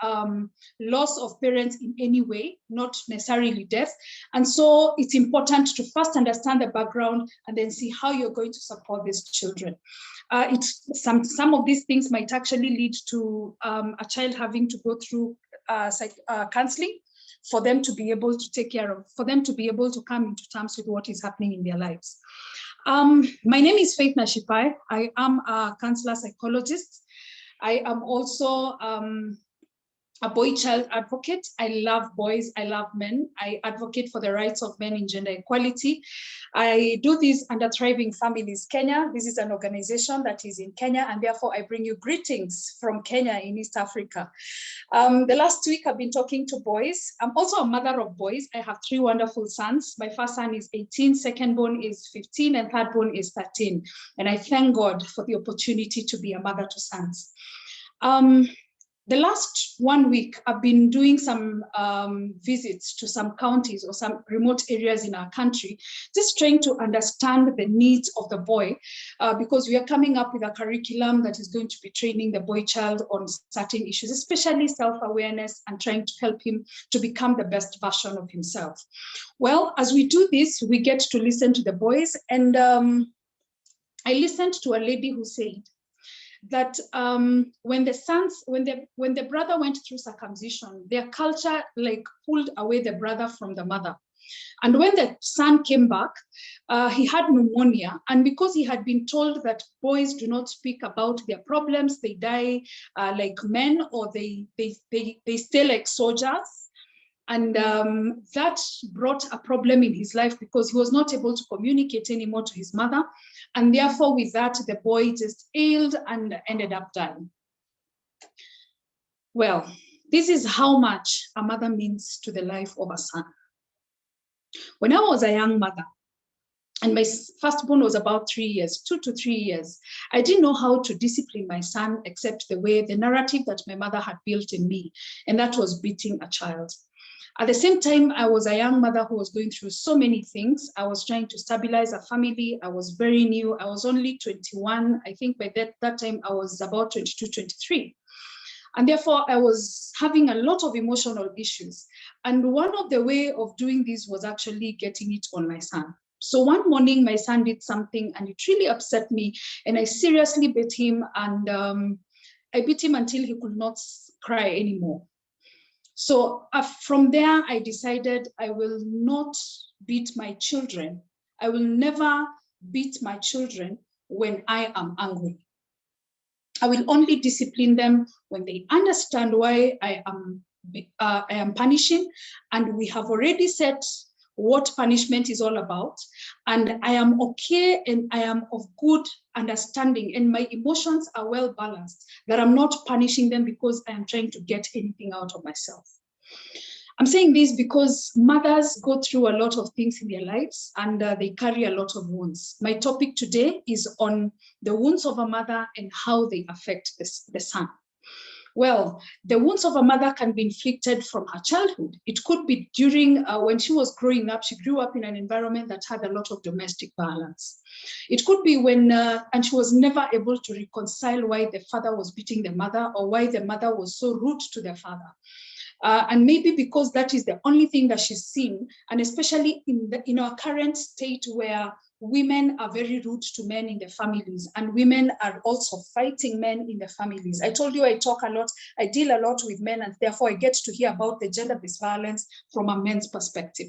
loss of parents in any way, not necessarily death. And so it's important to first understand the background and then see how you're going to support these children. Some of these things might actually lead to a child having to go through counseling for them to be able to take care of, for them to be able to come into terms with what is happening in their lives. My name is Faith Nashipai. I am a counselor psychologist. I am also a boy-child advocate. I love boys, I love men. I advocate for the rights of men in gender equality. I do this under Thriving Families Kenya. This is an organization that is in Kenya, and therefore I bring you greetings from Kenya in East Africa. The last week I've been talking to boys. I'm also a mother of boys. I have 3 wonderful sons. My first son is 18, second born is 15, and third born is 13. And I thank God for the opportunity to be a mother to sons. The last 1 week, I've been doing some visits to some counties or some remote areas in our country, just trying to understand the needs of the boy, because we are coming up with a curriculum that is going to be training the boy child on certain issues, especially self-awareness, and trying to help him to become the best version of himself. Well, as we do this, we get to listen to the boys. And I listened to a lady who said that when the brother went through circumcision, their culture like pulled away the brother from the mother. And when the son came back, he had pneumonia. And because he had been told that boys do not speak about their problems, they die like men, or they stay like soldiers. And that brought a problem in his life, because he was not able to communicate anymore to his mother. And therefore, with that, the boy just ailed and ended up dying. Well, this is how much a mother means to the life of a son. When I was a young mother, and my firstborn was about 3 years, 2 to 3 years, I didn't know how to discipline my son except the narrative that my mother had built in me, and that was beating a child. At the same time, I was a young mother who was going through so many things. I was trying to stabilize a family. I was very new. I was only 21. I think by that time I was about 22, 23. And therefore I was having a lot of emotional issues. And one of the way of doing this was actually getting it on my son. So one morning my son did something and it really upset me. And I seriously beat him, and I beat him until he could not cry anymore. So from there, I decided I will not beat my children. I will never beat my children when I am angry. I will only discipline them when they understand why I am punishing, and we have already set what punishment is all about, and I am okay, and I am of good understanding, and my emotions are well balanced, that I'm not punishing them because I am trying to get anything out of myself. I'm saying this because mothers go through a lot of things in their lives, and they carry a lot of wounds. My topic today is on the wounds of a mother and how they affect the son. Well, the wounds of a mother can be inflicted from her childhood. It could be during when she was growing up, she grew up in an environment that had a lot of domestic violence. It could be when, and she was never able to reconcile why the father was beating the mother or why the mother was so rude to the father. And maybe because that is the only thing that she's seen, and especially in our current state where women are very rude to men in the families, and women are also fighting men in the families. I told you I talk a lot, I deal a lot with men, and therefore I get to hear about the gender-based violence from a man's perspective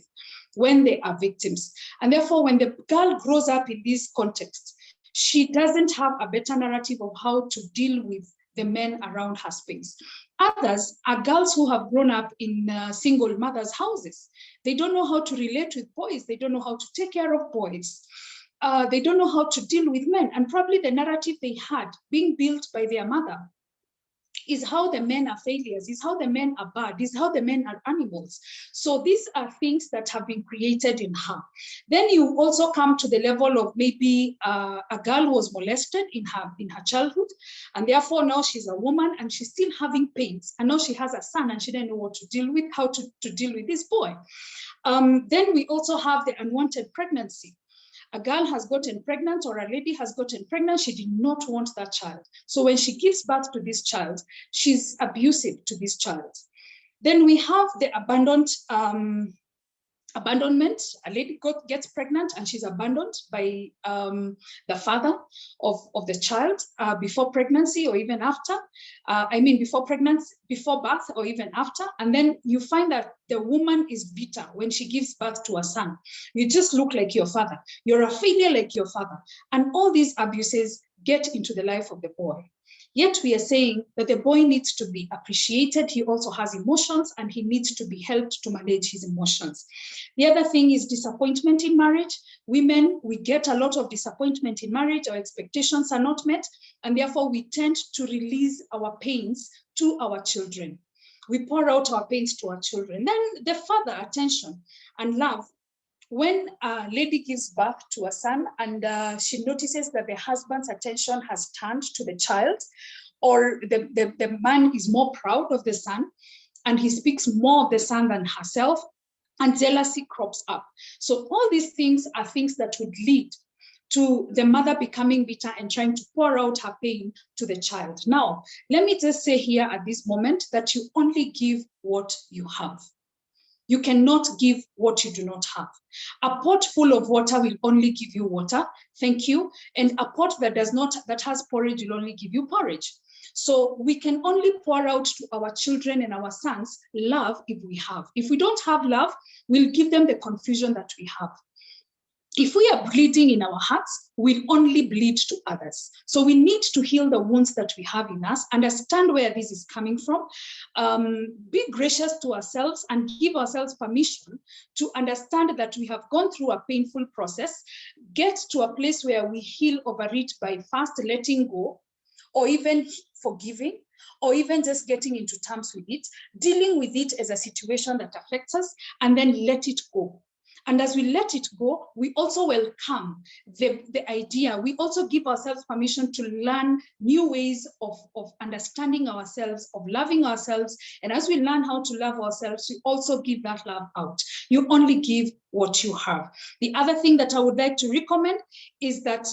when they are victims. And therefore, when the girl grows up in this context, she doesn't have a better narrative of how to deal with the men around her space. Others are girls who have grown up in single mothers' houses. They don't know how to relate with boys. They don't know how to take care of boys. They don't know how to deal with men. And probably the narrative they had being built by their mother is how the men are failures, is how the men are bad, is how the men are animals. So these are things that have been created in her. Then you also come to the level of maybe a girl was molested in her childhood, and therefore now she's a woman and she's still having pains, and now she has a son and she didn't know what to deal with, how to deal with this boy. Then we also have the unwanted pregnancy. A girl has gotten pregnant or a lady has gotten pregnant, she did not want that child. So when she gives birth to this child, she's abusive to this child. Then we have the abandonment. A lady gets pregnant and she's abandoned by the father of the child before pregnancy or even after. Before pregnancy, before birth or even after. And then you find that the woman is bitter when she gives birth to a son. You just look like your father. You're a failure like your father. And all these abuses get into the life of the boy. Yet we are saying that the boy needs to be appreciated. He also has emotions and he needs to be helped to manage his emotions. The other thing is disappointment in marriage. Women, we get a lot of disappointment in marriage. Our expectations are not met, and therefore we tend to release our pains to our children. We pour out our pains to our children. Then the father attention and love. When a lady gives birth to a son and she notices that the husband's attention has turned to the child, or the man is more proud of the son and he speaks more of the son than herself, and jealousy crops up. So all these things are things that would lead to the mother becoming bitter and trying to pour out her pain to the child. Now, let me just say here at this moment that you only give what you have. You cannot give what you do not have. A pot full of water will only give you water, thank you. And a pot that has porridge will only give you porridge. So we can only pour out to our children and our sons love if we have. If we don't have love, we'll give them the confusion that we have. If we are bleeding in our hearts, we'll only bleed to others. So we need to heal the wounds that we have in us, understand where this is coming from, be gracious to ourselves and give ourselves permission to understand that we have gone through a painful process, get to a place where we heal over it by first letting go, or even forgiving, or even just getting into terms with it, dealing with it as a situation that affects us, and then let it go. And as we let it go, we also welcome the idea. We also give ourselves permission to learn new ways of understanding ourselves, of loving ourselves. And as we learn how to love ourselves, we also give that love out. You only give what you have. The other thing that I would like to recommend is that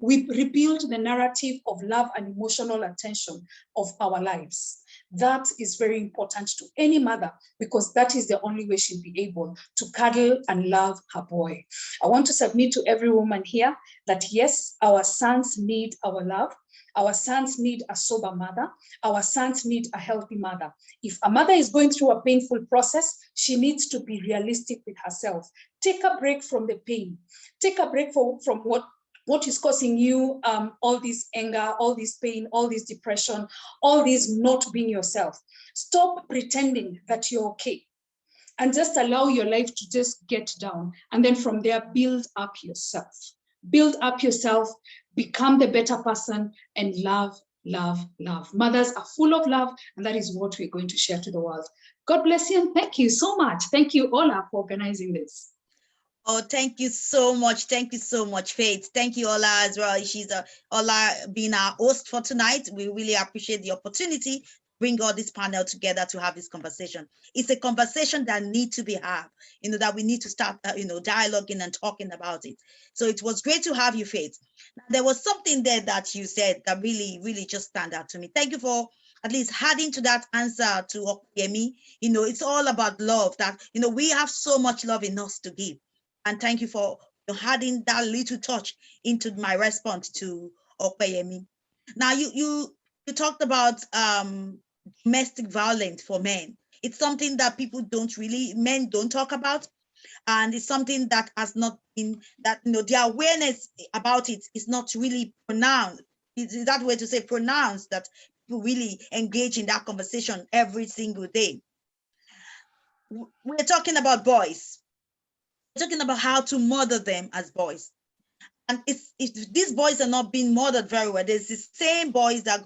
we rebuild the narrative of love and emotional attention of our lives. That is very important to any mother, because that is the only way she'll be able to cuddle and love her boy. I want to submit to every woman here that yes, our sons need our love. Our sons need a sober mother. Our sons need a healthy mother. If a mother is going through a painful process, she needs to be realistic with herself. Take a break from the pain. Take a break from what is causing you all this anger, all this pain, all this depression, all this not being yourself. Stop pretending that you're okay and just allow your life to just get down. And then from there, build up yourself. Build up yourself, become the better person, and love, love, love. Mothers are full of love, and that is what we're going to share to the world. God bless you, and thank you so much. Thank you, Ola, for organizing this. Oh, thank you so much. Thank you so much, Faith. Thank you, Ola, as well. Ola being our host for tonight. We really appreciate the opportunity bring all this panel together to have this conversation. It's a conversation that needs to be had, that we need to start, dialoguing and talking about it. So it was great to have you, Faith. There was something there that you said that really, really just stand out to me. Thank you for at least adding to that answer to Okuyemi. It's all about love, that, we have so much love in us to give. And thank you for adding that little touch into my response to Okuyemi. Now, you talked about domestic violence for men. It's something that men don't talk about. And it's something that has not been, that, the awareness about it is not really pronounced. Is that way to say pronounced, that people really engage in that conversation every single day. We're talking about boys. We're talking about how to mother them as boys. And if these boys are not being mothered very well, there's the same boys that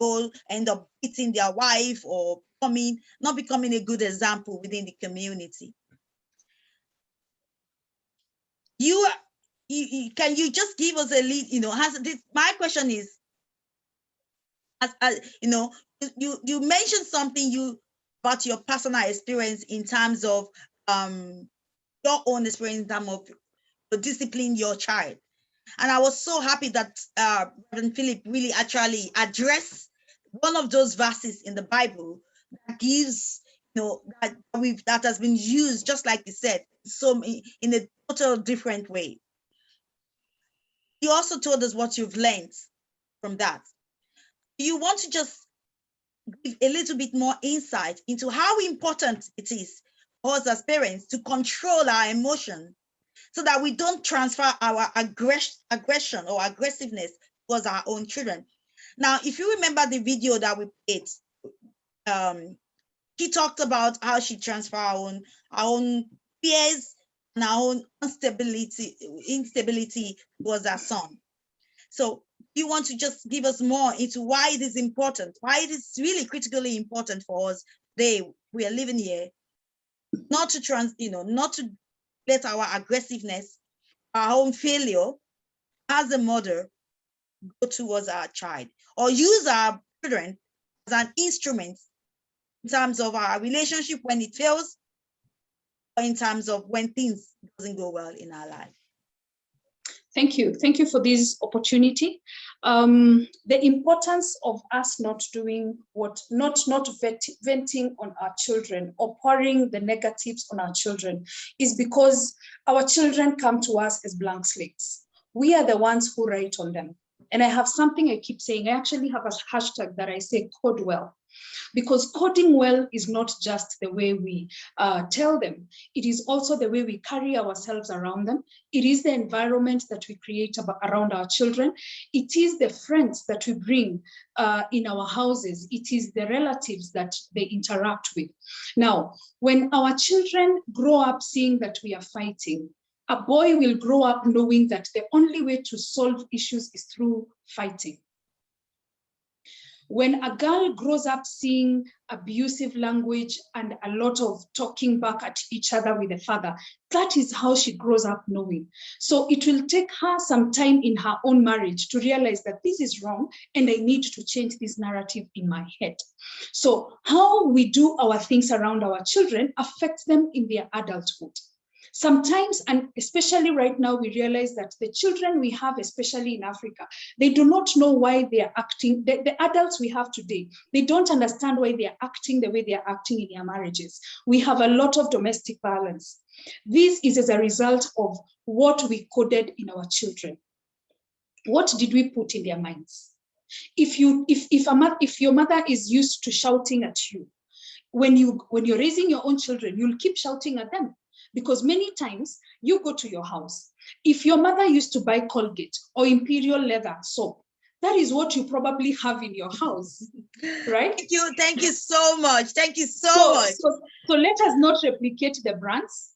end up beating their wife or not becoming a good example within the community. Can you just give us a lead? My question is, you mentioned something about your personal experience in terms of your own experience in terms of discipline your child. And I was so happy that Reverend Philip really actually addressed one of those verses in the Bible that gives, that has been used, just like you said, so in a total different way. You also told us what you've learned from that. You want to just give a little bit more insight into how important it is for us as parents to control our emotion, so that we don't transfer our aggression or aggressiveness towards our own children. Now, if you remember the video that we played, she talked about how she transferred our own fears and our own instability towards our son. So you want to just give us more into why it is important, why it is really critically important for us today, we are living here, not to let our aggressiveness, our own failure as a mother go towards our child, or use our children as an instrument in terms of our relationship when it fails, or in terms of when things doesn't go well in our life. Thank you. Thank you for this opportunity. The importance of us not doing not venting on our children or pouring the negatives on our children is because our children come to us as blank slates. We are the ones who write on them. And I have something I keep saying. I actually have a hashtag that I say code well. Because coding well is not just the way we tell them. It is also the way we carry ourselves around them. It is the environment that we create around our children. It is the friends that we bring in our houses. It is the relatives that they interact with. Now, when our children grow up seeing that we are fighting, a boy will grow up knowing that the only way to solve issues is through fighting. When a girl grows up seeing abusive language and a lot of talking back at each other with the father, that is how she grows up knowing. So it will take her some time in her own marriage to realize that this is wrong and I need to change this narrative in my head. So how we do our things around our children affects them in their adulthood. Sometimes, and especially right now, we realize that the children we have, especially in Africa, they do not know why they are acting. The adults we have today, they don't understand why they are acting the way they are acting in their marriages. We have a lot of domestic violence. This is as a result of what we coded in our children. What did we put in their minds? If your mother is used to shouting at you, when you're raising your own children, you'll keep shouting at them. Because many times you go to your house. If your mother used to buy Colgate or Imperial Leather soap, that is what you probably have in your house, right? Thank you so much. Thank you so much. So let us not replicate the brands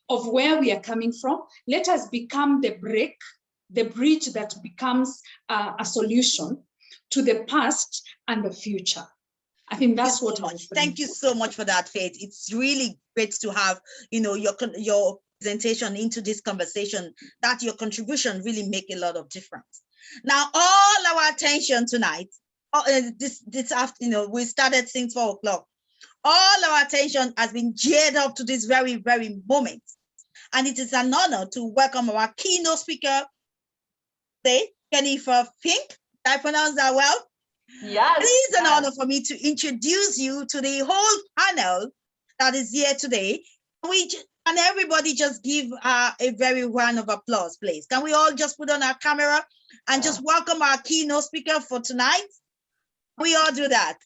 of where we are coming from. Let us become the bridge that becomes a solution to the past and the future. I think that's what I was. Thank you so much for that, Faith. It's really great to have, your presentation into this conversation, that your contribution really make a lot of difference. Now, all our attention tonight, this afternoon, we started since 4 o'clock. All our attention has been geared up to this very, very moment. And it is an honor to welcome our keynote speaker today, Jennifer Fink. Did I pronounce that well? Yes. It is an honor for me to introduce you to the whole panel that is here today. Can everybody just give a very round of applause, please? Can we all just put on our camera and just welcome our keynote speaker for tonight? We all do that.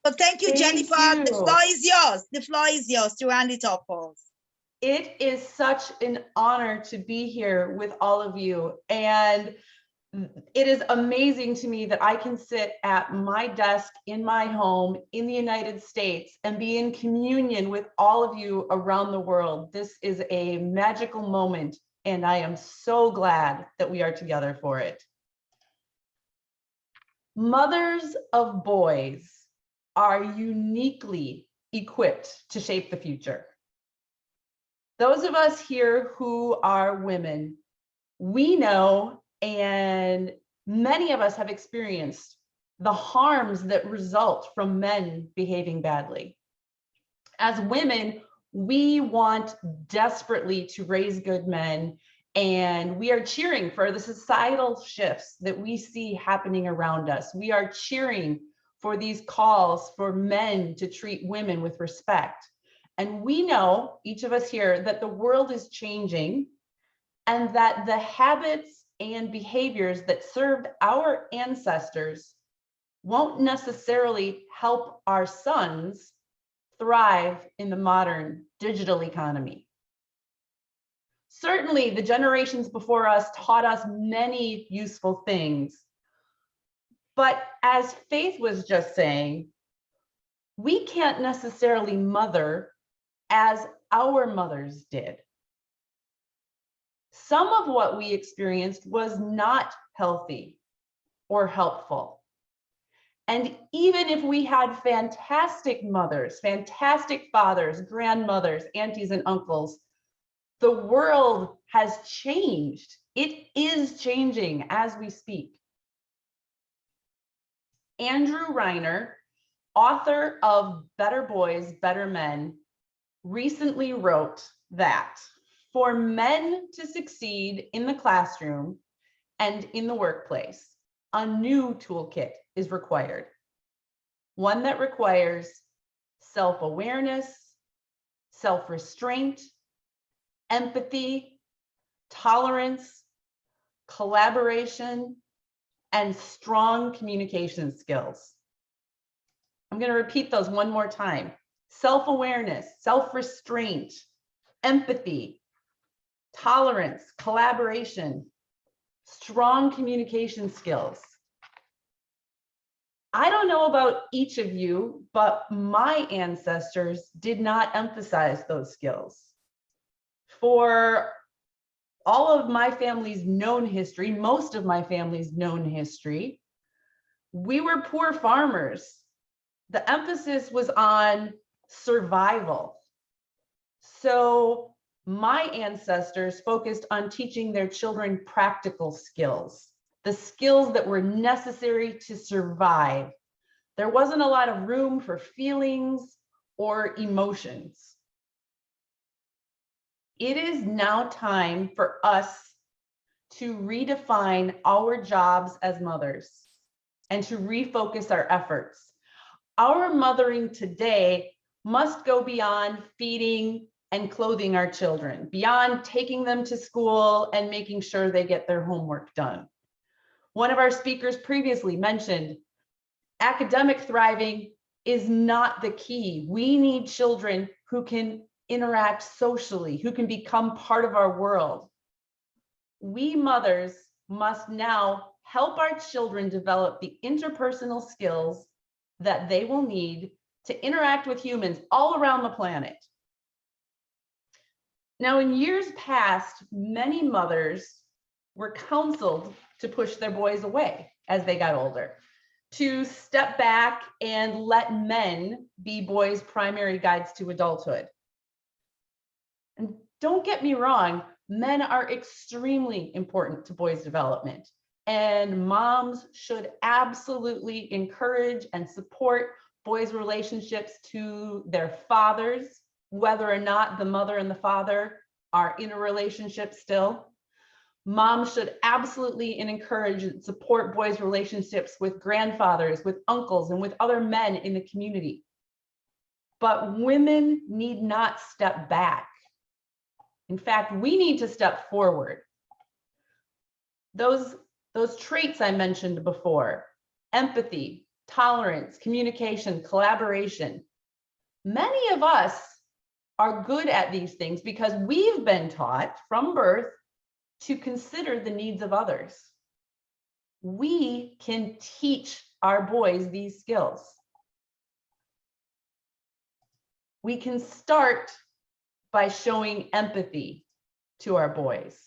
So thank you, Jennifer. The floor is yours. The floor is yours to round it up for us. It is such an honor to be here with all of you. And it is amazing to me that I can sit at my desk in my home in the United States and be in communion with all of you around the world. This is a magical moment, and I am so glad that we are together for it. Mothers of boys are uniquely equipped to shape the future. Those of us here who are women, we know, and many of us have experienced the harms that result from men behaving badly. As women, we want desperately to raise good men, and we are cheering for the societal shifts that we see happening around us. We are cheering for these calls for men to treat women with respect. And we know, each of us here, that the world is changing and that the habits and behaviors that served our ancestors won't necessarily help our sons thrive in the modern digital economy. Certainly, the generations before us taught us many useful things. But as Faith was just saying, we can't necessarily mother as our mothers did. Some of what we experienced was not healthy or helpful. And even if we had fantastic mothers, fantastic fathers, grandmothers, aunties, and uncles, the world has changed. It is changing as we speak. Andrew Reiner, author of Better Boys, Better Men, recently wrote that for men to succeed in the classroom and in the workplace, a new toolkit is required. One that requires self-awareness, self-restraint, empathy, tolerance, collaboration, and strong communication skills. I'm going to repeat those one more time. Self-awareness, self-restraint, empathy, tolerance, collaboration, strong communication skills. I don't know about each of you, but my ancestors did not emphasize those skills. For all of my family's known history, most of my family's known history, we were poor farmers. The emphasis was on survival. So my ancestors focused on teaching their children practical skills, the skills that were necessary to survive. There wasn't a lot of room for feelings or emotions. It is now time for us to redefine our jobs as mothers and to refocus our efforts. Our mothering today must go beyond feeding and clothing our children, beyond taking them to school and making sure they get their homework done. One of our speakers previously mentioned academic thriving is not the key. We need children who can interact socially, who can become part of our world. We mothers must now help our children develop the interpersonal skills that they will need to interact with humans all around the planet. Now, in years past, many mothers were counseled to push their boys away as they got older, to step back and let men be boys' primary guides to adulthood. And don't get me wrong, men are extremely important to boys' development. And moms should absolutely encourage and support boys' relationships to their fathers, whether or not the mother and the father are in a relationship still. Moms should absolutely encourage and support boys' relationships with grandfathers, with uncles, and with other men in the community. But women need not step back. In fact, we need to step forward. Those traits I mentioned before, empathy, tolerance, communication, collaboration, many of us are good at these things because we've been taught from birth to consider the needs of others. We can teach our boys these skills. We can start by showing empathy to our boys.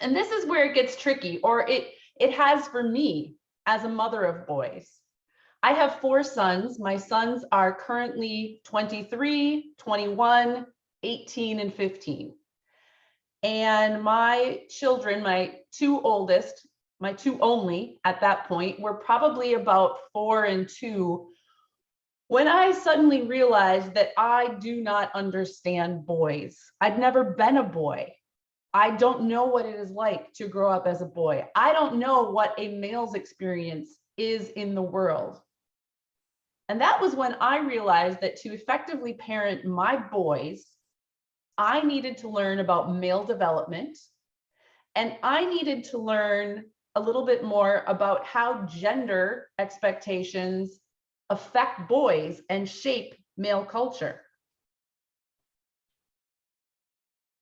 And this is where it gets tricky, or it has for me as a mother of boys. I have 4 sons. My sons are currently 23, 21, 18, and 15. And my children, my 2 oldest, my 2 only at that point, were probably about 4 and 2 when I suddenly realized that I do not understand boys. I'd never been a boy. I don't know what it is like to grow up as a boy. I don't know what a male's experience is in the world. And that was when I realized that to effectively parent my boys, I needed to learn about male development, and I needed to learn a little bit more about how gender expectations affect boys and shape male culture.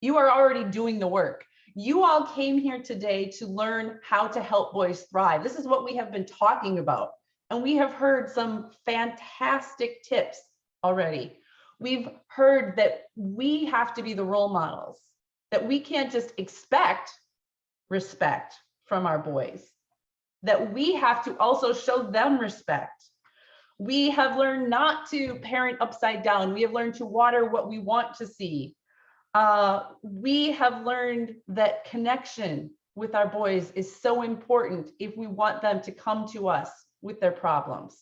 You are already doing the work. You all came here today to learn how to help boys thrive. This is what we have been talking about. And we have heard some fantastic tips already. We've heard that we have to be the role models, that we can't just expect respect from our boys, that we have to also show them respect. We have learned not to parent upside down. We have learned to water what we want to see. We have learned that connection with our boys is so important if we want them to come to us with their problems.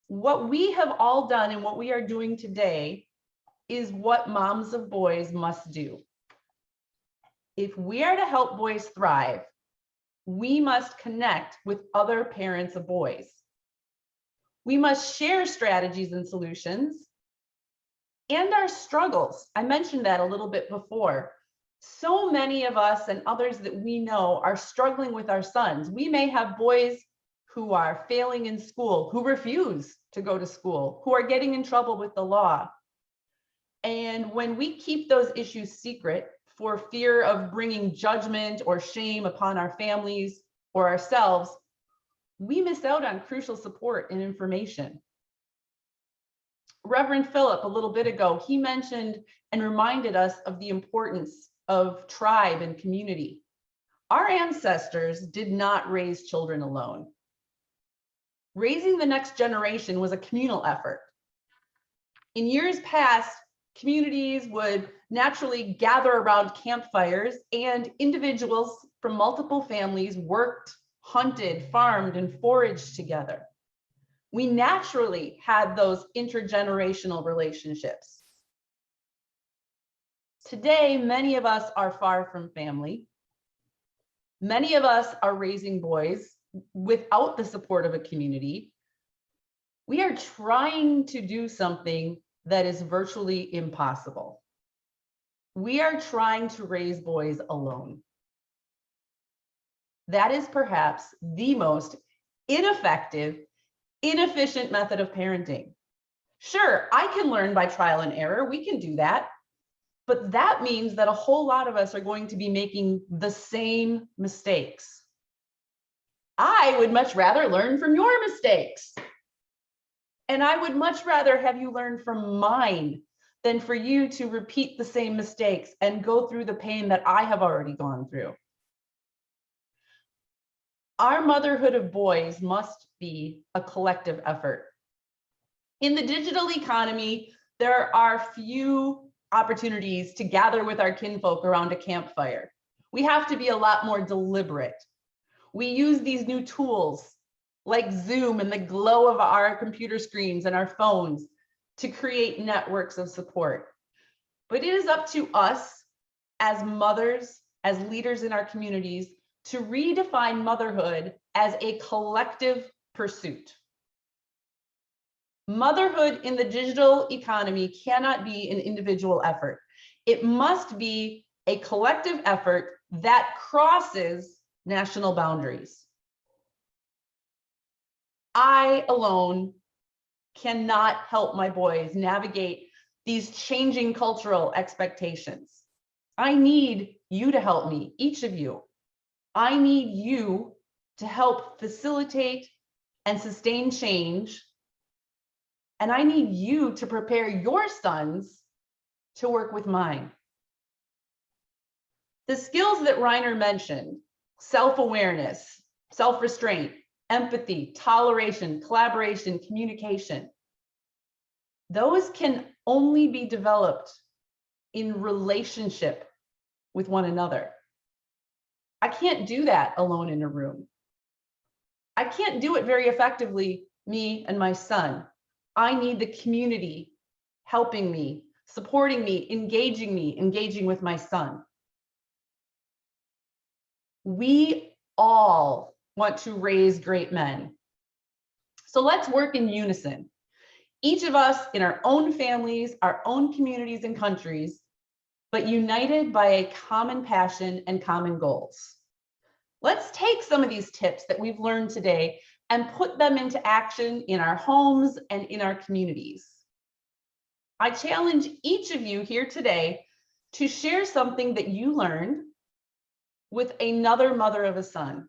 What we have all done and what we are doing today is what moms of boys must do. If we are to help boys thrive, we must connect with other parents of boys. We must share strategies and solutions and our struggles. I mentioned that a little bit before. So many of us and others that we know are struggling with our sons. We may have boys who are failing in school, who refuse to go to school, who are getting in trouble with the law. And when we keep those issues secret for fear of bringing judgment or shame upon our families or ourselves, we miss out on crucial support and information. Reverend Philip, a little bit ago, he mentioned and reminded us of the importance of tribe and community. Our ancestors did not raise children alone. Raising the next generation was a communal effort. In years past, communities would naturally gather around campfires, and individuals from multiple families worked, hunted, farmed, and foraged together. We naturally had those intergenerational relationships. Today, many of us are far from family. Many of us are raising boys without the support of a community. We are trying to do something that is virtually impossible. We are trying to raise boys alone. That is perhaps the most ineffective, inefficient method of parenting. Sure, I can learn by trial and error. We can do that. But that means that a whole lot of us are going to be making the same mistakes. I would much rather learn from your mistakes. And I would much rather have you learn from mine than for you to repeat the same mistakes and go through the pain that I have already gone through. Our motherhood of boys must be a collective effort. In the digital economy, there are few opportunities to gather with our kinfolk around a campfire. We have to be a lot more deliberate. We use these new tools like Zoom and the glow of our computer screens and our phones to create networks of support. But it is up to us as mothers, as leaders in our communities, to redefine motherhood as a collective pursuit. Motherhood in the digital economy cannot be an individual effort. It must be a collective effort that crosses national boundaries. I alone cannot help my boys navigate these changing cultural expectations. I need you to help me, each of you. I need you to help facilitate and sustain change. And I need you to prepare your sons to work with mine. The skills that Reiner mentioned, self-awareness, self-restraint, empathy, toleration, collaboration, communication, those can only be developed in relationship with one another. I can't do that alone in a room. I can't do it very effectively, me and my son. I need the community helping me, supporting me, engaging with my son. We all want to raise great men. So let's work in unison. Each of us in our own families, our own communities and countries, but united by a common passion and common goals. Let's take some of these tips that we've learned today and put them into action in our homes and in our communities. I challenge each of you here today to share something that you learned with another mother of a son.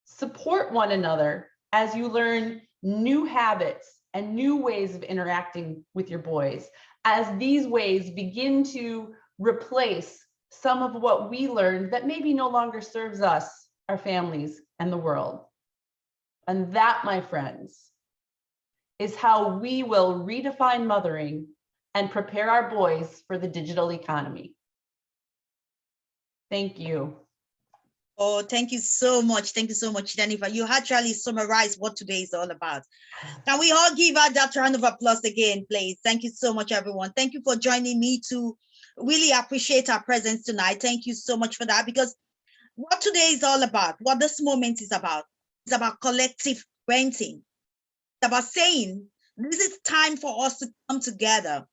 Support one another as you learn new habits and new ways of interacting with your boys, as these ways begin to replace some of what we learned that maybe no longer serves us, our families, and the world. And that, my friends, is how we will redefine mothering and prepare our boys for the digital economy. Thank you. Oh, thank you so much. Thank you so much, Jennifer. You actually summarized what today is all about. Can we all give her that round of applause again, please? Thank you so much, everyone. Thank you for joining me to really appreciate our presence tonight. Thank you so much for that, because what today is all about, what this moment is about, it's about collective parenting. It's about saying, this is time for us to come together.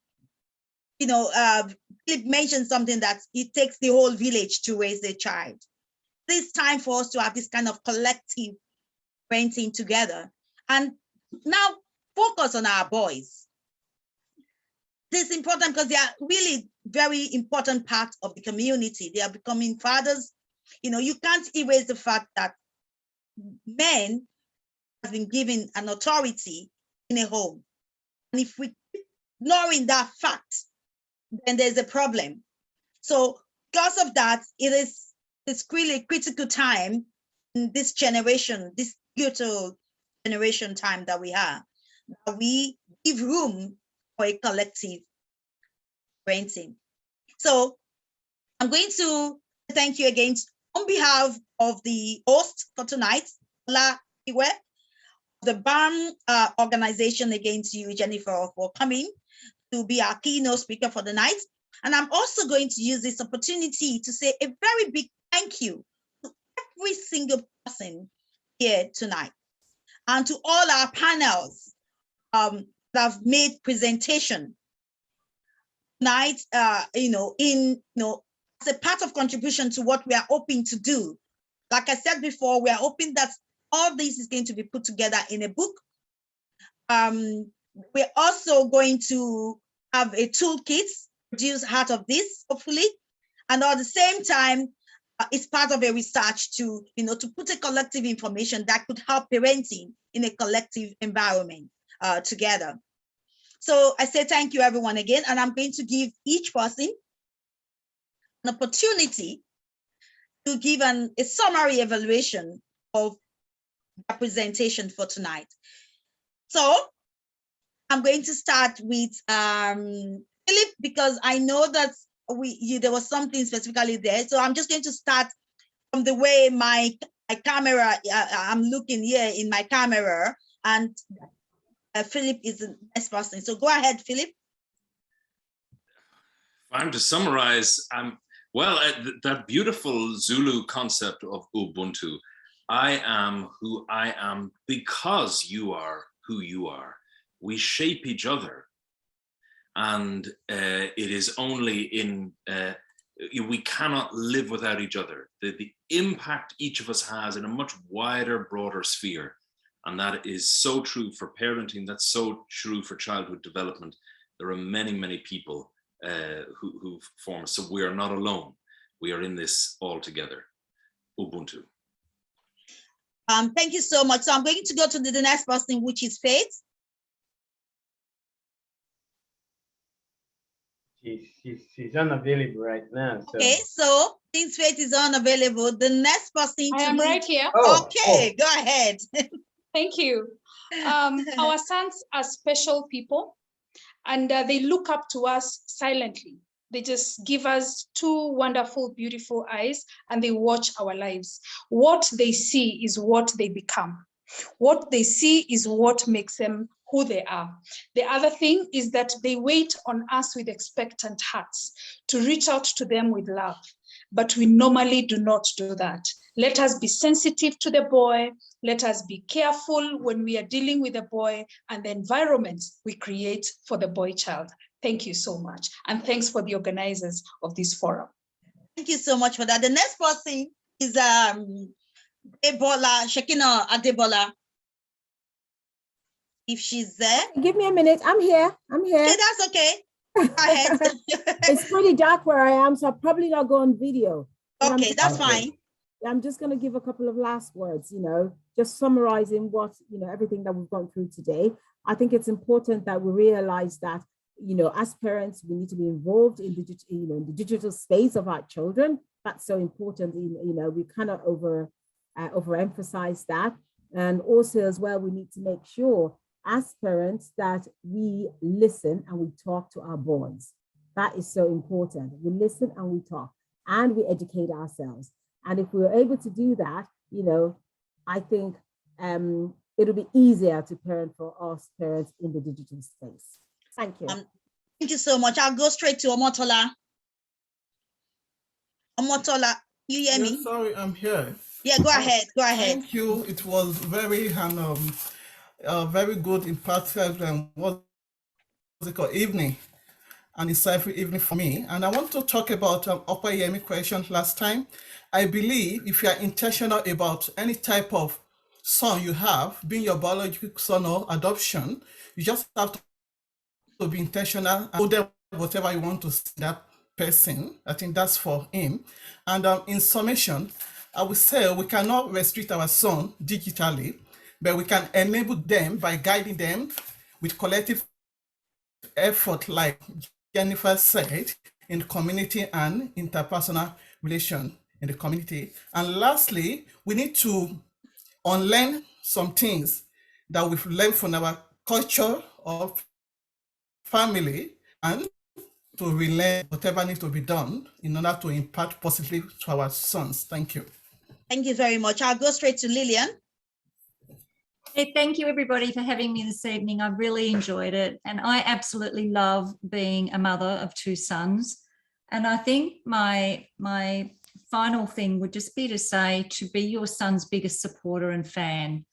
You know, Philip mentioned something that it takes the whole village to raise a child. It's time for us to have this kind of collective parenting together and now focus on our boys. This is important because they are really very important part of the community. They are becoming fathers. You know, you can't erase the fact that men have been given an authority in a home. And if we keep ignoring that fact, then there's a problem. So because of that, it's really a critical time in this generation, this digital generation time that we have, that we give room for a collective parenting. So I'm going to thank you again on behalf of the host for tonight, La Iwe, the BAM organization, again to you, Jennifer, for coming to be our keynote speaker for the night. And I'm also going to use this opportunity to say a very big thank you to every single person here tonight and to all our panels that have made presentation tonight, as a part of contribution to what we are hoping to do. Like I said before, we are hoping that all this is going to be put together in a book. We're also going to have a toolkit produced out of this, hopefully, and at the same time, it's part of a research to put a collective information that could help parenting in a collective environment together. So I say thank you, everyone, again, and I'm going to give each person an opportunity to give a summary evaluation of the presentation for tonight. So I'm going to start with Philip, because I know that there was something specifically there. So I'm just going to start from the way my camera, I'm looking here in my camera, and Philip is the next person. So go ahead, Philip. If I'm to summarize, well, that beautiful Zulu concept of Ubuntu, I am who I am because you are who you are. We shape each other. And it is only in, we cannot live without each other. The impact each of us has in a much wider, broader sphere. And that is so true for parenting, that's so true for childhood development. There are many, many people who form us. So we are not alone. We are in this all together. Ubuntu. Thank you so much. So I'm going to go to the next person, which is Faith. She's unavailable right now. So. Okay, so since Faith is unavailable, the next person. I am right here. Okay, go ahead. Thank you. Our sons are special people, and they look up to us silently. They just give us two wonderful, beautiful eyes, and they watch our lives. What they see is what they become. What they see is what makes them who they are. The other thing is that they wait on us with expectant hearts to reach out to them with love. But we normally do not do that. Let us be sensitive to the boy. Let us be careful when we are dealing with the boy and the environment we create for the boy child. Thank you so much. And thanks for the organizers of this forum. Thank you so much for that. The next person is Ebola, Shekina Adebola. If she's there. Give me a minute. I'm here. Okay, that's okay. Go ahead. It's pretty dark where I am, so I'll probably not go on video. Okay, that's fine. I'm just going to give a couple of last words, just summarizing what, everything that we've gone through today. I think it's important that we realize that, as parents, we need to be involved in the digital space of our children. That's so important. We cannot overemphasize that. And also as well, we need to make sure as parents that we listen and we talk to our boys. That is so important. We listen and we talk and we educate ourselves. And if we're able to do that, I think it'll be easier to parent for us parents in the digital space. Thank you. Thank you so much. I'll go straight to Omotola. Omotola, you hear me? Sorry, I'm here. Yeah, go ahead. Go ahead. Thank you. It was very very good, impactful, and what's it called, evening, and insightful evening for me. And I want to talk about Upper Yemi question last time. I believe if you are intentional about any type of son you have, being your biological son or adoption, you just have to be intentional and do whatever you want to see that person. I think that's for him. And in summation, I would say we cannot restrict our son digitally, but we can enable them by guiding them with collective effort, like Jennifer said, in community and interpersonal relation in the community. And lastly, we need to unlearn some things that we've learned from our culture of family and to relearn whatever needs to be done in order to impact positively to our sons. Thank you. Thank you very much. I'll go straight to Lillian. Hey, thank you everybody for having me this evening. I really enjoyed it. And I absolutely love being a mother of two sons. And I think my final thing would just be to say, to be your son's biggest supporter and fan,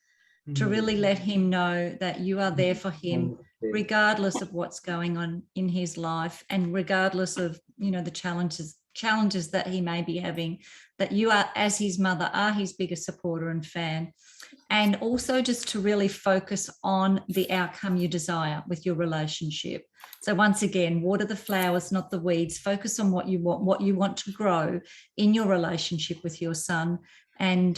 to really let him know that you are there for him, regardless of what's going on in his life and regardless of, the challenges that he may be having, that you are, as his mother, are his biggest supporter and fan. And also just to really focus on the outcome you desire with your relationship. So once again, water the flowers, not the weeds. Focus on what you want to grow in your relationship with your son, and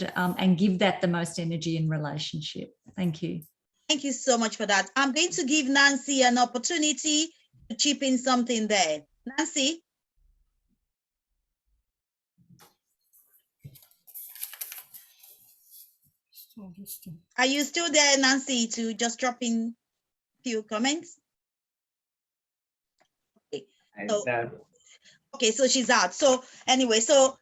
give that the most energy in relationship. Thank you. Thank you so much for that. I'm going to give Nancy an opportunity to chip in something there. Nancy? Are you still there, Nancy, to just drop in a few comments? Okay. So she's out. So anyway, so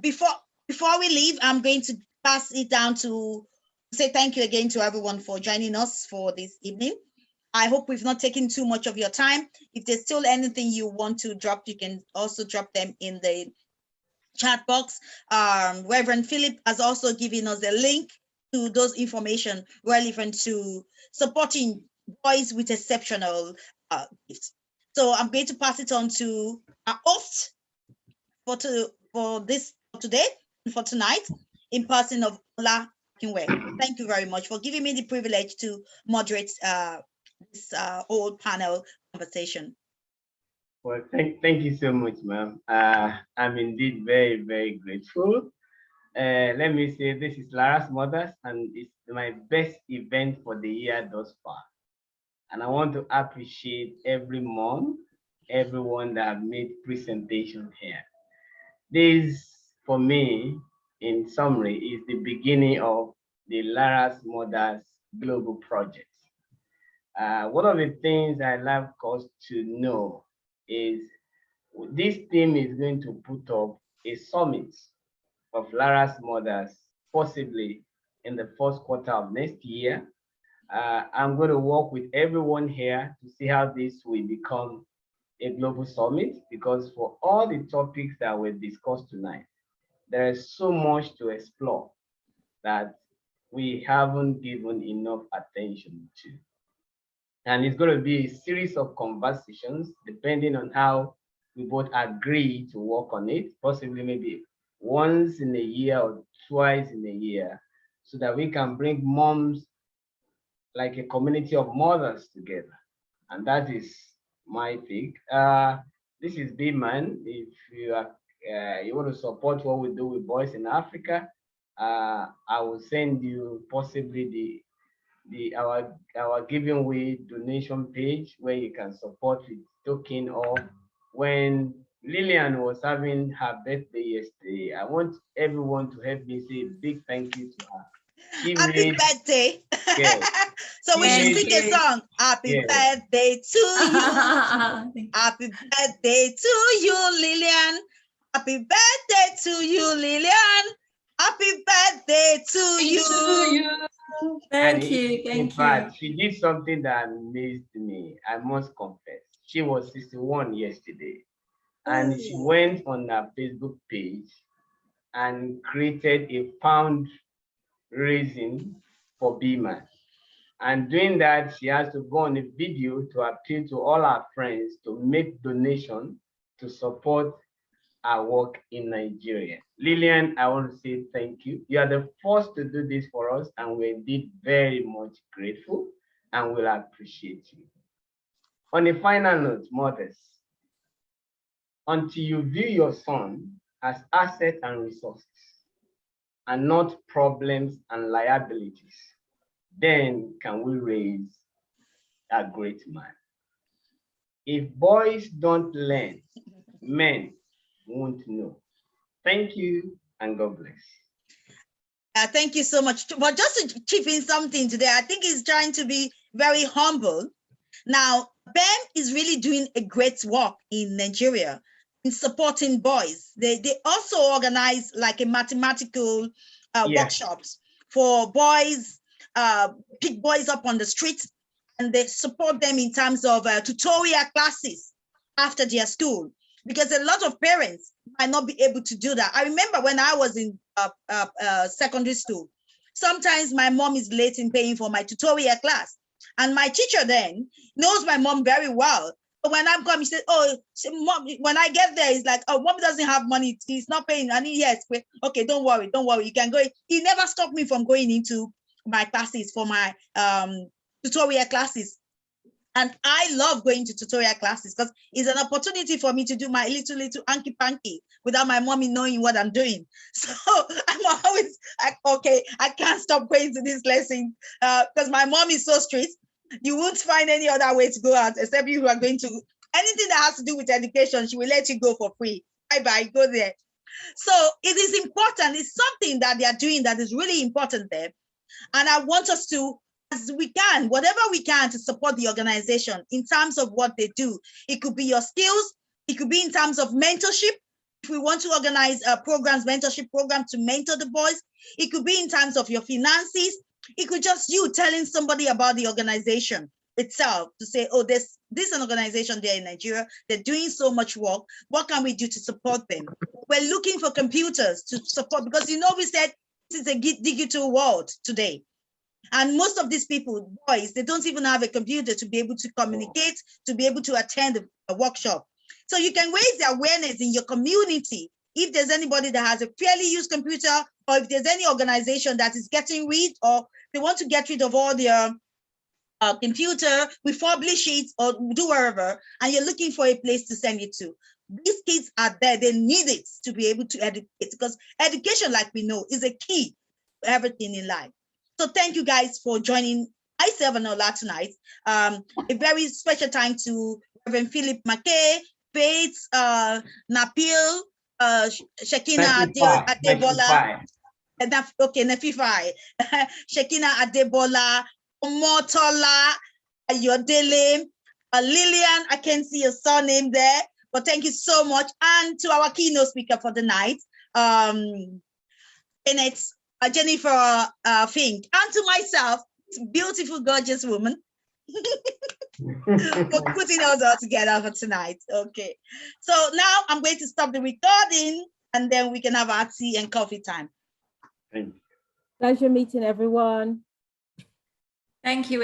before before we leave, I'm going to pass it down to say thank you again to everyone for joining us for this evening. I hope we've not taken too much of your time. If there's still anything you want to drop, you can also drop them in the chat box. Reverend Philip has also given us a link to those information relevant to supporting boys with exceptional gifts. So I'm going to pass it on to our host for today and for tonight, in person of Ola Akinwe. Thank you very much for giving me the privilege to moderate this whole panel conversation. Well, thank you so much, ma'am. I'm indeed very, very grateful. Let me say this is LARAS Mothers, and it's my best event for the year thus far. And I want to appreciate every mom, everyone that have made presentation here. This, for me, in summary, is the beginning of the LARAS Mothers Global Project. One of the things I'd like us to know is this team is going to put up a summit of LARAS Mothers, possibly in the first quarter of next year. I'm going to work with everyone here to see how this will become a global summit, because for all the topics that were discussed tonight, there is so much to explore that we haven't given enough attention to. And it's going to be a series of conversations depending on how we both agree to work on it, possibly maybe once in a year or twice in a year, so that we can bring moms like a community of mothers together. And that is my pick. This is BMAN. If you are you want to support what we do with boys in Africa, I will send you possibly our giving away donation page where you can support with token. Or when Lillian was having her birthday yesterday, I want everyone to help me say a big thank you to her. Happy birthday. Yes. So we should sing a song. Happy birthday to you. Happy birthday to you, Lillian. Happy birthday to you, Lillian. Happy birthday to you. Thank you. In fact, she did something that amazed me, I must confess. She was 61 yesterday, and she went on her Facebook page and created a fundraising for BMAN. And doing that, she has to go on a video to appeal to all our friends to make donations to support our work in Nigeria. Lillian, I want to say thank you. You are the first to do this for us, and we're indeed very much grateful and will appreciate you. On a final note, mothers, until you view your son as assets and resources and not problems and liabilities, then can we raise a great man. If boys don't learn, men won't know. Thank you and God bless. Thank you so much. But just to chip in something today, I think he's trying to be very humble. Now, BEM is really doing a great work in Nigeria in supporting boys. They also organize like a mathematical workshops for boys, pick boys up on the streets, and they support them in terms of tutorial classes after their school, because a lot of parents might not be able to do that. I remember when I was in secondary school, sometimes my mom is late in paying for my tutorial class, and my teacher then knows my mom very well. But when I'm coming, she said, "Oh, mom." When I get there, it's like, "Oh, mom doesn't have money. He's not paying." And yes, okay, don't worry, you can go. He never stopped me from going into my classes for my tutorial classes. And I love going to tutorial classes because it's an opportunity for me to do my little hanky-panky without my mommy knowing what I'm doing. So I'm always like, okay, I can't stop going to this lesson because my mom is so strict. You won't find any other way to go out except you are going to, anything that has to do with education, she will let you go for free. Bye-bye, go there. So it is important. It's something that they are doing that is really important there. And I want us to, as we can, whatever we can to support the organization in terms of what they do. It could be your skills. It could be in terms of mentorship. If we want to organize programs, mentorship programs to mentor the boys, it could be in terms of your finances. It could just you telling somebody about the organization itself to say, oh, this is an organization there in Nigeria. They're doing so much work. What can we do to support them? We're looking for computers to support, because we said this is a digital world today. And most of these people, boys, they don't even have a computer to be able to communicate, to be able to attend a workshop. So you can raise the awareness in your community. If there's anybody that has a fairly used computer, or if there's any organization that is getting rid, or they want to get rid of all their computer, refurbish it or do wherever, and you're looking for a place to send it to. These kids are there, they need it to be able to educate, because education, like we know, is a key to everything in life. So thank you guys for joining myself and Ola tonight. A very special time to Reverend Philip McKay, Faith, Napil, Shekina Adebola. Okay, Nefifai. Shekina Adebola, Omotola, Ayodele, Lillian, I can see your surname there, but thank you so much. And to our keynote speaker for the night, Jennifer Fink, and to myself, beautiful, gorgeous woman, for putting us all together for tonight. Okay, so now I'm going to stop the recording, and then we can have our tea and coffee time. Pleasure meeting everyone. Thank you.